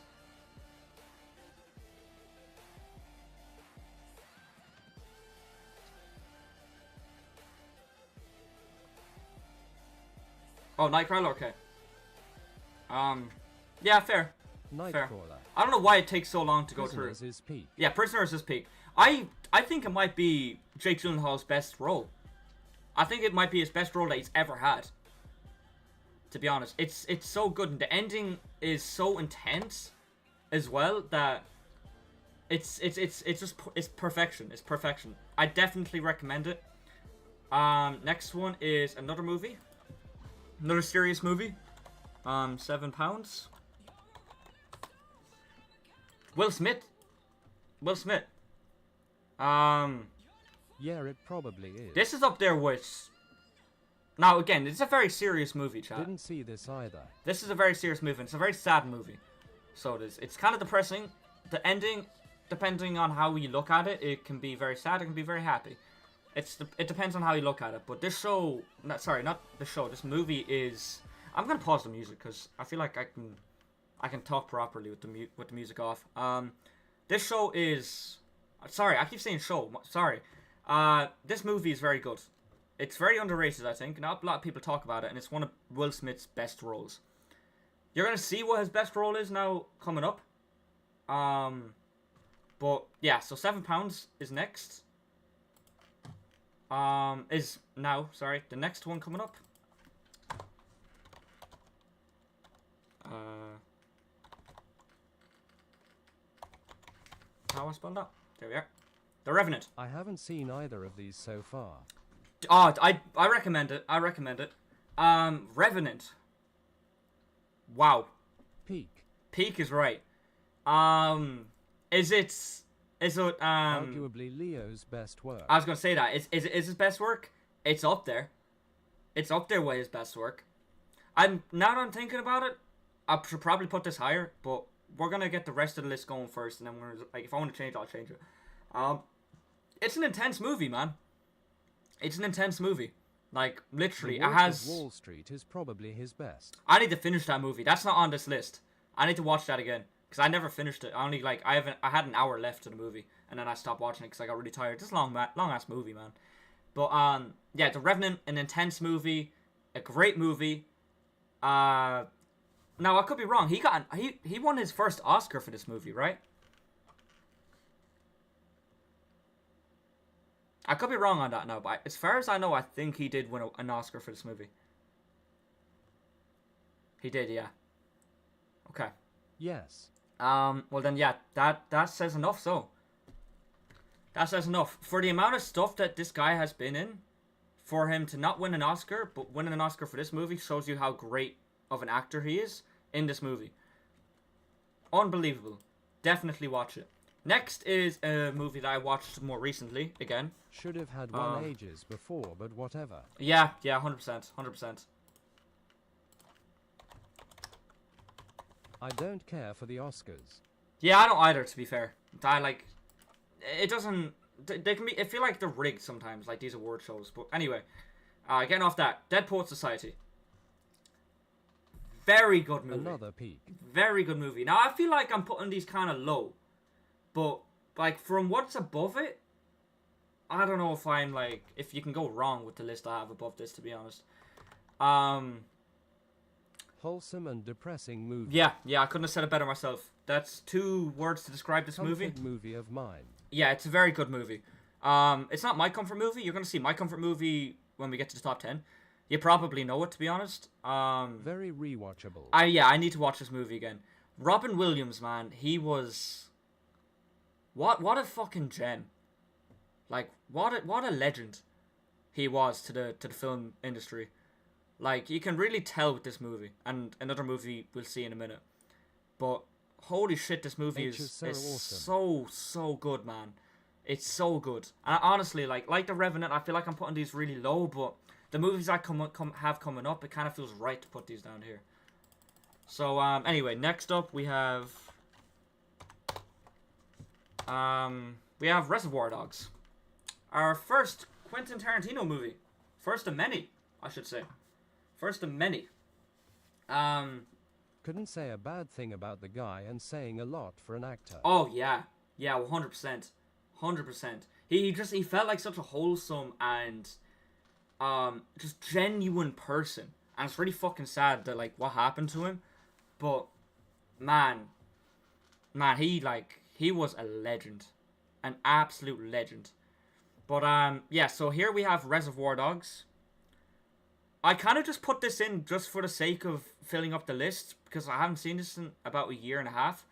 Oh, Nightcrawler, okay. Yeah, fair. Nightcrawler. Fair. I don't know why it takes so long to go through. Prisoners is peak. Yeah, Prisoners is peak. I think it might be Jake Gyllenhaal's best role. I think it might be his best role that he's ever had. To be honest, it's so good, and the ending is so intense, as well, that it's perfection. It's perfection. I definitely recommend it. Next one is another movie, another serious movie. £7. Will Smith. Yeah, it probably is. This is up there with... Now, again, it's a very serious movie, chat. Didn't see this either. This is a very serious movie. It's a very sad movie. So it is. It's kind of depressing. The ending, depending on how you look at it, it can be very sad, it can be very happy. It depends on how you look at it. But this show... Sorry, not the show. This movie is... I'm going to pause the music, because I feel like I can talk properly with the music off. This show is... Sorry, I keep saying show. Sorry. This movie is very good. It's very underrated, I think. Not a lot of people talk about it, and it's one of Will Smith's best roles. You're going to see what his best role is now coming up. But, yeah, so £7 is next. is now, sorry, the next one coming up. How I spelled that? There we are. The Revenant. I haven't seen either of these so far. Oh, I recommend it. I recommend it. Revenant. Wow. Peak. Peak is right. Is it Arguably Leo's best work. I was gonna say that. Is his best work? It's up there. It's up there with his best work. Now that I'm thinking about it, I should probably put this higher, but we're gonna get the rest of the list going first, and then we're like, if I want to change it, I'll change it. It's an intense movie, man. It's an intense movie. Like, literally, The it Wolf has... of Wall Street is probably his best. I need to finish that movie. That's not on this list. I need to watch that again. Because I never finished it. I only, like, I had an hour left to the movie. And then I stopped watching it because I got really tired. This long-ass movie, man. But, yeah, The Revenant, an intense movie. A great movie. Now, I could be wrong. He won his first Oscar for this movie, right? I could be wrong on that now, but as far as I know, I think he did win an Oscar for this movie. He did, yeah. Okay. Yes. Well then, yeah, that says enough, so. That says enough. For the amount of stuff that this guy has been in, for him to not win an Oscar, but winning an Oscar for this movie shows you how great of an actor he is in this movie. Unbelievable. Definitely watch it. Next is a movie that I watched more recently, again. Should have had won ages before, but whatever. Yeah, 100%, 100%. I don't care for the Oscars. Yeah, I don't either, to be fair. I like... It doesn't... They can be... I feel like they're rigged sometimes, like these award shows. But anyway, getting off that. Dead Poet Society. Very good movie. Another peak. Very good movie. Now, I feel like I'm putting these kind of low. But, like, from what's above it, I don't know if I'm, like... If you can go wrong with the list I have above this, to be honest. Wholesome and depressing movie. Yeah, I couldn't have said it better myself. That's 2 words to describe this movie. Movie of mine. Yeah, it's a very good movie. It's not my comfort movie. You're going to see my comfort movie when we get to the top 10. You probably know it, to be honest. Very rewatchable. I need to watch this movie again. Robin Williams, man, he was... What a fucking gem. Like, what a legend he was to the film industry. Like, you can really tell with this movie, and another movie we'll see in a minute. But holy shit, this movie is so good, man. It's so good. And honestly, like The Revenant, I feel like I'm putting these really low, but the movies I have coming up, it kind of feels right to put these down here. So anyway, next up we have Reservoir Dogs. Our first Quentin Tarantino movie. First of many, I should say. First of many. Couldn't say a bad thing about the guy and saying a lot for an actor. Oh, yeah. Yeah, 100%. 100%. He felt like such a wholesome and just genuine person. And it's really fucking sad that, like, what happened to him. But, man, he was a legend. An absolute legend. But, yeah, so here we have Reservoir Dogs. I kind of just put this in just for the sake of filling up the list, because I haven't seen this in about a year and a half.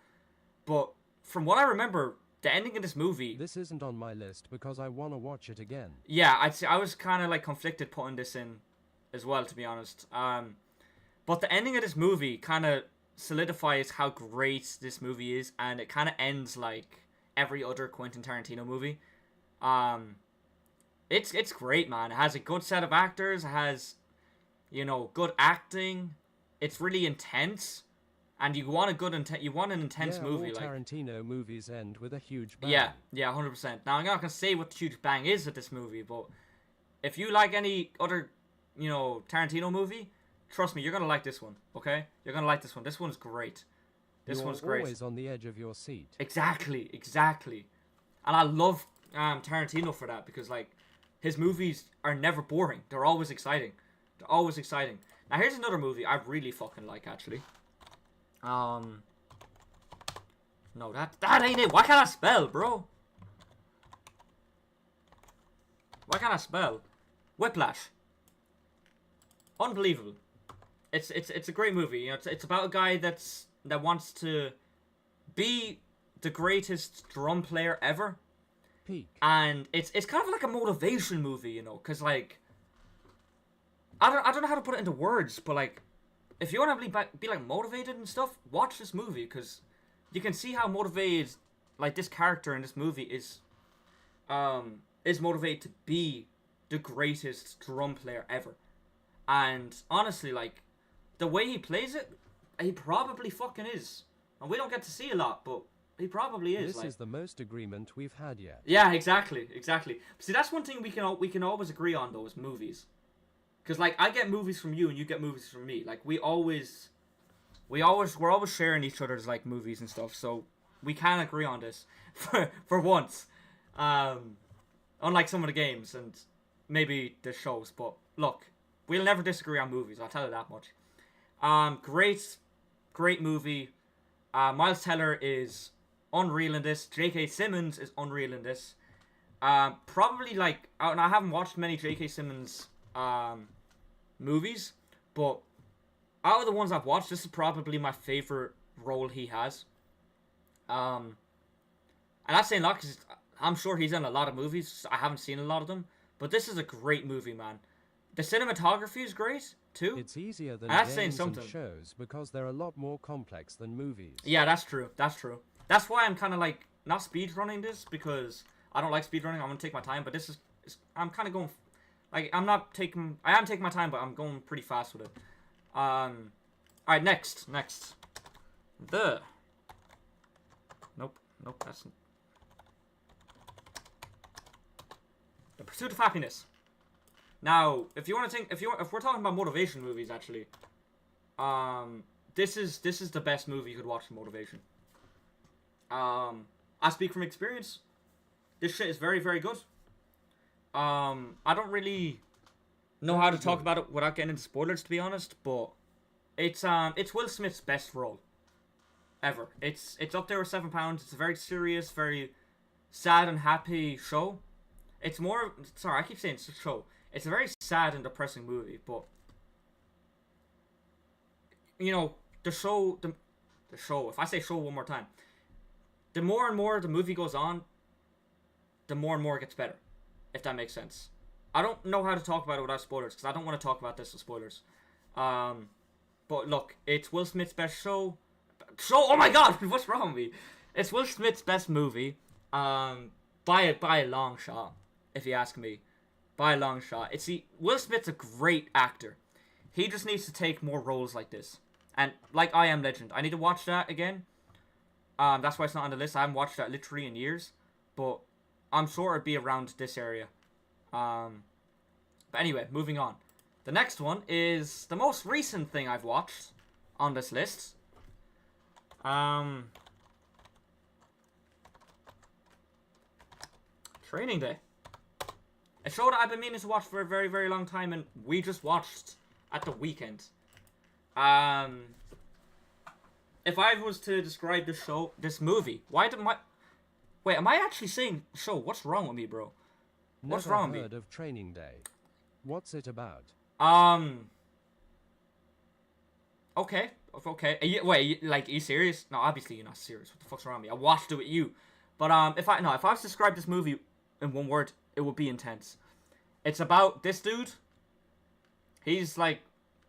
But from what I remember, the ending of this movie... This isn't on my list because I want to watch it again. Yeah, I'd say I was kind of like conflicted putting this in as well, to be honest. But the ending of this movie kind of solidifies how great this movie is, and it kind of ends like every other Quentin Tarantino movie. It's great, man. It has a good set of actors. It has... good acting. It's really intense, and you want an intense movie. All Tarantino movies end with a huge bang. Yeah, 100%. Now I'm not gonna say what the huge bang is with this movie, but if you like any other, Tarantino movie, trust me, you're gonna like this one. Okay, you're gonna like this one. This one's great. This one's great. Always on the edge of your seat. Exactly, and I love Tarantino for that, because like his movies are never boring. They're always exciting. Now here's another movie I really fucking like, actually. No, that ain't it. Why can't I spell, bro? Why can't I spell? Whiplash. Unbelievable. It's a great movie. You know, it's about a guy that wants to be the greatest drum player ever. Peak. And it's kind of like a motivation movie, you know, because like I don't know how to put it into words, but like if you want to be like motivated and stuff, watch this movie because you can see how motivated like this character in this movie is motivated to be the greatest drum player ever. And honestly, like the way he plays it, he probably fucking is. And we don't get to see a lot, but he probably is. This is the most agreement we've had yet. Yeah, exactly. See, that's one thing we can always agree on though, is movies. Because like I get movies from you and you get movies from me. Like we're always sharing each other's like movies and stuff. So we can agree on this for once. Unlike some of the games and maybe the shows, but look, we'll never disagree on movies. I'll tell you that much. Great movie. Miles Teller is unreal in this. J.K. Simmons is unreal in this. Probably like, and I haven't watched many J.K. Simmons movies, but out of the ones I've watched, this is probably my favorite role he has. And that's saying a lot because I'm sure he's in a lot of movies. I haven't seen a lot of them, but this is a great movie, man. The cinematography is great too. It's easier than that's saying games something. and shows because they're a lot more complex than movies. Yeah, that's true. That's why I'm kind of like not speedrunning this because I don't like speedrunning. I'm gonna take my time, but this is I'm kind of going like I am taking my time, but I'm going pretty fast with it. All right, next. Nope, that's The Pursuit of Happiness. Now, if we're talking about motivation movies, actually, this is the best movie you could watch for motivation. I speak from experience. This shit is very, very good. I don't really know how to talk about it without getting into spoilers, to be honest, but it's Will Smith's best role ever. It's up there with £7. It's a very serious, very sad and happy show. It's more, sorry, I keep saying it's a show. It's a very sad and depressing movie, but you know, the show, if I say show one more time, the more and more the movie goes on, the more and more it gets better, if that makes sense. I don't know how to talk about it without spoilers, because I don't want to talk about this with spoilers. But look, it's Will Smith's best show, oh my god, what's wrong with me? It's Will Smith's best movie, by a long shot, if you ask me. By a long shot. Will Smith's a great actor. He just needs to take more roles like this. And like I Am Legend, I need to watch that again. That's why it's not on the list. I haven't watched that literally in years. But I'm sure it'd be around this area. But anyway, moving on. The next one is the most recent thing I've watched on this list. Training Day. A show that I've been meaning to watch for a very, very long time, and we just watched at the weekend. If I was to describe this movie, wait, am I actually saying show? What's wrong with me, bro? What's wrong with me? Never heard of Training Day. What's it about? Okay. Are you serious? No, obviously you're not serious. What the fuck's wrong with me? I watched it with you. But if I was to describe this movie in one word, it would be intense. It's about this dude. He's like,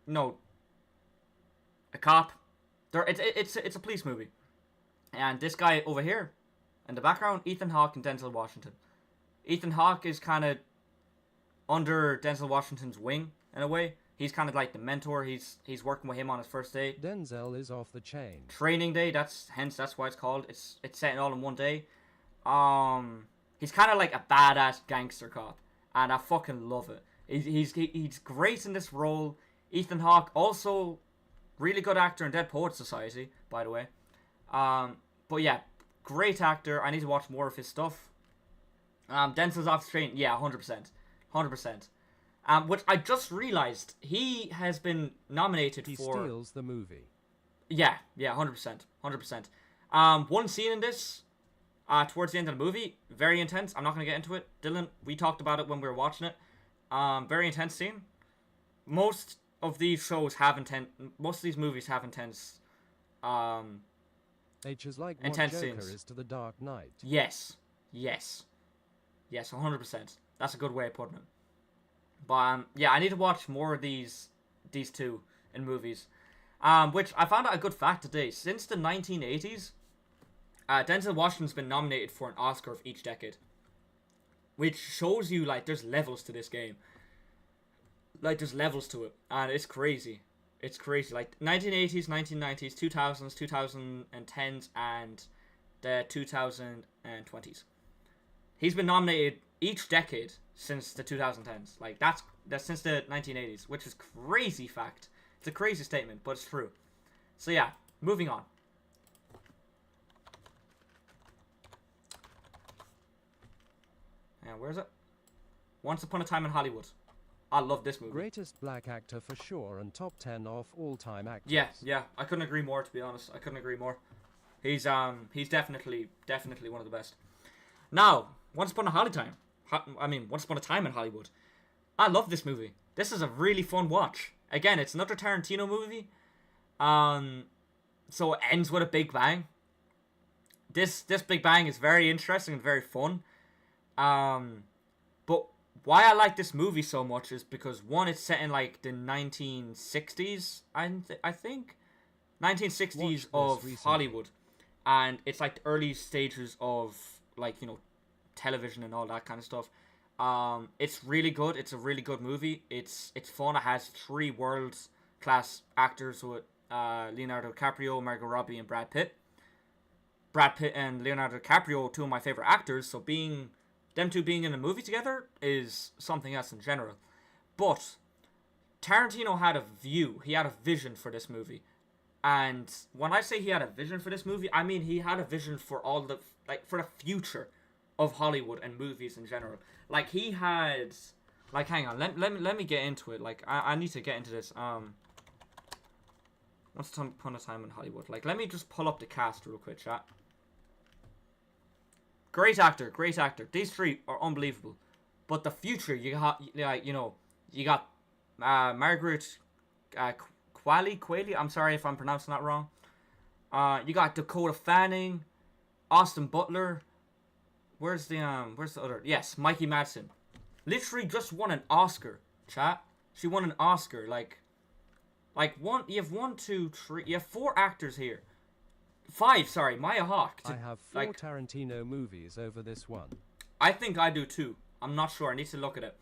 a cop. It's a police movie. And this guy over here, in the background, Ethan Hawke and Denzel Washington. Ethan Hawke is kind of under Denzel Washington's wing, in a way. He's kind of like the mentor. He's working with him on his first day. Denzel is off the chain. Training Day, that's why it's called. It's set all in one day. He's kind of like a badass gangster cop, and I fucking love it. He's great in this role. Ethan Hawke, also really good actor in Dead Poets Society, by the way. But yeah, great actor. I need to watch more of his stuff. Denzel's off the train, yeah, 100%. Which I just realized he has been nominated for. He steals the movie. Yeah, 100%. One scene in this, towards the end of the movie, very intense. I'm not going to get into it. Dylan, we talked about it when we were watching it. Very intense scene. Most of these shows have most of these movies have intense, H is like what intense Joker scenes. is to the Dark Knight. Yes. 100%. That's a good way of putting it. But yeah, I need to watch more of these two in movies. Which I found out a good fact today. Since the 1980s, Denzel Washington's been nominated for an Oscar of each decade, which shows you like there's levels to this game. Like there's levels to it, and it's crazy. It's crazy. Like 1980s, 1990s, 2000s, 2010s, and the 2020s. He's been nominated each decade since the 2010s. Like that's since the 1980s, which is crazy fact. It's a crazy statement, but it's true. So yeah, moving on. And where is it? Once Upon a Time in Hollywood. I love this movie. Greatest black actor for sure and top 10 of all-time actors. Yeah. I couldn't agree more, to be honest. I couldn't agree more. He's definitely one of the best. Now, Once Upon a Time in Hollywood. I love this movie. This is a really fun watch. Again, it's another Tarantino movie. So it ends with a big bang. This big bang is very interesting and very fun. But why I like this movie so much is because, one, it's set in like the 1960s, I think 1960s of Hollywood, and it's like the early stages of like television and all that kind of stuff. It's really good. It's a really good movie. It's fun. It has 3 world class actors with Leonardo DiCaprio, Margot Robbie, and Brad Pitt. Brad Pitt and Leonardo DiCaprio, 2 of my favorite actors. So them 2 being in a movie together is something else in general. But Tarantino had a view. He had a vision for this movie. And when I say he had a vision for this movie, I mean he had a vision for for the future of Hollywood and movies in general. Like he had, like, hang on, let me get into it. Like I need to get into this. Once Upon a Time in Hollywood. Like, let me just pull up the cast real quick, chat. Great actor. These 3 are unbelievable. But the future, you got Margaret Qualley. I'm sorry if I'm pronouncing that wrong. You got Dakota Fanning, Austin Butler. Where's the other? Yes, Mikey Madsen. Literally just won an Oscar, chat. She won an Oscar. You have 1, 2, 3. You have 4 actors here. 5, sorry. Maya Hawke. I have 4 Tarantino movies over this one. I think I do too. I'm not sure. I need to look at it.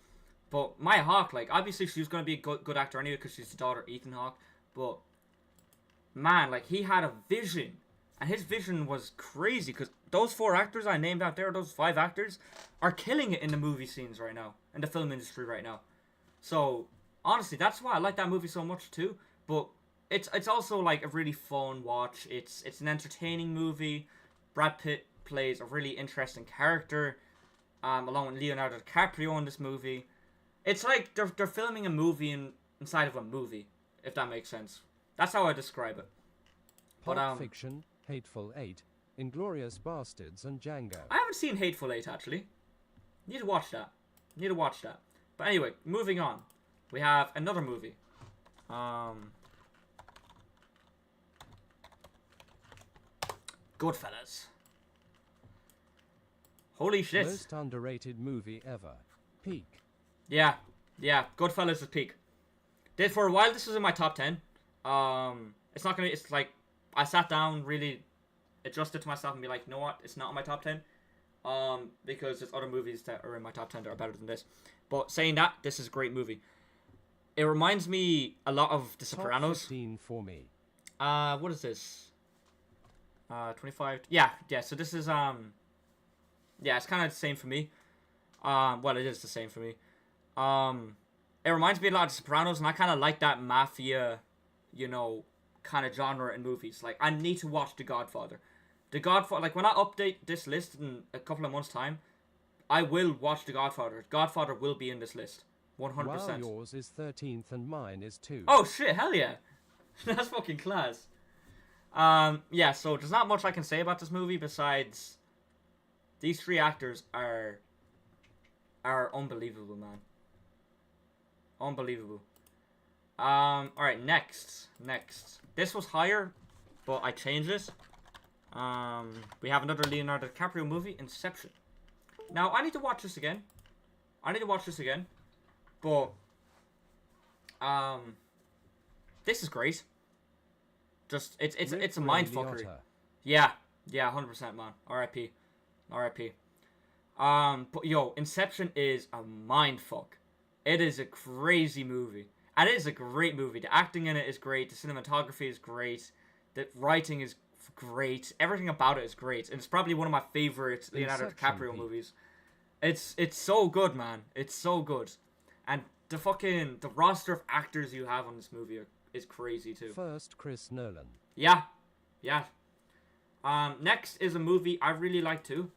But Maya Hawke, obviously she's going to be a good actor anyway because she's the daughter of Ethan Hawke. But, man, he had a vision. And his vision was crazy because those 4 actors I named out there, those 5 actors, are killing it in the movie scenes right now. In the film industry right now. So, honestly, that's why I like that movie so much too. But it's also a really fun watch. It's an entertaining movie. Brad Pitt plays a really interesting character, along with Leonardo DiCaprio in this movie. It's like they're filming a movie inside of a movie, if that makes sense. That's how I describe it. Pulp Fiction, Hateful Eight, Inglourious Bastards, and Django. I haven't seen Hateful Eight actually. Need to watch that. But anyway, moving on. We have another movie. Goodfellas. Holy shit. Most underrated movie ever. Peak. Yeah. Goodfellas is peak. For a while, this was in my top 10. It's like, I sat down, really adjusted to myself and be like, you know what, it's not in my top 10. Because there's other movies that are in my top 10 that are better than this. But saying that, this is a great movie. It reminds me a lot of The Sopranos. Top 15 for me. What is this? 25. Yeah. So this is it's kind of the same for me. Well, it is the same for me. It reminds me a lot of The Sopranos, and I kind of like that mafia, kind of genre in movies. Like, I need to watch The Godfather. The Godfather, when I update this list in a couple of months' time, I will watch The Godfather. Godfather will be in this list. 100%. Wow, yours is 13th and mine is 2. Oh shit, hell yeah. That's fucking class. So there's not much I can say about this movie besides These three actors are unbelievable, man. Unbelievable. Alright, next. This was higher, but I changed it. We have another Leonardo DiCaprio movie, Inception. Now, I need to watch this again. But, this is great. Just, it's a mindfuckery. Yeah, 100%, man. R.I.P. But yo, Inception is a mindfuck. It is a crazy movie. And it is a great movie. The acting in it is great. The cinematography is great. The writing is great. Everything about it is great. And it's probably one of my favorite Leonardo DiCaprio movies. It's so good, man. It's so good. And the roster of actors you have on this movie is crazy too. First, Chris Nolan. Yeah. Next is a movie I really like too.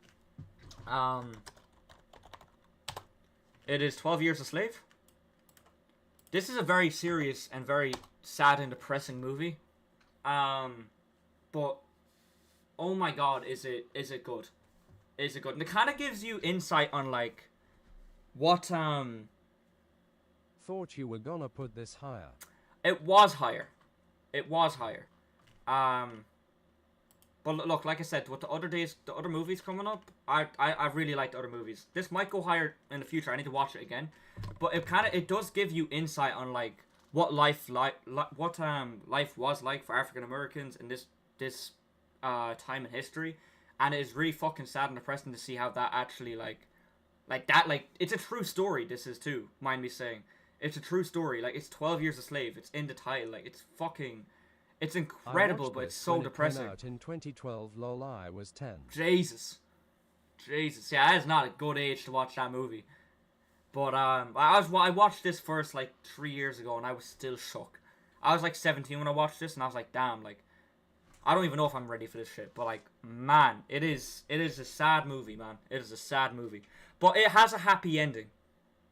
It is 12 Years a Slave. This is a very serious and very sad and depressing movie. But oh my god, is it good? Is it good? And it kind of gives you insight on like what Thought you were gonna put this higher. It was higher. But look, like I said, with the other movies coming up, I really like the other movies. This might go higher in the future. I need to watch it again. But it does give you insight on like what life was like for African Americans in this time in history, and it is really fucking sad and depressing to see how that actually like it's a true story. This is too, mind me saying, it's a true story. Like, it's 12 Years a Slave. It's in the title. Like, it's incredible, but it's so depressing. It came out in 2012. Lol, I was 10. Jesus, yeah, that is not a good age to watch that movie. But I watched this first like 3 years ago, and I was still shook. I was like 17 when I watched this, and I was like, damn, like, I don't even know if I'm ready for this shit. But like, man, it is a sad movie, man. It is a sad movie, but it has a happy ending.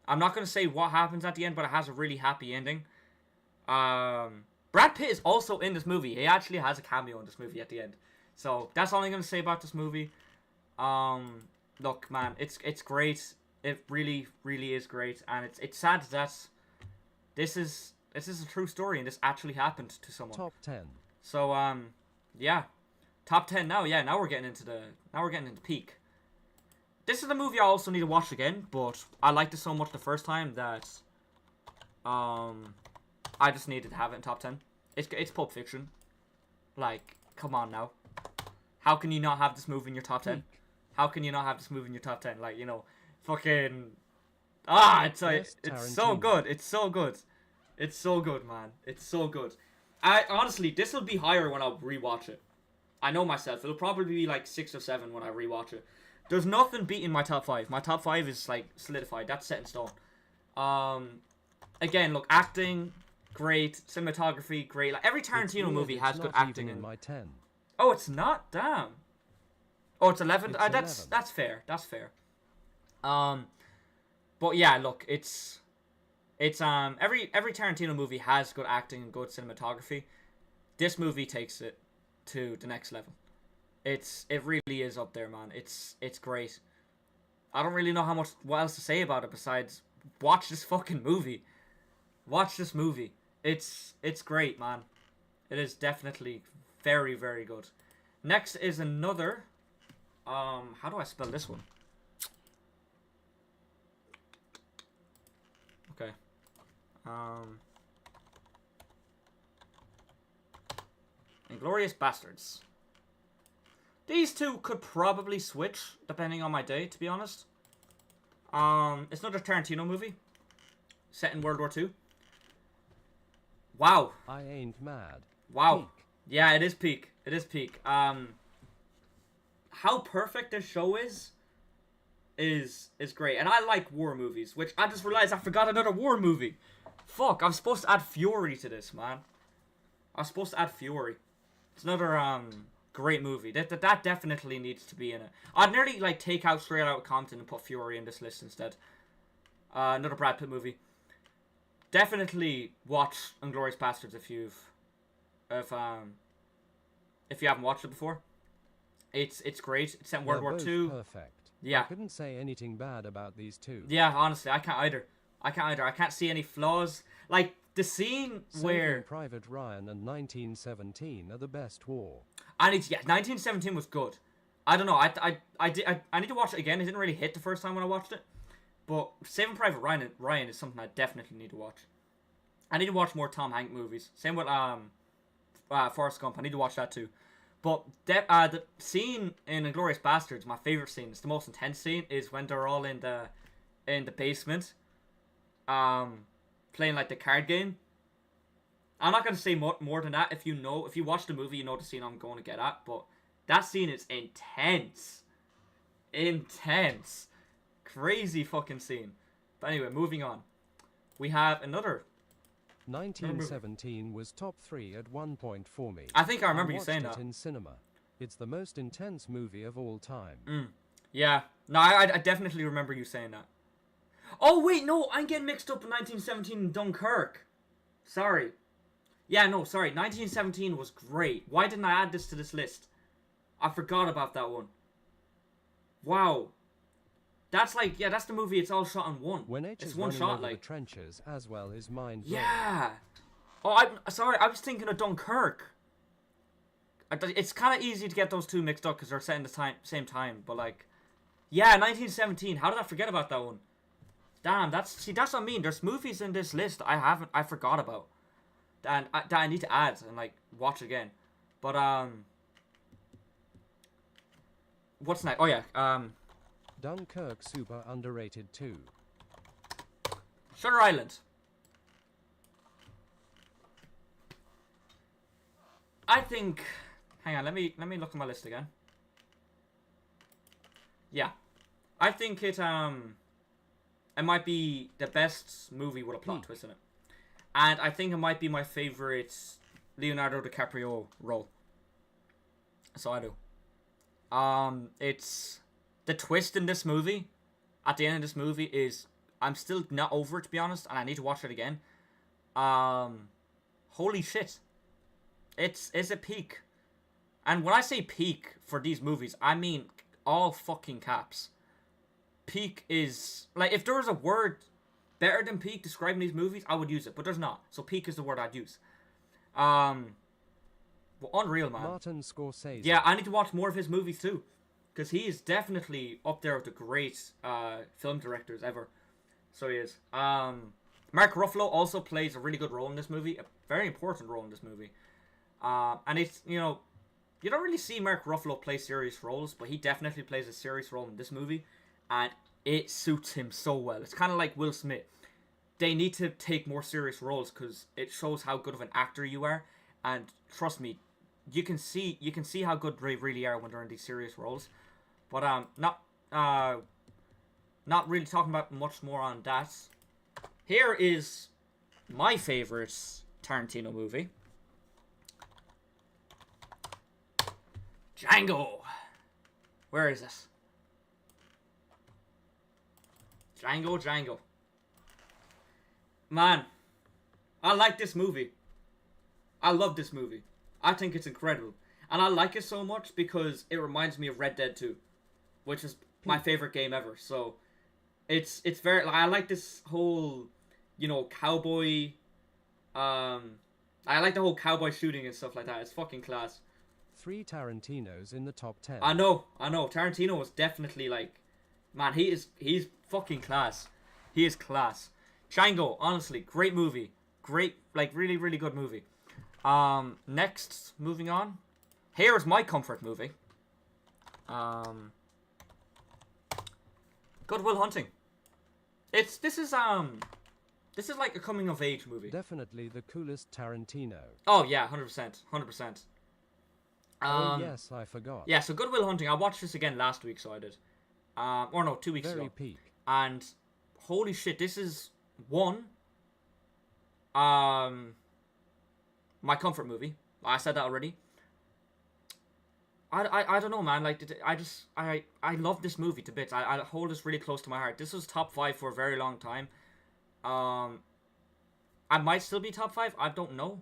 I'm not gonna say what happens at the end, but it has a really happy ending. Brad Pitt is also in this movie. He actually has a cameo in this movie at the end. So that's all I'm gonna say about this movie. Look, man, it's great. It really, really is great, and it's sad that this is a true story, and this actually happened to someone. Top 10. So yeah, top 10 now. Yeah, now we're getting into peak. This is the movie I also need to watch again, but I liked it so much the first time that I just needed to have it in top 10. It's Pulp Fiction. Like, come on now. How can you not have this movie in your top 10? How can you not have this movie in your top 10? Like, you know, fucking... it's so good. It's so good. It's so good, man. It's so good. Honestly, this will be higher when I rewatch it. I know myself. It'll probably be like 6 or 7 when I rewatch it. There's nothing beating my top 5. My top 5 is like solidified. That's set in stone. Again, look, acting, great. Cinematography, great. Like, every Tarantino movie has good acting. In my 10. Oh, it's not? Damn. Oh, it's 11? It's 11. That's fair. That's fair. But yeah, look, it's every Tarantino movie has good acting and good cinematography. This movie takes it to the next level. It really is up there, man. It's great. I don't really know what else to say about it besides watch this fucking movie. Watch this movie. It's great, man. It is definitely very, very good. Next is another how do I spell this one? Okay. Inglourious Bastards. These two could probably switch depending on my day, to be honest. It's another Tarantino movie set in World War II. Wow. I ain't mad. Wow. Peak. Yeah, it is peak. It is peak. How perfect this show is great. And I like war movies, which I just realized I forgot another war movie. Fuck, I'm supposed to add Fury to this, man. I'm supposed to add Fury. It's another great movie. That definitely needs to be in it. I'd nearly like take out Straight Outta Compton and put Fury in this list instead. Another Brad Pitt movie. Definitely watch Inglourious Bastards if you haven't watched it before. It's great. It's set in World War II. Perfect. Yeah. I couldn't say anything bad about these two. Yeah, honestly, I can't either. I can't see any flaws. Like, the scene where... Saving Private Ryan and 1917 are the best war. Yeah, 1917 was good. I don't know, I need to watch it again. It didn't really hit the first time when I watched it. But Saving Private Ryan is something I definitely need to watch. I need to watch more Tom Hanks movies. Same with Forrest Gump. I need to watch that too. But the scene in Inglourious Bastards, my favorite scene, it's the most intense scene, is when they're all in the basement, playing like the card game. I'm not gonna say more than that. If you watch the movie, you know the scene I'm going to get at. But that scene is intense, crazy fucking scene. But anyway, moving on. We have another. 1917 was top 3 at one point for me. I think I remember you watched saying it that. in cinema. It's the most intense movie of all time. Yeah. No, I definitely remember you saying that. Oh, wait, no, I'm getting mixed up in 1917 and Dunkirk. Sorry. Yeah, no, sorry. 1917 was great. Why didn't I add this to this list? I forgot about that one. Wow. That's like, yeah, that's the movie. It's all shot in one. When H it's is one running shot, over like. the trenches as well is mind blowing. Yeah. Oh, I'm sorry. I was thinking of Dunkirk. It's kind of easy to get those two mixed up because they're set in the same time. But like, yeah, 1917. How did I forget about that one? Damn, that's what I mean. There's movies in this list I forgot about, and that I need to add and like watch again. But what's next? Oh yeah, Dunkirk super underrated too. Shutter Island. I think. Hang on, let me look at my list again. Yeah, I think it might be the best movie with a plot twist in it, and I think it might be my favorite Leonardo DiCaprio role. So I do. It's the twist in this movie. At the end of this movie is I'm still not over it, to be honest, and I need to watch it again. Holy shit. It's a peak. And when I say peak for these movies, I mean all fucking caps. Peak is... Like, if there was a word better than peak describing these movies, I would use it. But there's not. So peak is the word I'd use. Well, unreal, man. Martin Scorsese. Yeah, I need to watch more of his movies too. Because he is definitely up there with the great film directors ever. So he is. Mark Ruffalo also plays a really good role in this movie. A very important role in this movie. And it's, you know, you don't really see Mark Ruffalo play serious roles, but he definitely plays a serious role in this movie. And it suits him so well. It's kind of like Will Smith. They need to take more serious roles because it shows how good of an actor you are. And trust me, you can see how good they really are when they're in these serious roles. But not really talking about much more on that. Here is my favorite Tarantino movie. Django. Where is it? Django. Man, I like this movie. I love this movie. I think it's incredible. And I like it so much because it reminds me of Red Dead 2, which is my favorite game ever. So it's very, I like this whole, you know, cowboy, I like the whole cowboy shooting and stuff like that. It's fucking class. 3 Tarantinos in the top 10. I know. Tarantino was definitely like, man, he's fucking class. He is class. Django, honestly, great movie. Great, like, really, really good movie. Next, moving on. Here's my comfort movie. Good Will Hunting. This is like a coming of age movie. Definitely the coolest Tarantino. Oh yeah, 100%. Oh yes, I forgot. Yeah, so Good Will Hunting. I watched this again last week, so I did. Or no, 2 weeks Very ago. peak. And holy shit, this is my comfort movie. I said that already. I don't know, man. Like, I love this movie to bits. I hold this really close to my heart. This was top 5 for a very long time. I might still be top 5. I don't know.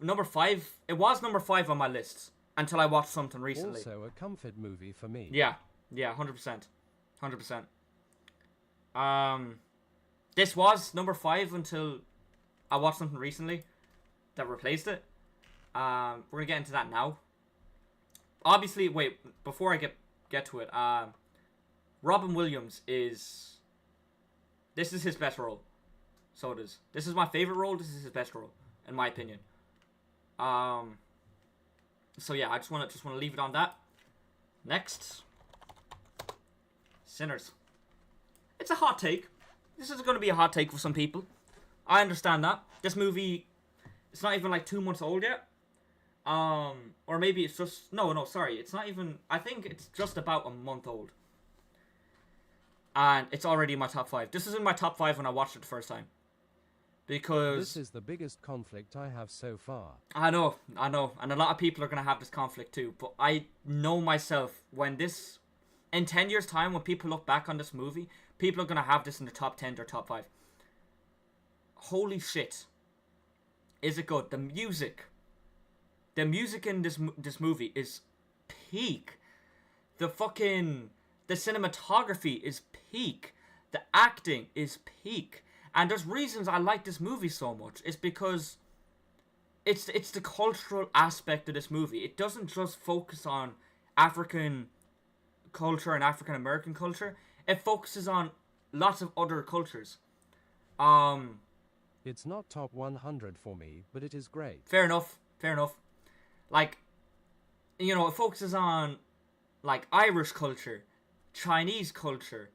Number 5. It was number 5 on my list until I watched something recently. Also a comfort movie for me. Yeah, Yeah, 100%. 100%. This was number 5 until I watched something recently that replaced it. We're gonna get into that now. Obviously, wait, before I get to it, Robin Williams is... This is his best role. So it is. This is my favorite role. This is his best role, in my opinion. So yeah, I just want to leave it on that. Next, Sinners. It's a hot take. This is going to be a hot take for some people. I understand that. This movie, it's not even like 2 months old yet. Or maybe it's just... No, sorry. It's not even... I think it's just about a month old. And it's already in my top 5. This is in my top 5 when I watched it the first time. Because... This is the biggest conflict I have so far. I know. And a lot of people are going to have this conflict too. But I know myself, when this... In 10 years' time, when people look back on this movie, people are going to have this in the top 10 or top 5. Holy shit. Is it good? The music in this movie is peak. The cinematography is peak. The acting is peak. And there's reasons I like this movie so much. It's because it's the cultural aspect of this movie. It doesn't just focus on African culture and African American culture. It focuses on lots of other cultures. It's not top 100 for me, but it is great. Fair enough. Like, you know, it focuses on, like, Irish culture, Chinese culture,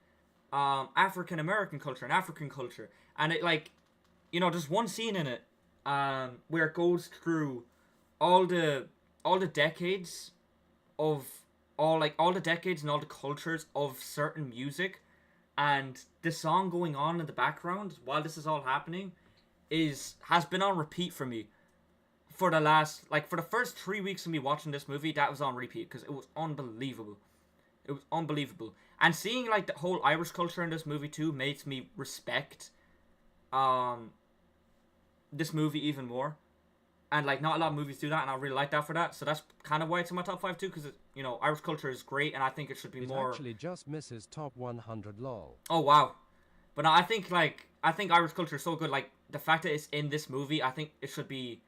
African American culture, and African culture. And it, like, you know, there's one scene in it, where it goes through all the decades of all the decades and all the cultures of certain music, and the song going on in the background while this is all happening has been on repeat for me for the first 3 weeks of me watching this movie. That was on repeat because it was unbelievable. It was unbelievable. And seeing, like, the whole Irish culture in this movie too makes me respect this movie even more. And, like, not a lot of movies do that, and I really like that for that. So that's kind of why it's in my top 5 too, because, you know, Irish culture is great, and I think it should be more... It actually just misses top 100 lol. Oh, wow. But no, I think Irish culture is so good. Like, the fact that it's in this movie, I think it should be,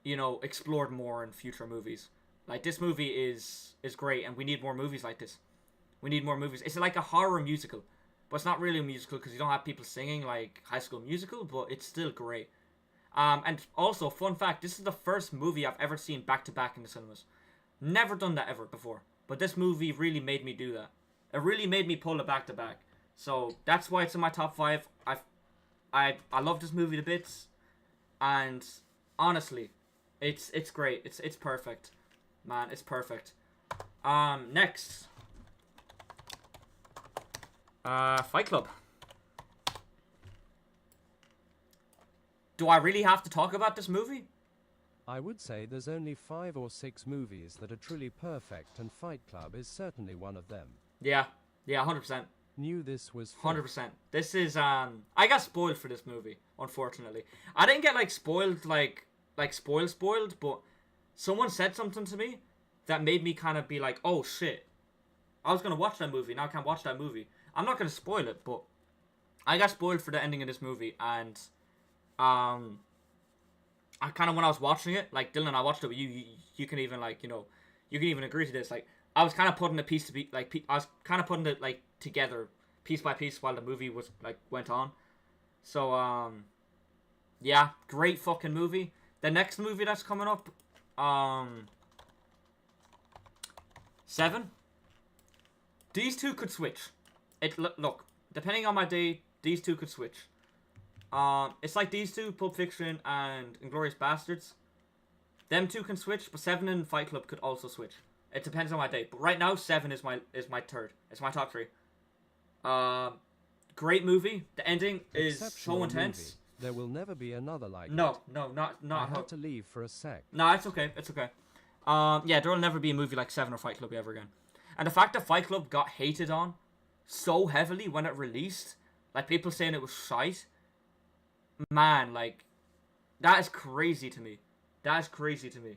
you know, explored more in future movies. Like, this movie is great, and we need more movies like this. We need more movies. It's like a horror musical, but it's not really a musical because you don't have people singing like High School Musical, but it's still great. And also, fun fact, this is the first movie I've ever seen back-to-back in the cinemas. Never done that ever before. But this movie really made me do that. It really made me pull it back-to-back. So, that's why it's in my top 5. I love this movie to bits. And, honestly, it's great. It's perfect. Man, it's perfect. Next. Fight Club. Do I really have to talk about this movie? I would say there's only 5 or 6 movies that are truly perfect, and Fight Club is certainly one of them. Yeah, 100%. Knew this was 100%. This is, I got spoiled for this movie, unfortunately. I didn't get, like, spoiled, like spoiled, but someone said something to me that made me kind of be like, oh, shit. I was going to watch that movie, now I can't watch that movie. I'm not going to spoil it, but I got spoiled for the ending of this movie, and... I kind of, when I was watching it, like, Dylan, I watched it with you can even, like, you know, you can even agree to this, like, I was kind of putting I was kind of putting it, like, together, piece by piece, while the movie was, like, went on. So, yeah, great fucking movie. The next movie that's coming up, 7. These two could switch. Look, depending on my day, these two could switch. It's like these two, Pulp Fiction and Inglourious Bastards. Them two can switch, but 7 and Fight Club could also switch. It depends on my day. But right now, 7 is my third. It's my top 3. Great movie. The ending is so intense. Movie. There will never be another like it. No, not. I had to leave for a sec. No, it's okay. It's okay. Yeah, there will never be a movie like 7 or Fight Club ever again. And the fact that Fight Club got hated on so heavily when it released, like people saying it was shite. Man, like, that is crazy to me. That is crazy to me.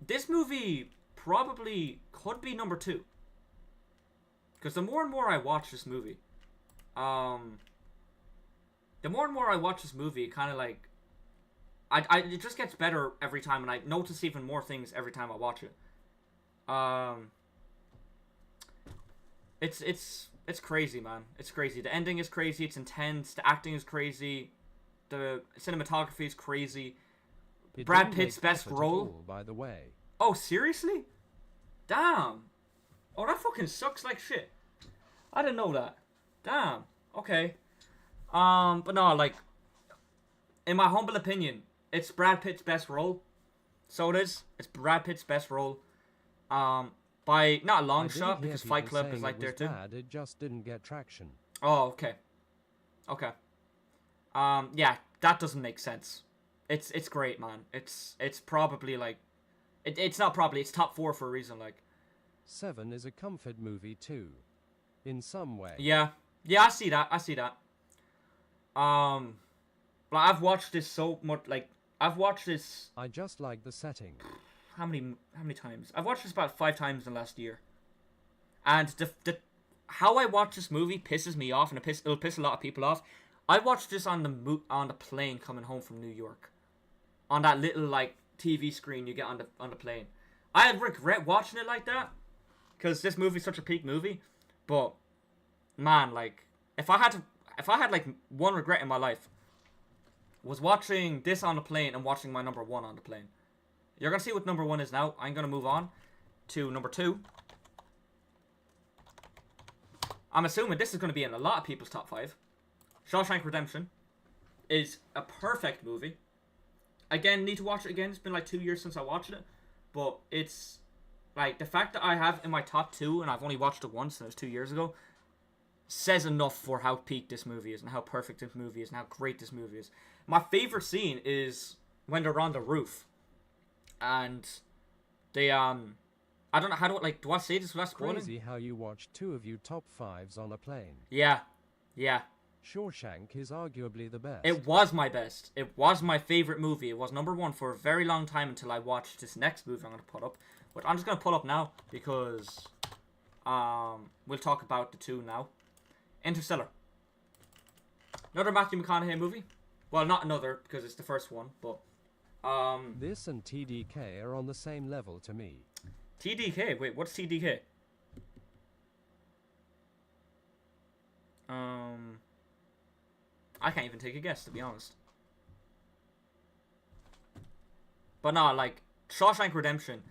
This movie probably could be number 2. Because the more and more I watch this movie, it kind of like, it just gets better every time, and I notice even more things every time I watch it. It's crazy, man. It's crazy. The ending is crazy. It's intense. The acting is crazy. The cinematography is crazy. It Brad didn't Pitt's make best effort at role. all, by the way. Oh, seriously? Damn. Oh, that fucking sucks like shit. I didn't know that. Damn. Okay. But no, like, in my humble opinion, it's Brad Pitt's best role. So it is. It's Brad Pitt's best role. By not a long shot, because Fight Club is like there too. Bad, it just didn't get traction. Oh, okay. Okay. Yeah, that doesn't make sense. It's great, man. It's probably like, it's not probably, it's top 4 for a reason, like. 7 is a comfort movie too, in some way. Yeah, I see that. But I've watched this so much, like, I've watched this. I just like the setting. How many times? I've watched this about 5 times in the last year, and the how I watch this movie pisses me off, and it'll piss a lot of people off. I watched this on the plane coming home from New York, on that little like TV screen you get on the plane. I regret watching it like that, because this movie's such a peak movie. But man, like, if I had like one regret in my life, was watching this on the plane and watching my number 1 on the plane. You're going to see what number 1 is now. I'm going to move on to number 2. I'm assuming this is going to be in a lot of people's top 5. Shawshank Redemption is a perfect movie. Again, need to watch it again. It's been like 2 years since I watched it. But it's like, the fact that I have in my top 2 and I've only watched it once and it was 2 years ago says enough for how peak this movie is and how perfect this movie is and how great this movie is. My favorite scene is when they're on the roof. And they, I don't know, do I say this without spoiling? Crazy how you watch 2 of you top 5s on a plane. Yeah. Shawshank is arguably the best. It was my best. It was my favorite movie. It was number 1 for a very long time until I watched this next movie I'm going to put up. Which I'm just going to put up now because, we'll talk about the 2 now. Interstellar. Another Matthew McConaughey movie. Well, not another, because it's the first one, but this and TDK are on the same level to me. TDK? Wait, what's TDK? I can't even take a guess, to be honest. But no, like, Shawshank Redemption,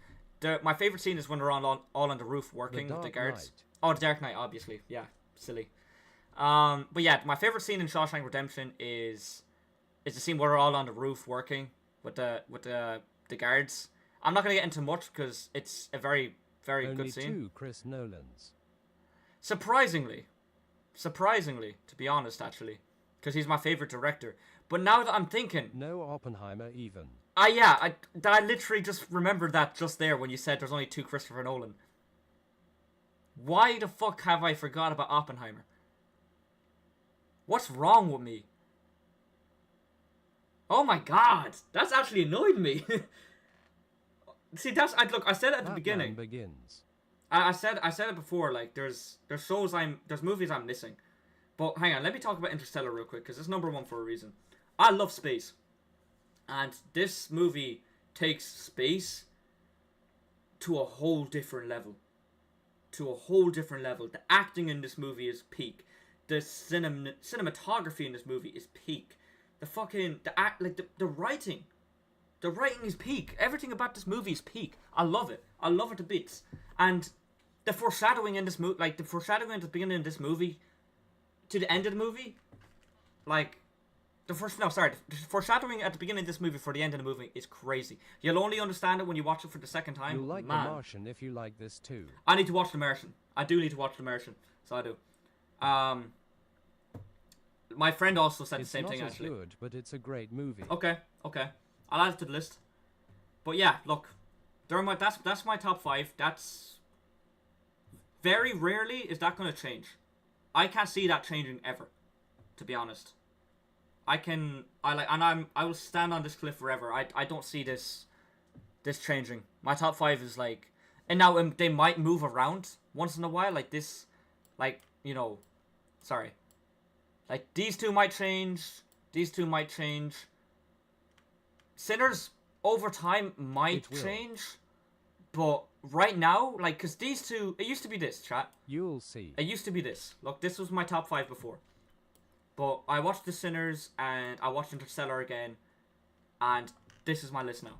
my favorite scene is when they're all on the roof working with the guards. Knight. Oh, The Dark Knight, obviously. Yeah, silly. But yeah, my favorite scene in Shawshank Redemption is the scene where they're all on the roof working with the guards. I'm not gonna get into much because it's a very, very Only good scene. 2 Chris Nolans. Surprisingly, to be honest, actually, because he's my favorite director. But now that I'm thinking, No Oppenheimer even. I literally just remembered that just there when you said there's only 2 Christopher Nolan. Why the fuck have I forgot about Oppenheimer? What's wrong with me? Oh my god, that's actually annoyed me. See, I said it at the beginning. Begins. I said it before. Like, there's movies I'm missing. But hang on, let me talk about Interstellar real quick because it's number 1 for a reason. I love space, and this movie takes space to a whole different level. The acting in this movie is peak. The cinematography in this movie is peak. The writing. The writing is peak. Everything about this movie is peak. I love it. I love it to bits. And the foreshadowing in this movie, like the foreshadowing at the beginning of this movie to the end of the movie, like the foreshadowing at the beginning of this movie for the end of the movie is crazy. You'll only understand it when you watch it for the second time. You'll like The Martian if you like this too. I need to watch The Martian. I do need to watch The Martian. So I do. My friend also said the same thing, actually. It's not as good, but it's a great movie. Okay. I'll add it to the list. But yeah, look, that's my top 5. That's very rarely is that going to change. I can't see that changing ever, to be honest. I will stand on this cliff forever. I don't see this changing. My top 5 is like, and now they might move around once in a while. Like this like, you know, sorry. Like, these two might change. These two might change. Sinners, over time, might change. But right now, like, because these two... It used to be this, chat. You'll see. It used to be this. Look, this was my top 5 before. But I watched The Sinners, and I watched Interstellar again. And this is my list now.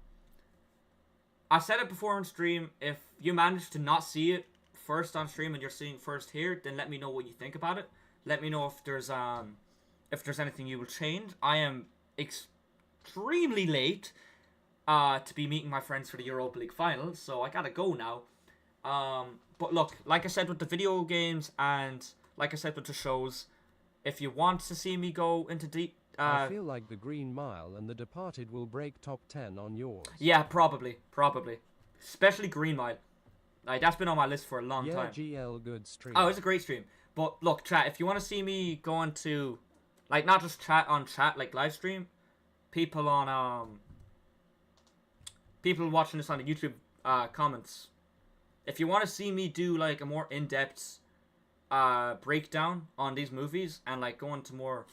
I said it before on stream. If you manage to not see it first on stream and you're seeing it first here, then let me know what you think about it. Let me know if there's anything you will change. I am extremely late to be meeting my friends for the Europa League final, so I gotta go now. But look, like I said with the video games and like I said with the shows, if you want to see me go into deep... I feel like The Green Mile and The Departed will break top 10 on yours. Yeah, probably. Especially Green Mile. Like, that's been on my list for a long time. GL, good stream. Oh, it's a great stream. But look, chat, if you want to see me go into, like, not just chat, like live stream, people watching this on the YouTube comments, if you want to see me do, like, a more in-depth breakdown on these movies and, like, go into more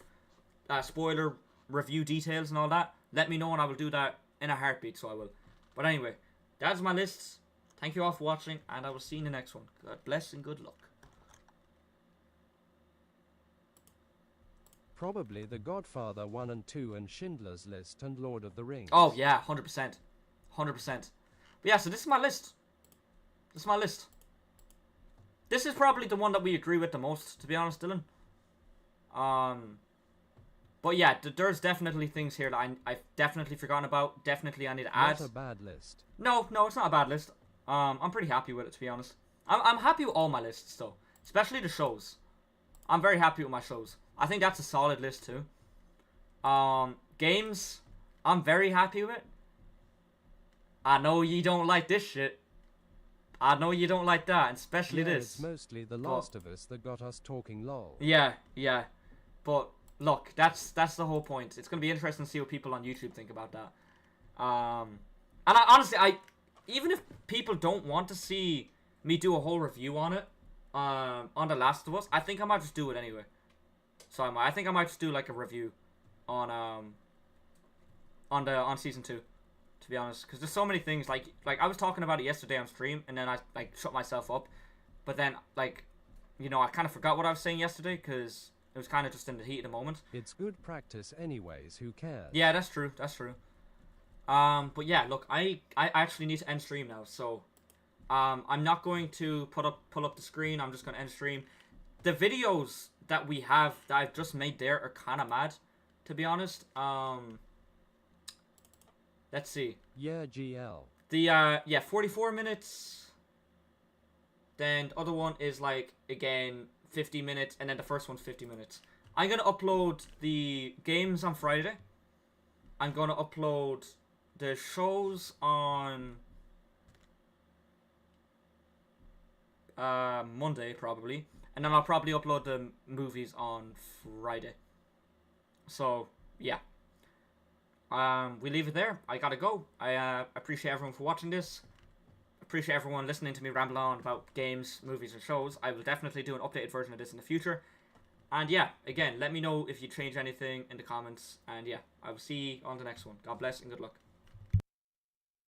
spoiler review details and all that, let me know and I will do that in a heartbeat, so I will. But anyway, that's my list. Thank you all for watching, and I will see you in the next one. God bless and good luck. Probably The Godfather 1 and 2 and Schindler's List and Lord of the Rings. Oh, yeah, 100%. 100%. But yeah, so this is my list. This is my list. This is probably the one that we agree with the most, to be honest, Dylan. But yeah, there's definitely things here that I've definitely forgotten about. Definitely I need to add. Not a bad list. No, it's not a bad list. I'm pretty happy with it, to be honest. I'm happy with all my lists, though. Especially the shows. I'm very happy with my shows. I think that's a solid list, too. Games, I'm very happy with. I know you don't like this shit. I know you don't like that, and especially this. It's mostly The Last of Us that got us talking lol. Yeah. But look, that's the whole point. It's gonna be interesting to see what people on YouTube think about that. And honestly, even if people don't want to see me do a whole review on it, on The Last of Us, I think I might just do it anyway. So I think I might just do like a review on season 2. To be honest, because there's so many things, like I was talking about it yesterday on stream, and then I like shut myself up, but then like, you know, I kind of forgot what I was saying yesterday because it was kind of just in the heat of the moment. It's good practice anyways, who cares? Yeah, that's true. But yeah, look, I actually need to end stream now, so I'm not going to pull up the screen. I'm just gonna end stream. The videos that we have that I've just made there are kind of mad, to be honest. Let's see. Yeah, GL. The 44 minutes. Then the other one is like, again, 50 minutes, and then the first one's 50 minutes. I'm gonna upload the games on Friday. I'm gonna upload the shows on Monday, probably. And then I'll probably upload the movies on Friday. So, yeah. We leave it there. I gotta go. I appreciate everyone for watching this. Appreciate everyone listening to me ramble on about games, movies, and shows. I will definitely do an updated version of this in the future. And yeah, again, let me know if you change anything in the comments. And yeah, I will see you on the next one. God bless and good luck.